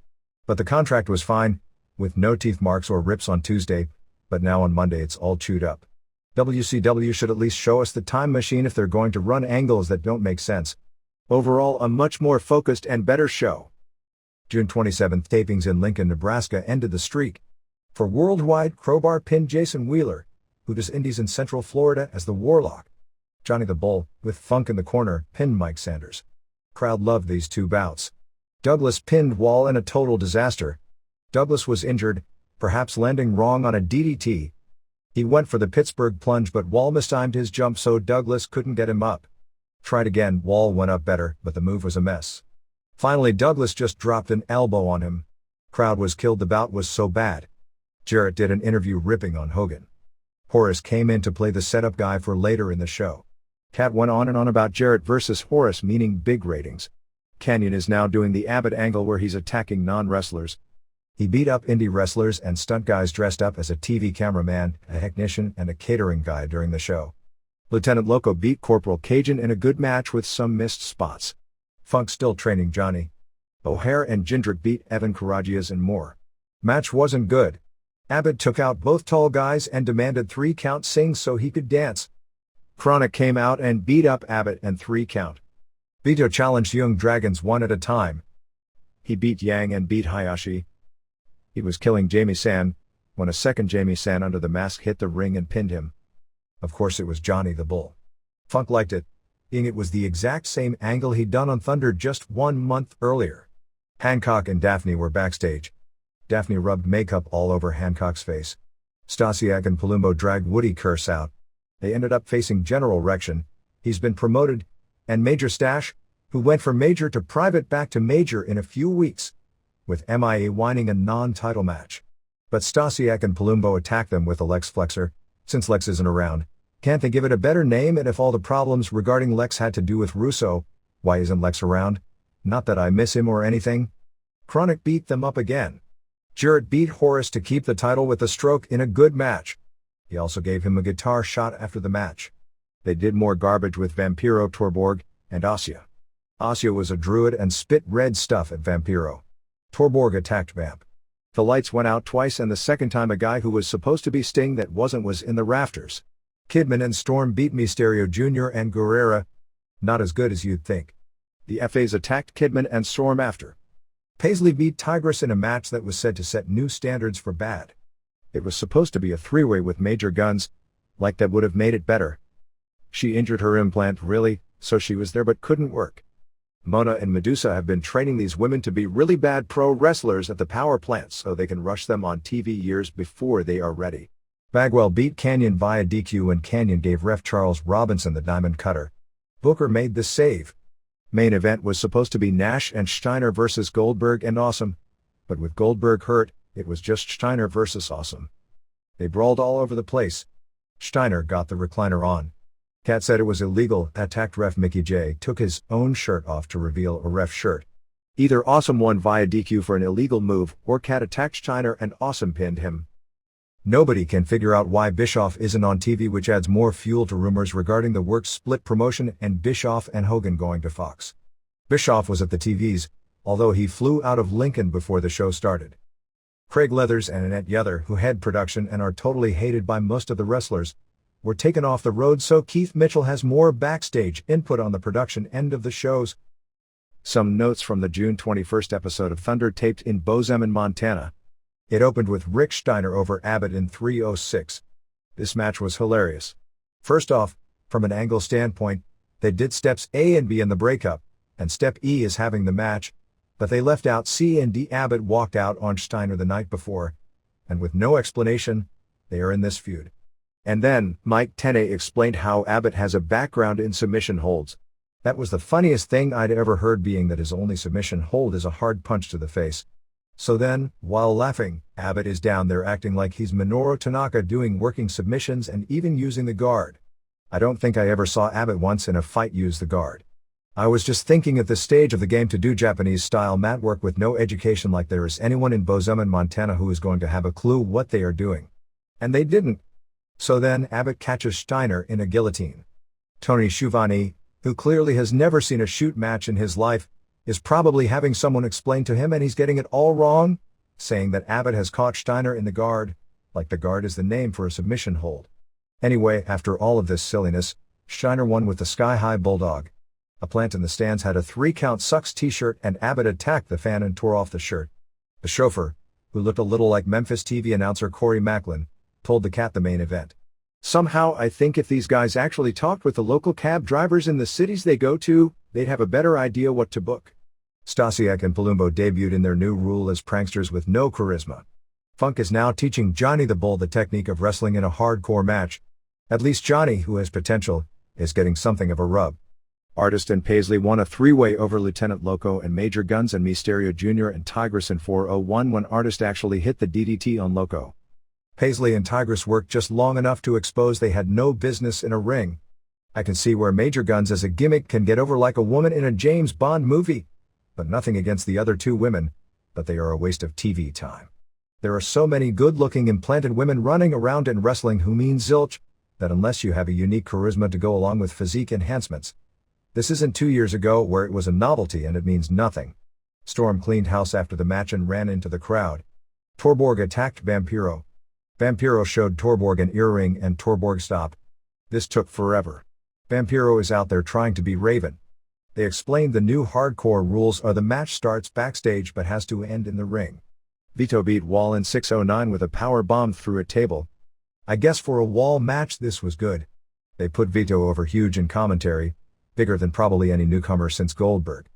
But the contract was fine, with no teeth marks or rips on Tuesday, but now on Monday it's all chewed up. WCW should at least show us the time machine if they're going to run angles that don't make sense. Overall, a much more focused and better show. June 27th tapings in Lincoln, Nebraska ended the streak. For Worldwide, Crowbar pinned Jason Wheeler, who does indies in Central Florida as the Warlock. Johnny the Bull, with Funk in the corner, pinned Mike Sanders. Crowd loved these two bouts. Douglas pinned Wall in a total disaster. Douglas was injured, perhaps landing wrong on a DDT. He went for the Pittsburgh plunge but Wall mistimed his jump so Douglas couldn't get him up. Tried again, Wall went up better, but the move was a mess. Finally Douglas just dropped an elbow on him. Crowd was killed, the bout was so bad. Jarrett did an interview ripping on Hogan. Horace came in to play the setup guy for later in the show. Cat went on and on about Jarrett versus Horace meaning big ratings. Kanyon is now doing the Abbott angle where he's attacking non-wrestlers. He beat up indie wrestlers and stunt guys dressed up as a TV cameraman, a technician and a catering guy during the show. Lieutenant Loco beat Corporal Cajun in a good match with some missed spots. Funk still training Johnny. O'Hare and Jindrak beat Evan Karagias and more. Match wasn't good. Abbott took out both tall guys and demanded 3 count sing so he could dance. Chronic came out and beat up Abbott and 3 count. Vito challenged Young Dragons one at a time. He beat Yang and beat Hayashi. He was killing Jamie San, when a second Jamie San under the mask hit the ring and pinned him. Of course it was Johnny the Bull. Funk liked it, being it was the exact same angle he'd done on Thunder just 1 month earlier. Hancock and Daphne were backstage. Daphne rubbed makeup all over Hancock's face. Stasiak and Palumbo dragged Woody Curse out. They ended up facing General Rection, he's been promoted, and Major Stash, who went from Major to Private back to Major in a few weeks, with MIA whining a non-title match. But Stasiak and Palumbo attacked them with a Lex Flexor. Since Lex isn't around, can't they give it a better name? And if all the problems regarding Lex had to do with Russo, why isn't Lex around? Not that I miss him or anything. Chronic beat them up again. Jarrett beat Horace to keep the title with a stroke in a good match. He also gave him a guitar shot after the match. They did more garbage with Vampiro, Torborg, and Asya. Asya was a druid and spit red stuff at Vampiro. Torborg attacked Vamp. The lights went out twice and the second time a guy who was supposed to be Sting that wasn't was in the rafters. Kidman and Storm beat Mysterio Jr. and Guerrera. Not as good as you'd think. The FAs attacked Kidman and Storm after. Paisley beat Tigress in a match that was said to set new standards for bad. It was supposed to be a three-way with Major Guns, like that would have made it better. She injured her implant really, so she was there but couldn't work. Mona and Medusa have been training these women to be really bad pro wrestlers at the power plants so they can rush them on TV years before they are ready. Bagwell beat Kanyon via DQ and Kanyon gave ref Charles Robinson the diamond cutter. Booker made the save. Main event was supposed to be Nash and Steiner versus Goldberg and Awesome, but with Goldberg hurt, it was just Steiner versus Awesome. They brawled all over the place. Steiner got the recliner on. Kat said it was illegal, attacked ref Mickey J took his own shirt off to reveal a ref shirt. Either Awesome won via DQ for an illegal move, or Kat attacked Steiner and Awesome pinned him. Nobody can figure out why Bischoff isn't on TV, which adds more fuel to rumors regarding the works split promotion and Bischoff and Hogan going to Fox. Bischoff was at the TVs, although he flew out of Lincoln before the show started. Craig Leathers and Annette Yether, who head production and are totally hated by most of the wrestlers, were taken off the road, so Keith Mitchell has more backstage input on the production end of the shows. Some notes from the June 21st episode of Thunder taped in Bozeman, Montana. It opened with Rick Steiner over Abbott in 3:06. This match was hilarious. First off, from an angle standpoint, they did steps A and B in the breakup, and step E is having the match, but they left out C and D. Abbott walked out on Steiner the night before, and with no explanation, they are in this feud. And then, Mike Tenay explained how Abbott has a background in submission holds. That was the funniest thing I'd ever heard, being that his only submission hold is a hard punch to the face. So then, while laughing, Abbott is down there acting like he's Minoru Tanaka doing working submissions and even using the guard. I don't think I ever saw Abbott once in a fight use the guard. I was just thinking at this stage of the game to do Japanese-style mat work with no education like there is anyone in Bozeman, Montana who is going to have a clue what they are doing. And they didn't. So then Abbott catches Steiner in a guillotine. Tony Schiavone, who clearly has never seen a shoot match in his life, is probably having someone explain to him, and he's getting it all wrong, saying that Abbott has caught Steiner in the guard, like the guard is the name for a submission hold. Anyway, after all of this silliness, Steiner won with the sky-high bulldog. A plant in the stands had a 3-count sucks t-shirt, and Abbott attacked the fan and tore off the shirt. The chauffeur, who looked a little like Memphis TV announcer Corey Macklin, told the Cat the main event. Somehow I think if these guys actually talked with the local cab drivers in the cities they go to, they'd have a better idea what to book. Stasiak and Palumbo debuted in their new role as pranksters with no charisma. Funk is now teaching Johnny the Bull the technique of wrestling in a hardcore match. At least Johnny, who has potential, is getting something of a rub. Artist and Paisley won a 3-way over Lieutenant Loco and Major Guns and Mysterio Jr. and Tigress in 4:01 when Artist actually hit the DDT on Loco. Paisley and Tigress worked just long enough to expose they had no business in a ring. I can see where Major Guns as a gimmick can get over like a woman in a James Bond movie. But nothing against the other two women, but they are a waste of TV time. There are so many good-looking implanted women running around in wrestling who mean zilch, that unless you have a unique charisma to go along with physique enhancements. This isn't 2 years ago where it was a novelty and it means nothing. Storm cleaned house after the match and ran into the crowd. Torborg attacked Vampiro. Vampiro showed Torborg an earring and Torborg stopped. This took forever. Vampiro is out there trying to be Raven. They explained the new hardcore rules are the match starts backstage but has to end in the ring. Vito beat Wall in 6:09 with a power bomb through a table. I guess for a Wall match this was good. They put Vito over huge in commentary, bigger than probably any newcomer since Goldberg.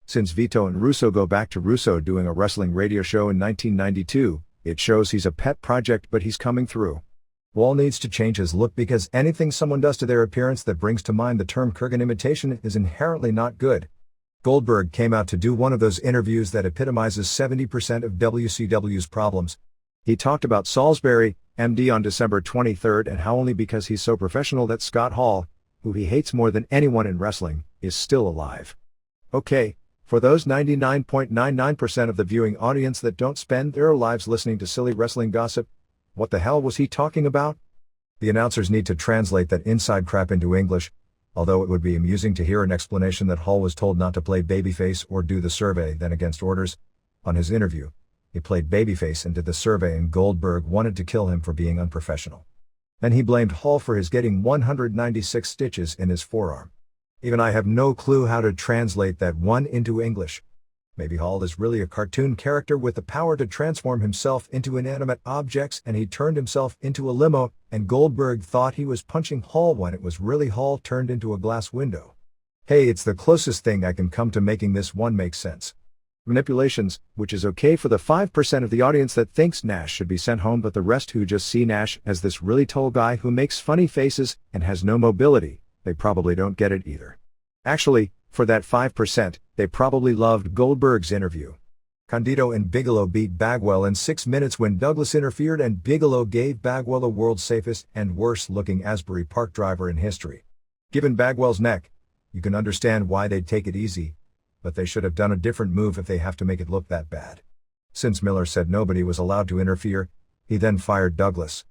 Since Vito and Russo go back to Russo doing a wrestling radio show in 1992, it shows he's a pet project, but he's coming through. Wall needs to change his look because anything someone does to their appearance that brings to mind the term Kurgan imitation is inherently not good. Goldberg came out to do one of those interviews that epitomizes 70% of WCW's problems. He talked about Salisbury, MD on December 23rd and how only because he's so professional that Scott Hall, who he hates more than anyone in wrestling, is still alive. Okay, for those 99.99% of the viewing audience that don't spend their lives listening to silly wrestling gossip, what the hell was he talking about? The announcers need to translate that inside crap into English, although it would be amusing to hear an explanation that Hall was told not to play babyface or do the survey then against orders. On his interview, he played babyface and did the survey and Goldberg wanted to kill him for being unprofessional. Then he blamed Hall for his getting 196 stitches in his forearm. Even I have no clue how to translate that one into English. Maybe Hall is really a cartoon character with the power to transform himself into inanimate objects and he turned himself into a limo, and Goldberg thought he was punching Hall when it was really Hall turned into a glass window. Hey, it's the closest thing I can come to making this one make sense. Manipulations, which is okay for the 5% of the audience that thinks Nash should be sent home, but the rest who just see Nash as this really tall guy who makes funny faces and has no mobility, they probably don't get it either. Actually, for that 5%, they probably loved Goldberg's interview. Condito and Bigelow beat Bagwell in 6 minutes when Douglas interfered and Bigelow gave Bagwell the world's safest and worst-looking Asbury Park driver in history. Given Bagwell's neck, you can understand why they'd take it easy, but they should have done a different move if they have to make it look that bad. Since Miller said nobody was allowed to interfere, he then fired Douglas.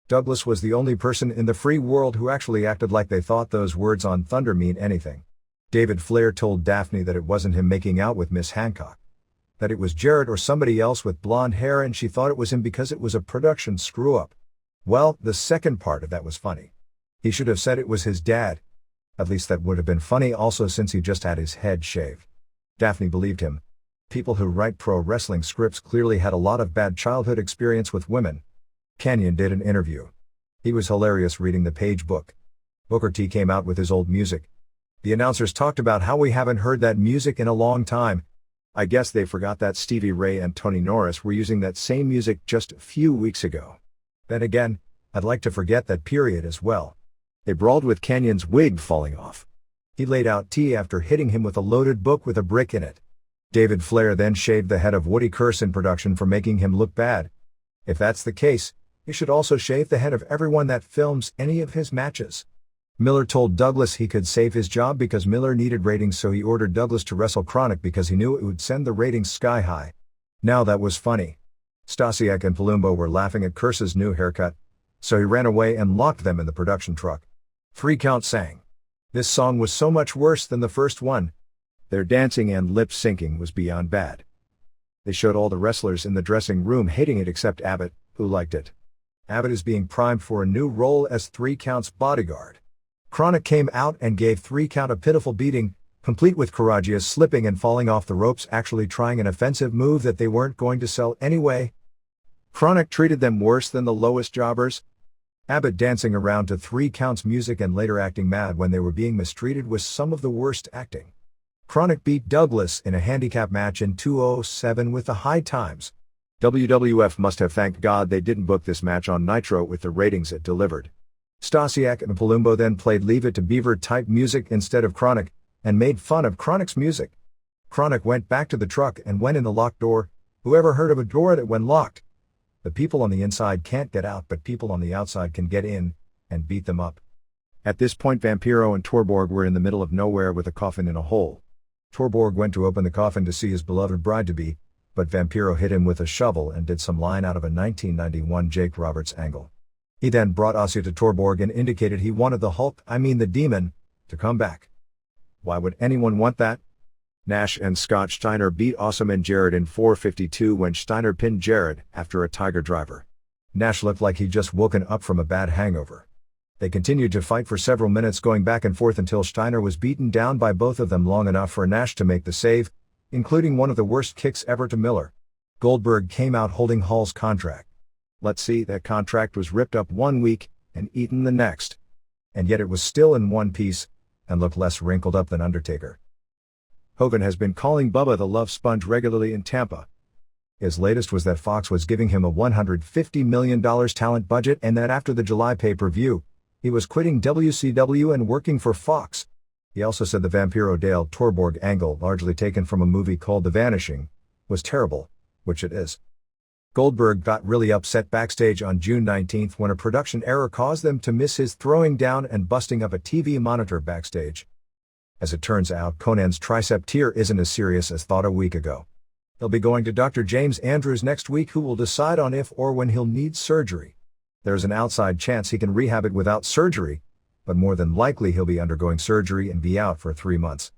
Douglas was the only person in the free world who actually acted like they thought those words on Thunder mean anything. David Flair told Daphne that it wasn't him making out with Miss Hancock, that it was Jarrett or somebody else with blonde hair, and she thought it was him because it was a production screw-up. Well, the second part of that was funny. He should have said it was his dad. At least that would have been funny also, since he just had his head shaved. Daphne believed him. People who write pro wrestling scripts clearly had a lot of bad childhood experience with women. Kanyon did an interview. He was hilarious reading the page book. Booker T came out with his old music. The announcers talked about how we haven't heard that music in a long time. I guess they forgot that Stevie Ray and Tony Norris were using that same music just a few weeks ago. Then again, I'd like to forget that period as well. They brawled with Kanyon's wig falling off. He laid out T after hitting him with a loaded book with a brick in it. David Flair then shaved the head of Woody Kurse in production for making him look bad. If that's the case, he should also shave the head of everyone that films any of his matches. Miller told Douglas he could save his job because Miller needed ratings, so he ordered Douglas to wrestle Chronic because he knew it would send the ratings sky high. Now that was funny. Stasiak and Palumbo were laughing at Kurse's new haircut, so he ran away and locked them in the production truck. 3 Count sang. This song was so much worse than the first one. Their dancing and lip syncing was beyond bad. They showed all the wrestlers in the dressing room hating it except Abbott, who liked it. Abbott is being primed for a new role as 3 Count's bodyguard. Chronic came out and gave 3 Count a pitiful beating, complete with Karagias slipping and falling off the ropes, actually trying an offensive move that they weren't going to sell anyway. Chronic treated them worse than the lowest jobbers. Abbott dancing around to 3 Count's music and later acting mad when they were being mistreated was some of the worst acting. Chronic beat Douglas in a handicap match in 2:07 with the high times. WWF must have thanked God they didn't book this match on Nitro with the ratings it delivered. Stasiak and Palumbo then played Leave It to Beaver type music instead of Chronic, and made fun of Chronic's music. Chronic went back to the truck and went in the locked door. Whoever heard of a door that when locked? The people on the inside can't get out, but people on the outside can get in, and beat them up. At this point Vampiro and Torborg were in the middle of nowhere with a coffin in a hole. Torborg went to open the coffin to see his beloved bride-to-be, but Vampiro hit him with a shovel and did some line out of a 1991 Jake Roberts angle. He then brought Ossia to Torborg and indicated he wanted the Hulk, the Demon, to come back. Why would anyone want that? Nash and Scott Steiner beat Awesome and Jarrett in 4:52 when Steiner pinned Jarrett after a Tiger Driver. Nash looked like he'd just woken up from a bad hangover. They continued to fight for several minutes, going back and forth until Steiner was beaten down by both of them long enough for Nash to make the save, including one of the worst kicks ever to Miller. Goldberg came out holding Hall's contract. Let's see, that contract was ripped up one week and eaten the next. And yet it was still in one piece, and looked less wrinkled up than Undertaker. Hogan has been calling Bubba the Love Sponge regularly in Tampa. His latest was that Fox was giving him a $150 million talent budget and that after the July pay-per-view, he was quitting WCW and working for Fox. He also said the Vampiro Dale Torborg angle, largely taken from a movie called The Vanishing, was terrible, which it is. Goldberg got really upset backstage on June 19 when a production error caused them to miss his throwing down and busting up a TV monitor backstage. As it turns out, Conan's tricep tear isn't as serious as thought a week ago. He'll be going to Dr. James Andrews next week, who will decide on if or when he'll need surgery. There's an outside chance he can rehab it without surgery, but more than likely he'll be undergoing surgery and be out for 3 months.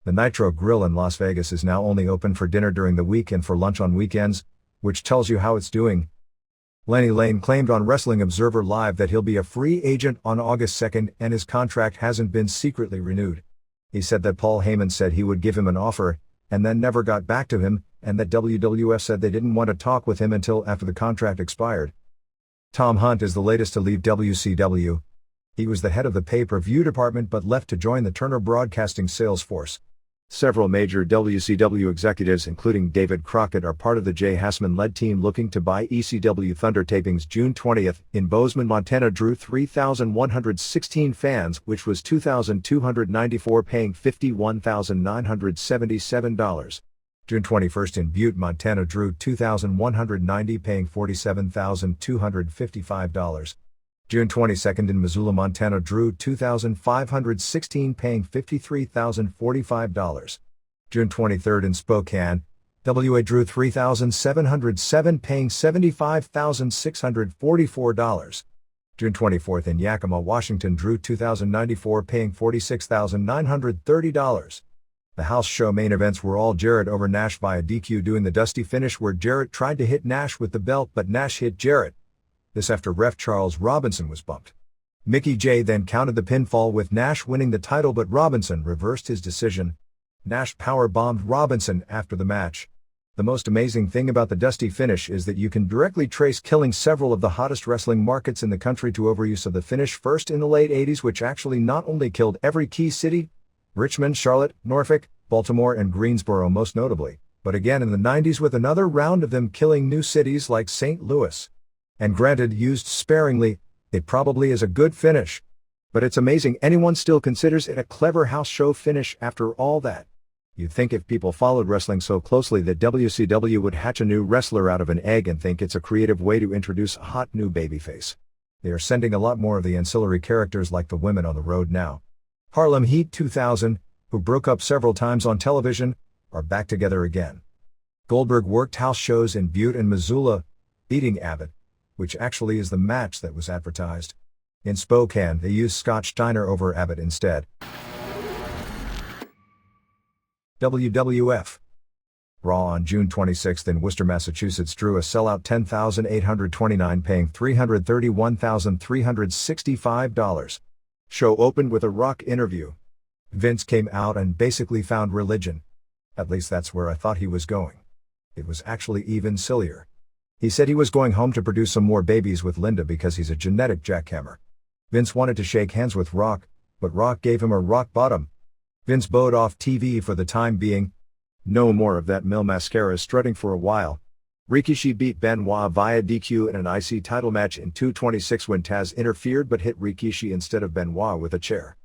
The Nitro Grill in Las Vegas is now only open for dinner during the week and for lunch on weekends, which tells you how it's doing. Lenny Lane claimed on Wrestling Observer Live that he'll be a free agent on August 2nd and his contract hasn't been secretly renewed. He said that Paul Heyman said he would give him an offer, and then never got back to him, and that WWF said they didn't want to talk with him until after the contract expired. Tom Hunt is the latest to leave WCW. He was the head of the pay-per-view department but left to join the Turner Broadcasting sales force. Several major WCW executives including David Crockett are part of the Jay Hassman-led team looking to buy ECW. Thunder tapings June 20th in Bozeman, Montana drew 3,116 fans, which was 2,294 paying $51,977. June 21st in Butte, Montana drew 2,190 paying $47,255. June 22nd in Missoula, Montana drew 2,516 paying $53,045. June 23rd in Spokane, WA drew 3,707 paying $75,644. June 24th in Yakima, Washington drew 2,094 paying $46,930. The house show main events were all Jarrett over Nash via DQ, doing the dusty finish where Jarrett tried to hit Nash with the belt but Nash hit Jarrett. This after ref Charles Robinson was bumped. Mickey J then counted the pinfall with Nash winning the title, but Robinson reversed his decision. Nash power-bombed Robinson after the match. The most amazing thing about the dusty finish is that you can directly trace killing several of the hottest wrestling markets in the country to overuse of the finish, first in the late 80s, which actually not only killed every key city, Richmond, Charlotte, Norfolk, Baltimore and Greensboro most notably, but again in the 90s with another round of them killing new cities like St. Louis. And granted, used sparingly, it probably is a good finish. But it's amazing anyone still considers it a clever house show finish after all that. You'd think if people followed wrestling so closely that WCW would hatch a new wrestler out of an egg and think it's a creative way to introduce a hot new babyface. They are sending a lot more of the ancillary characters like the women on the road now. Harlem Heat 2000, who broke up several times on television, are back together again. Goldberg worked house shows in Butte and Missoula, beating Abbott, which actually is the match that was advertised. In Spokane, they used Scott Steiner over Abbott instead. WWF. Raw on June 26th in Worcester, Massachusetts drew a sellout 10,829 paying $331,365. Show opened with a Rock interview. Vince came out and basically found religion. At least that's where I thought he was going. It was actually even sillier. He said he was going home to produce some more babies with Linda because he's a genetic jackhammer. Vince wanted to shake hands with Rock, but Rock gave him a rock bottom. Vince bowed off TV for the time being. No more of that Mil Mascara strutting for a while. Rikishi beat Benoit via DQ in an IC title match in 2:26 when Taz interfered but hit Rikishi instead of Benoit with a chair.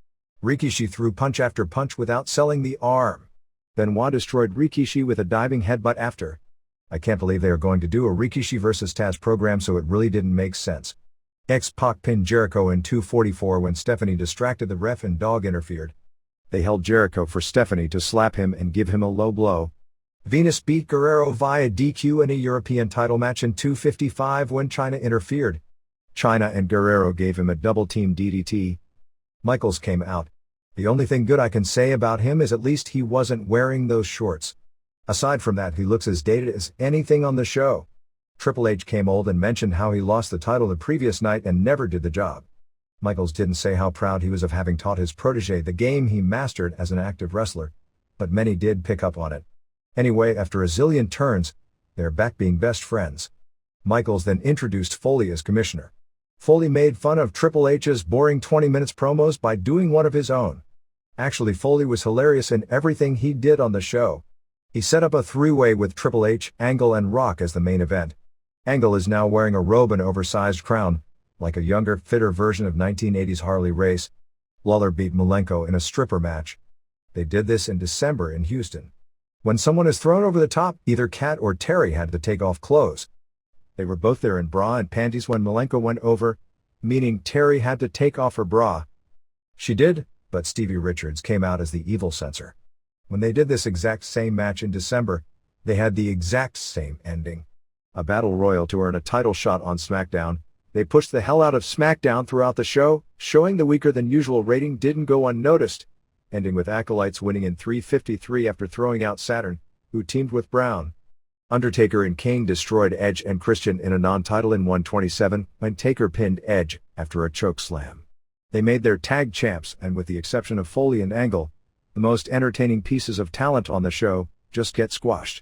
Rikishi threw punch after punch without selling the arm. Benoit destroyed Rikishi with a diving headbutt after. I can't believe they are going to do a Rikishi vs Taz program, so it really didn't make sense. X-Pac pinned Jericho in 2:44 when Stephanie distracted the ref and Dog interfered. They held Jericho for Stephanie to slap him and give him a low blow. Venus beat Guerrero via DQ in a European title match in 2:55 when Chyna interfered. Chyna and Guerrero gave him a double-team DDT. Michaels came out. The only thing good I can say about him is at least he wasn't wearing those shorts. Aside from that, he looks as dated as anything on the show. Triple H came old and mentioned how he lost the title the previous night and never did the job. Michaels didn't say how proud he was of having taught his protege the game he mastered as an active wrestler, but many did pick up on it. Anyway, after a zillion turns, they're back being best friends. Michaels then introduced Foley as commissioner. Foley made fun of Triple H's boring 20 minutes promos by doing one of his own. Actually, Foley was hilarious in everything he did on the show. He set up a three-way with Triple H, Angle and Rock as the main event. Angle is now wearing a robe and oversized crown, like a younger, fitter version of 1980s Harley Race. Lawler beat Malenko in a stripper match. They did this in December in Houston. When someone is thrown over the top, either Kat or Terry had to take off clothes. They were both there in bra and panties when Malenko went over, meaning Terry had to take off her bra. She did, but Stevie Richards came out as the evil censor. When they did this exact same match in December, they had the exact same ending. A battle royal to earn a title shot on SmackDown. They pushed the hell out of SmackDown throughout the show, showing the weaker than usual rating didn't go unnoticed, ending with Acolytes winning in 3:53 after throwing out Saturn, who teamed with Brown. Undertaker and Kane destroyed Edge and Christian in a non-title in 1:27 when Taker pinned Edge after a choke slam. They made their tag champs, and with the exception of Foley and Angle, the most entertaining pieces of talent on the show, just get squashed.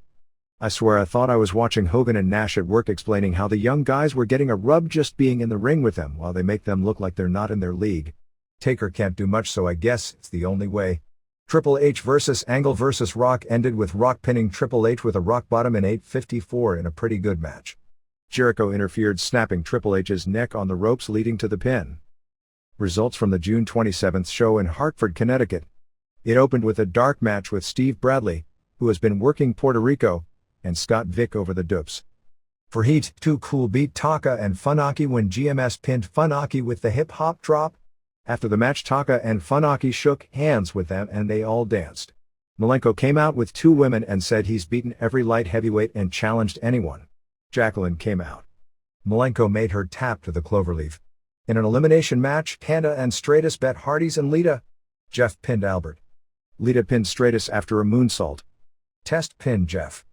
I swear I thought I was watching Hogan and Nash at work explaining how the young guys were getting a rub just being in the ring with them while they make them look like they're not in their league. Taker can't do much, so I guess it's the only way. Triple H vs Angle vs Rock ended with Rock pinning Triple H with a rock bottom in 8:54 in a pretty good match. Jericho interfered, snapping Triple H's neck on the ropes leading to the pin. Results from the June 27th show in Hartford, Connecticut. It opened with a dark match with Steve Bradley, who has been working Puerto Rico, and Scott Vick over the dupes. For Heat, Too Cool beat Taka and Funaki when GMS pinned Funaki with the hip-hop drop. After the match, Taka and Funaki shook hands with them and they all danced. Malenko came out with 2 women and said he's beaten every light heavyweight and challenged anyone. Jacqueline came out. Malenko made her tap to the cloverleaf. In an elimination match, Panda and Stratus bet Hardys and Lita. Jeff pinned Albert. Lita pinned Stratus after a moonsault. Test pinned Jeff.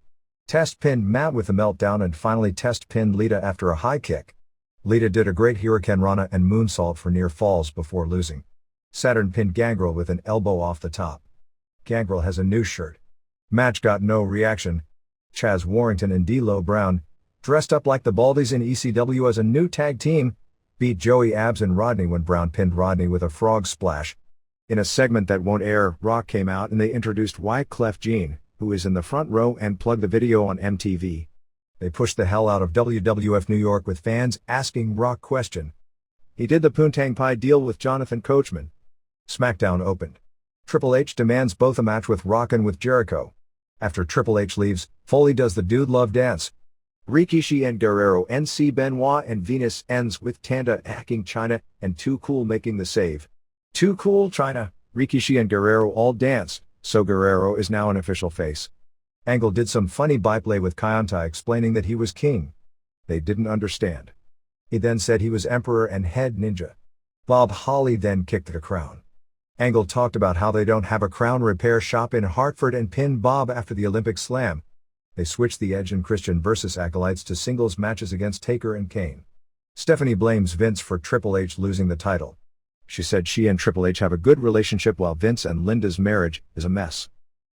Test pinned Matt with a meltdown and finally Test pinned Lita after a high kick. Lita did a great Hurricane Rana and moonsault for near falls before losing. Saturn pinned Gangrel with an elbow off the top. Gangrel has a new shirt. Match got no reaction. Chaz Warrington and D'Lo Brown, dressed up like the Baldies in ECW as a new tag team, beat Joey Abs and Rodney when Brown pinned Rodney with a frog splash. In a segment that won't air, Rock came out and they introduced Wyclef Jean, who is in the front row, and plugged the video on MTV. They pushed the hell out of WWF New York with fans asking Rock question. He did the Poontang Pie deal with Jonathan Coachman. SmackDown opened. Triple H demands both a match with Rock and with Jericho. After Triple H leaves, Foley does the Dude Love dance. Rikishi and Guerrero NC Benoit and Venus ends with Tanda hacking China and Too Cool making the save. Too Cool China, Rikishi and Guerrero all dance, so Guerrero is now an official face. Angle did some funny byplay with Kayonta explaining that he was king. They didn't understand. He then said he was emperor and head ninja. Bob Holly then kicked the crown. Angle talked about how they don't have a crown repair shop in Hartford and pinned Bob after the Olympic Slam. They switched the Edge and Christian versus Acolytes to singles matches against Taker and Kane. Stephanie blames Vince for Triple H losing the title. She said she and Triple H have a good relationship while Vince and Linda's marriage is a mess.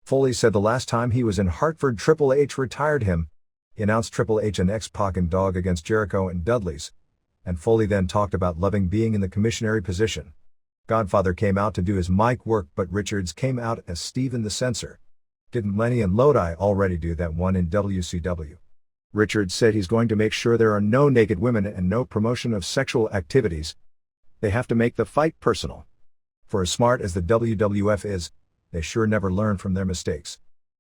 Foley said the last time he was in Hartford, Triple H retired him. He announced Triple H and X-Pac and Dog against Jericho and Dudley's. And Foley then talked about loving being in the commissionary position. Godfather came out to do his mic work, but Richards came out as Steven the Censor. Didn't Lenny and Lodi already do that one in WCW? Richards said he's going to make sure there are no naked women and no promotion of sexual activities. They have to make the fight personal. For as smart as the WWF is, they sure never learn from their mistakes.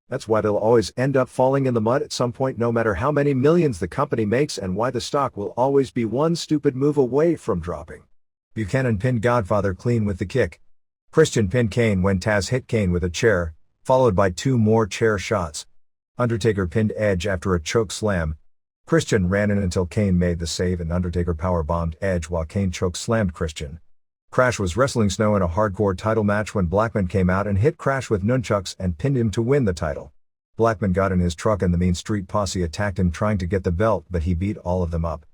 That's why they'll always end up falling in the mud at some point, no matter how many millions the company makes, and why the stock will always be one stupid move away from dropping. Buchanan pinned Godfather clean with the kick. Christian pinned Kane when Taz hit Kane with a chair, followed by 2 more chair shots. Undertaker pinned Edge after a choke slam. Christian ran in until Kane made the save and Undertaker powerbombed Edge while Kane choke slammed Christian. Crash was wrestling Snow in a hardcore title match when Blackman came out and hit Crash with nunchucks and pinned him to win the title. Blackman got in his truck and the Mean Street Posse attacked him trying to get the belt, but he beat all of them up.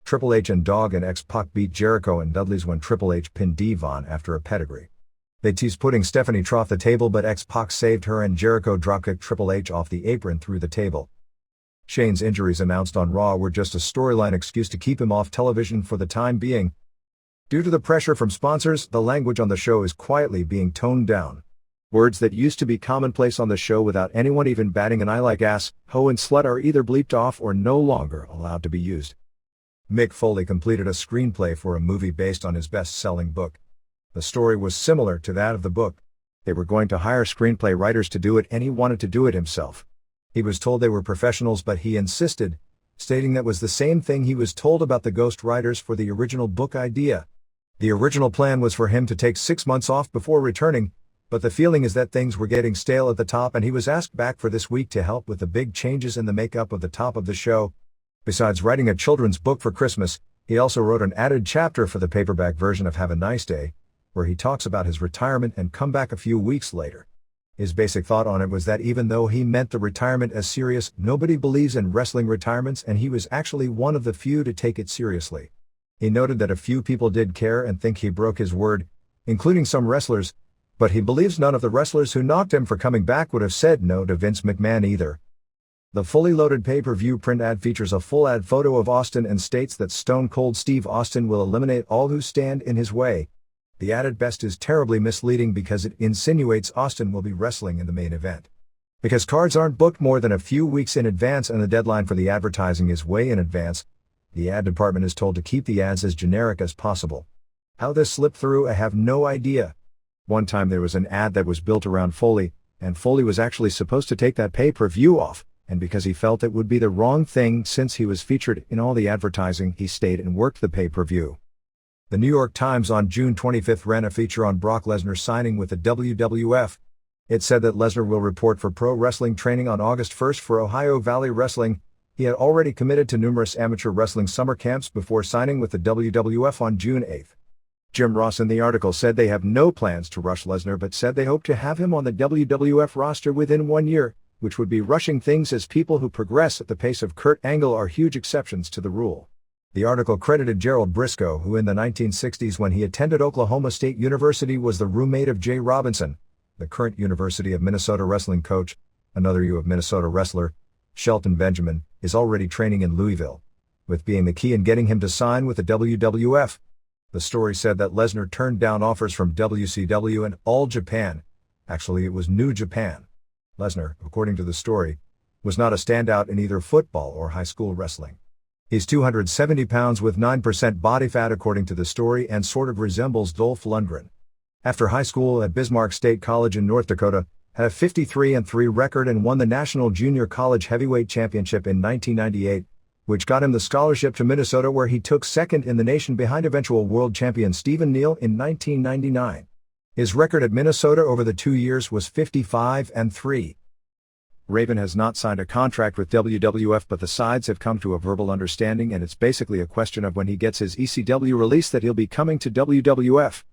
Triple H and Dog and X-Pac beat Jericho and Dudley's when Triple H pinned Devon after a pedigree. They teased putting Stephanie Tro off the table, but X-Pac saved her and Jericho dropkicked Triple H off the apron through the table. Shane's injuries announced on Raw were just a storyline excuse to keep him off television for the time being. Due to the pressure from sponsors, the language on the show is quietly being toned down. Words that used to be commonplace on the show without anyone even batting an eye, like ass, hoe and slut, are either bleeped off or no longer allowed to be used. Mick Foley completed a screenplay for a movie based on his best-selling book. The story was similar to that of the book. They were going to hire screenplay writers to do it and he wanted to do it himself. He was told they were professionals, but he insisted, stating that was the same thing he was told about the ghost writers for the original book idea. The original plan was for him to take 6 months off before returning, but the feeling is that things were getting stale at the top and he was asked back for this week to help with the big changes in the makeup of the top of the show. Besides writing a children's book for Christmas, he also wrote an added chapter for the paperback version of Have a Nice Day, where he talks about his retirement and comeback a few weeks later. His basic thought on it was that even though he meant the retirement as serious, nobody believes in wrestling retirements, and he was actually one of the few to take it seriously. He noted that a few people did care and think he broke his word, including some wrestlers, but he believes none of the wrestlers who knocked him for coming back would have said no to Vince McMahon either. The fully loaded pay-per-view print ad features a full ad photo of Austin and states that Stone Cold Steve Austin will eliminate all who stand in his way. The ad at best is terribly misleading because it insinuates Austin will be wrestling in the main event. Because cards aren't booked more than a few weeks in advance and the deadline for the advertising is way in advance, the ad department is told to keep the ads as generic as possible. How this slipped through, I have no idea. One time there was an ad that was built around Foley, and Foley was actually supposed to take that pay-per-view off, and because he felt it would be the wrong thing since he was featured in all the advertising, he stayed and worked the pay-per-view. The New York Times on June 25 ran a feature on Brock Lesnar signing with the WWF. It said that Lesnar will report for pro wrestling training on August 1 for Ohio Valley Wrestling. He had already committed to numerous amateur wrestling summer camps before signing with the WWF on June 8. Jim Ross in the article said they have no plans to rush Lesnar but said they hope to have him on the WWF roster within 1 year, which would be rushing things as people who progress at the pace of Kurt Angle are huge exceptions to the rule. The article credited Gerald Briscoe, who in the 1960s when he attended Oklahoma State University was the roommate of Jay Robinson, the current University of Minnesota wrestling coach. Another U of Minnesota wrestler, Shelton Benjamin, is already training in Louisville, with being the key in getting him to sign with the WWF. The story said that Lesnar turned down offers from WCW and All Japan. Actually, it was New Japan. Lesnar, according to the story, was not a standout in either football or high school wrestling. He's 270 pounds with 9% body fat according to the story and sort of resembles Dolph Lundgren. After high school at Bismarck State College in North Dakota, had a 53-3 record and won the National Junior College Heavyweight Championship in 1998, which got him the scholarship to Minnesota where he took second in the nation behind eventual world champion Stephen Neal in 1999. His record at Minnesota over the 2 years was 55-3. Raven has not signed a contract with WWF but the sides have come to a verbal understanding and it's basically a question of when he gets his ECW release that he'll be coming to WWF.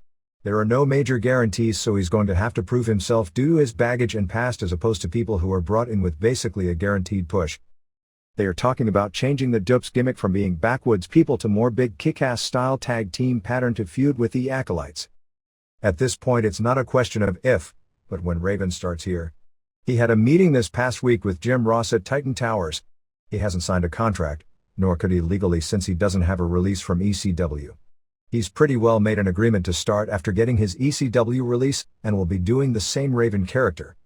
There are no major guarantees so he's going to have to prove himself due to his baggage and past as opposed to people who are brought in with basically a guaranteed push. They are talking about changing the Dopes gimmick from being backwoods people to more big kick-ass style tag team pattern to feud with the Acolytes. At this point it's not a question of if, but when Raven starts here. He had a meeting this past week with Jim Ross at Titan Towers. He hasn't signed a contract, nor could he legally since he doesn't have a release from ECW. He's pretty well made an agreement to start after getting his ECW release and will be doing the same Raven character.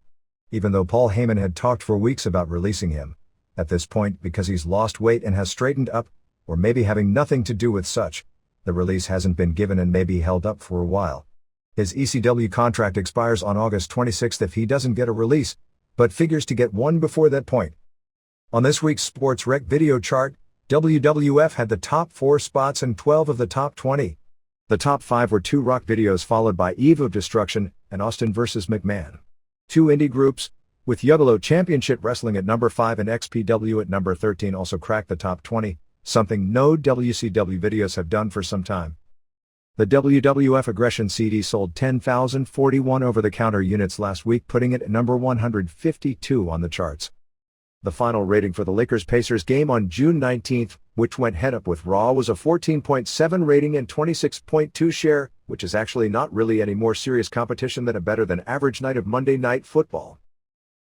Even though Paul Heyman had talked for weeks about releasing him, at this point because he's lost weight and has straightened up, or maybe having nothing to do with such, the release hasn't been given and may be held up for a while. His ECW contract expires on August 26 if he doesn't get a release, but figures to get one before that point. On this week's Sports Rec video chart, WWF had the top 4 spots and 12 of the top 20. The top 5 were 2 Rock videos followed by Eve of Destruction and Austin vs. McMahon. 2 indie groups, with Juggalo Championship Wrestling at number 5 and XPW at number 13 also cracked the top 20, something no WCW videos have done for some time. The WWF Aggression CD sold 10,041 over-the-counter units last week, putting it at number 152 on the charts. The final rating for the Lakers-Pacers game on June 19, which went head-up with Raw, was a 14.7 rating and 26.2 share, which is actually not really any more serious competition than a better-than-average night of Monday Night Football.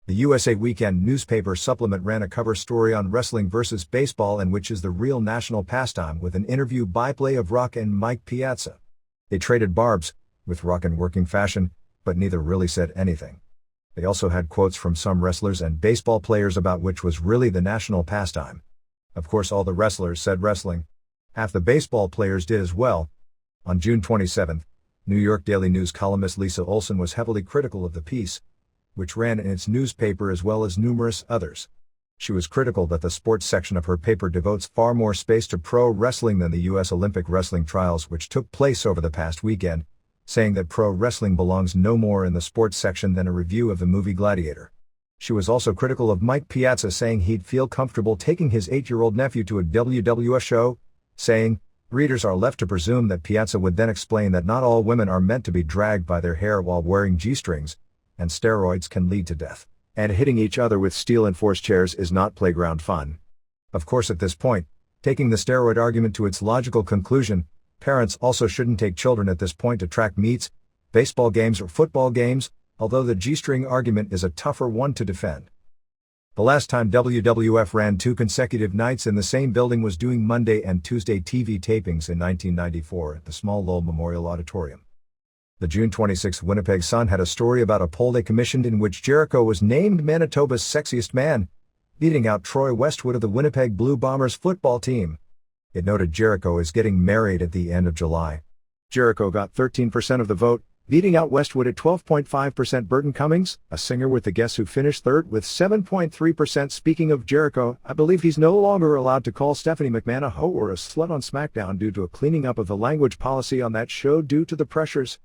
The USA Weekend newspaper supplement ran a cover story on wrestling versus baseball, and which is the real national pastime, with an interview byplay of Rock and Mike Piazza. They traded barbs, with Rock in working fashion, but neither really said anything. They also had quotes from some wrestlers and baseball players about which was really the national pastime. Of course all the wrestlers said wrestling. Half the baseball players did as well. On June 27, New York Daily News columnist Lisa Olson was heavily critical of the piece, which ran in its newspaper as well as numerous others. She was critical that the sports section of her paper devotes far more space to pro wrestling than the U.S. Olympic wrestling trials which took place over the past weekend, saying that pro wrestling belongs no more in the sports section than a review of the movie Gladiator. She was also critical of Mike Piazza, saying he'd feel comfortable taking his 8-year-old nephew to a WWF show, saying, readers are left to presume that Piazza would then explain that not all women are meant to be dragged by their hair while wearing G-strings, and steroids can lead to death, and hitting each other with steel and force chairs is not playground fun. Of course at this point, taking the steroid argument to its logical conclusion, parents also shouldn't take children at this point to track meets, baseball games or football games, although the G-string argument is a tougher one to defend. The last time WWF ran 2 consecutive nights in the same building was doing Monday and Tuesday TV tapings in 1994 at the small Lowell Memorial Auditorium. The June 26 Winnipeg Sun had a story about a poll they commissioned in which Jericho was named Manitoba's sexiest man, beating out Troy Westwood of the Winnipeg Blue Bombers football team. It noted Jericho is getting married at the end of July. Jericho got 13% of the vote, beating out Westwood at 12.5%. Burton Cummings, a singer with the Guess Who, finished third with 7.3%. Speaking of Jericho, I believe he's no longer allowed to call Stephanie McMahon a hoe or a slut on SmackDown due to a cleaning up of the language policy on that show due to the pressures.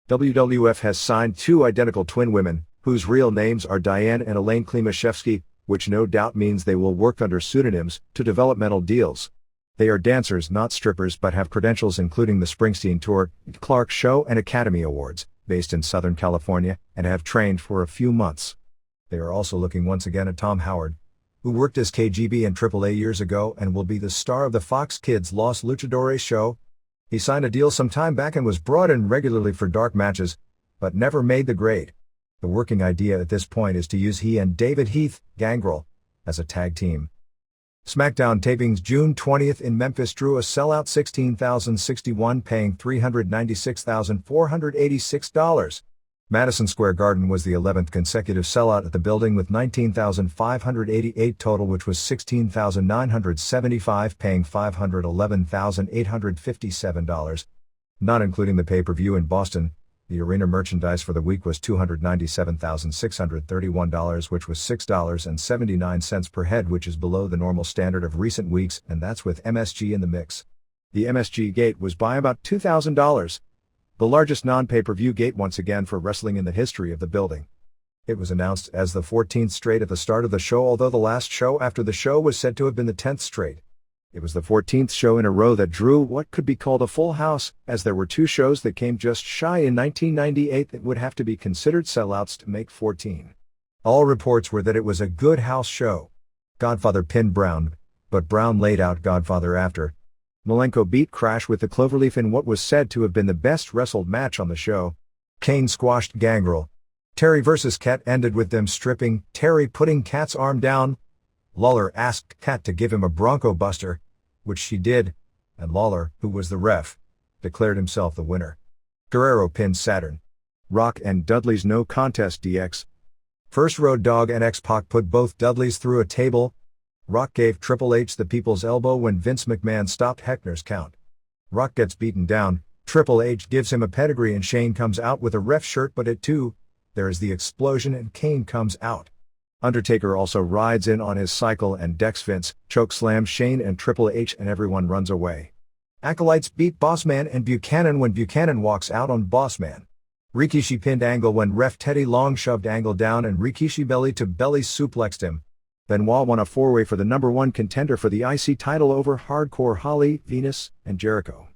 WWF has signed two identical twin women, whose real names are Diane and Elaine Klimaszewski, which no doubt means they will work under pseudonyms, to developmental deals. They are dancers, not strippers, but have credentials including the Springsteen Tour, Clark Show and Academy Awards, based in Southern California, and have trained for a few months. They are also looking once again at Tom Howard, who worked as KGB in AAA years ago and will be the star of the Fox Kids Los Luchadores show. He signed a deal some time back and was brought in regularly for dark matches, but never made the grade. The working idea at this point is to use he and David Heath, Gangrel, as a tag team. SmackDown tapings June 20th in Memphis drew a sellout 16,061, paying $396,486. Madison Square Garden was the 11th consecutive sellout at the building with 19,588 total, which was 16,975, paying $511,857. Not including the pay-per-view in Boston, the arena merchandise for the week was $297,631, which was $6.79 per head, which is below the normal standard of recent weeks, and that's with MSG in the mix. The MSG gate was by about $2,000. The largest non-pay-per-view gate once again for wrestling in the history of the building. It was announced as the 14th straight at the start of the show, although the last show after the show was said to have been the 10th straight. It was the 14th show in a row that drew what could be called a full house, as there were two shows that came just shy in 1998 that would have to be considered sellouts to make 14. All reports were that it was a good house show. Godfather pinned Brown, but Brown laid out Godfather after. Malenko beat Crash with the cloverleaf in what was said to have been the best wrestled match on the show. Kane squashed Gangrel. Terry vs. Kat ended with them stripping, Terry putting Kat's arm down. Lawler asked Kat to give him a Bronco Buster, which she did, and Lawler, who was the ref, declared himself the winner. Guerrero pinned Saturn. Rock and Dudley's no contest DX. First Road Dogg and X-Pac put both Dudleys through a table. Rock gave Triple H the people's elbow when Vince McMahon stopped Heckner's count. Rock gets beaten down, Triple H gives him a pedigree and Shane comes out with a ref shirt, but at 2, there is the explosion and Kane comes out. Undertaker also rides in on his cycle and decks Vince, chokeslams Shane and Triple H, and everyone runs away. Acolytes beat Bossman and Buchanan when Buchanan walks out on Bossman. Rikishi pinned Angle when ref Teddy Long shoved Angle down and Rikishi belly to belly suplexed him. Benoit won a 4-way for the number 1 contender for the IC title over Hardcore Holly, Venus, and Jericho.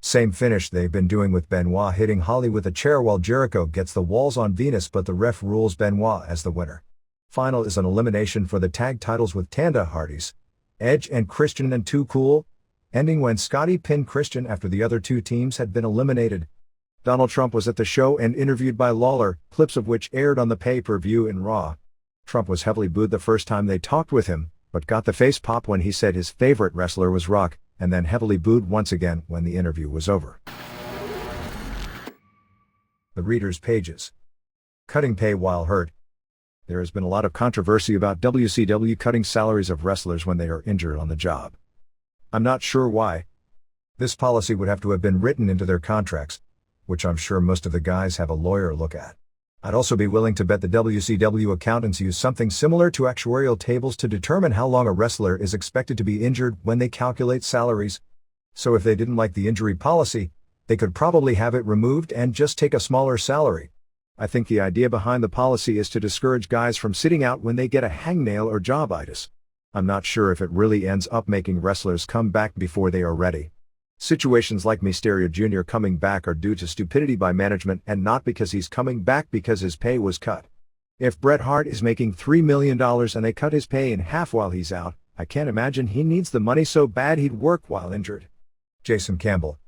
Same finish they've been doing with Benoit hitting Holly with a chair while Jericho gets the walls on Venus, but the ref rules Benoit as the winner. Final is an elimination for the tag titles with Tanda Hardys, Edge and Christian and Too Cool, ending when Scotty pinned Christian after the other two teams had been eliminated. Donald Trump was at the show and interviewed by Lawler, clips of which aired on the pay-per-view in Raw. Trump was heavily booed the first time they talked with him, but got the face pop when he said his favorite wrestler was Rock, and then heavily booed once again when the interview was over. The readers' pages. Cutting pay while hurt. There has been a lot of controversy about WCW cutting salaries of wrestlers when they are injured on the job. I'm not sure why. This policy would have to have been written into their contracts, which I'm sure most of the guys have a lawyer look at. I'd also be willing to bet the WCW accountants use something similar to actuarial tables to determine how long a wrestler is expected to be injured when they calculate salaries. So if they didn't like the injury policy, they could probably have it removed and just take a smaller salary. I think the idea behind the policy is to discourage guys from sitting out when they get a hangnail or jobitis. I'm not sure if it really ends up making wrestlers come back before they are ready. Situations like Mysterio Jr. coming back are due to stupidity by management and not because he's coming back because his pay was cut. If Bret Hart is making $3 million and they cut his pay in half while he's out, I can't imagine he needs the money so bad he'd work while injured. Jason Campbell.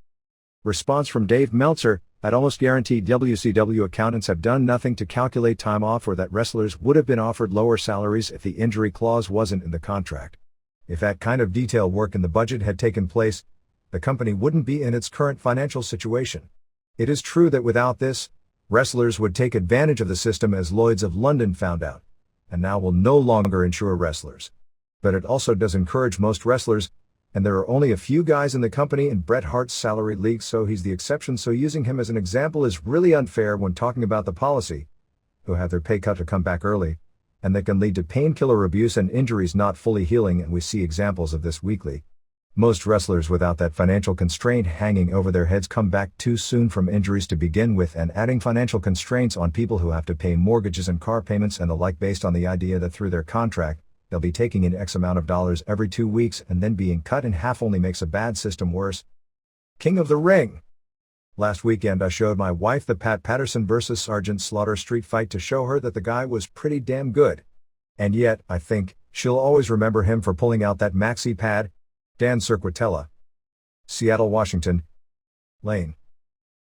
Response from Dave Meltzer: I'd almost guarantee WCW accountants have done nothing to calculate time off, or that wrestlers would have been offered lower salaries if the injury clause wasn't in the contract. If that kind of detail work in the budget had taken place, the company wouldn't be in its current financial situation. It is true that without this, wrestlers would take advantage of the system, as Lloyd's of London found out, and now will no longer insure wrestlers. But it also does encourage most wrestlers, And there are only a few guys in the company in Bret Hart's salary league, so he's the exception, so using him as an example is really unfair when talking about the policy, who have their pay cut to come back early, and that can lead to painkiller abuse and injuries not fully healing, and we see examples of this weekly. Most wrestlers without that financial constraint hanging over their heads come back too soon from injuries to begin with, and adding financial constraints on people who have to pay mortgages and car payments and the like based on the idea that through their contract, they'll be taking in X amount of dollars every 2 weeks and then being cut in half only makes a bad system worse. King of the Ring. Last weekend I showed my wife the Pat Patterson vs. Sergeant Slaughter street fight to show her that the guy was pretty damn good. And yet, I think, she'll always remember him for pulling out that maxi pad. Dan Cirquitella. Seattle, Washington. Lane.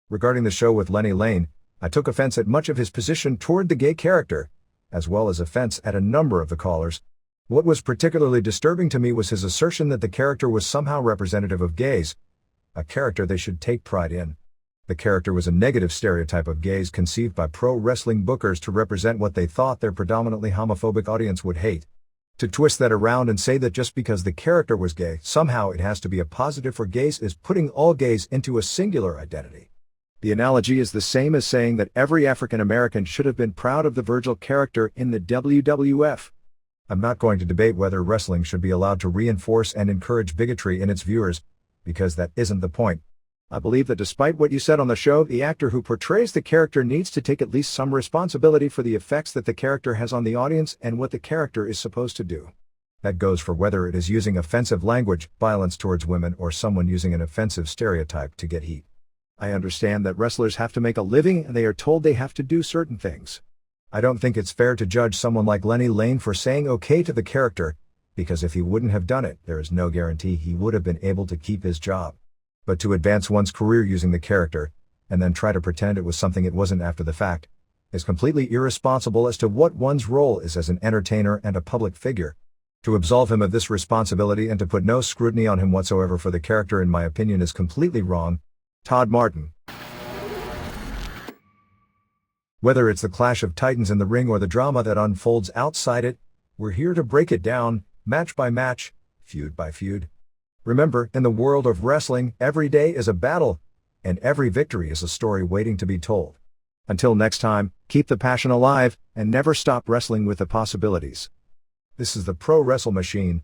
Regarding the show with Lenny Lane, I took offense at much of his position toward the gay character, as well as offense at a number of the callers. What was particularly disturbing to me was his assertion that the character was somehow representative of gays, a character they should take pride in. The character was a negative stereotype of gays conceived by pro wrestling bookers to represent what they thought their predominantly homophobic audience would hate. To twist that around and say that just because the character was gay, somehow it has to be a positive for gays is putting all gays into a singular identity. The analogy is the same as saying that every African American should have been proud of the Virgil character in the WWF. I'm not going to debate whether wrestling should be allowed to reinforce and encourage bigotry in its viewers, because that isn't the point. I believe that despite what you said on the show, the actor who portrays the character needs to take at least some responsibility for the effects that the character has on the audience and what the character is supposed to do. That goes for whether it is using offensive language, violence towards women, or someone using an offensive stereotype to get heat. I understand that wrestlers have to make a living and they are told they have to do certain things. I don't think it's fair to judge someone like Lenny Lane for saying okay to the character, because if he wouldn't have done it, there is no guarantee he would have been able to keep his job. But to advance one's career using the character, and then try to pretend it was something it wasn't after the fact, is completely irresponsible as to what one's role is as an entertainer and a public figure. To absolve him of this responsibility and to put no scrutiny on him whatsoever for the character, in my opinion, is completely wrong. Todd Martin. Whether it's the clash of titans in the ring or the drama that unfolds outside it, we're here to break it down, match by match, feud by feud. Remember, in the world of wrestling, every day is a battle, and every victory is a story waiting to be told. Until next time, keep the passion alive, and never stop wrestling with the possibilities. This is the Pro Wrestle Machine.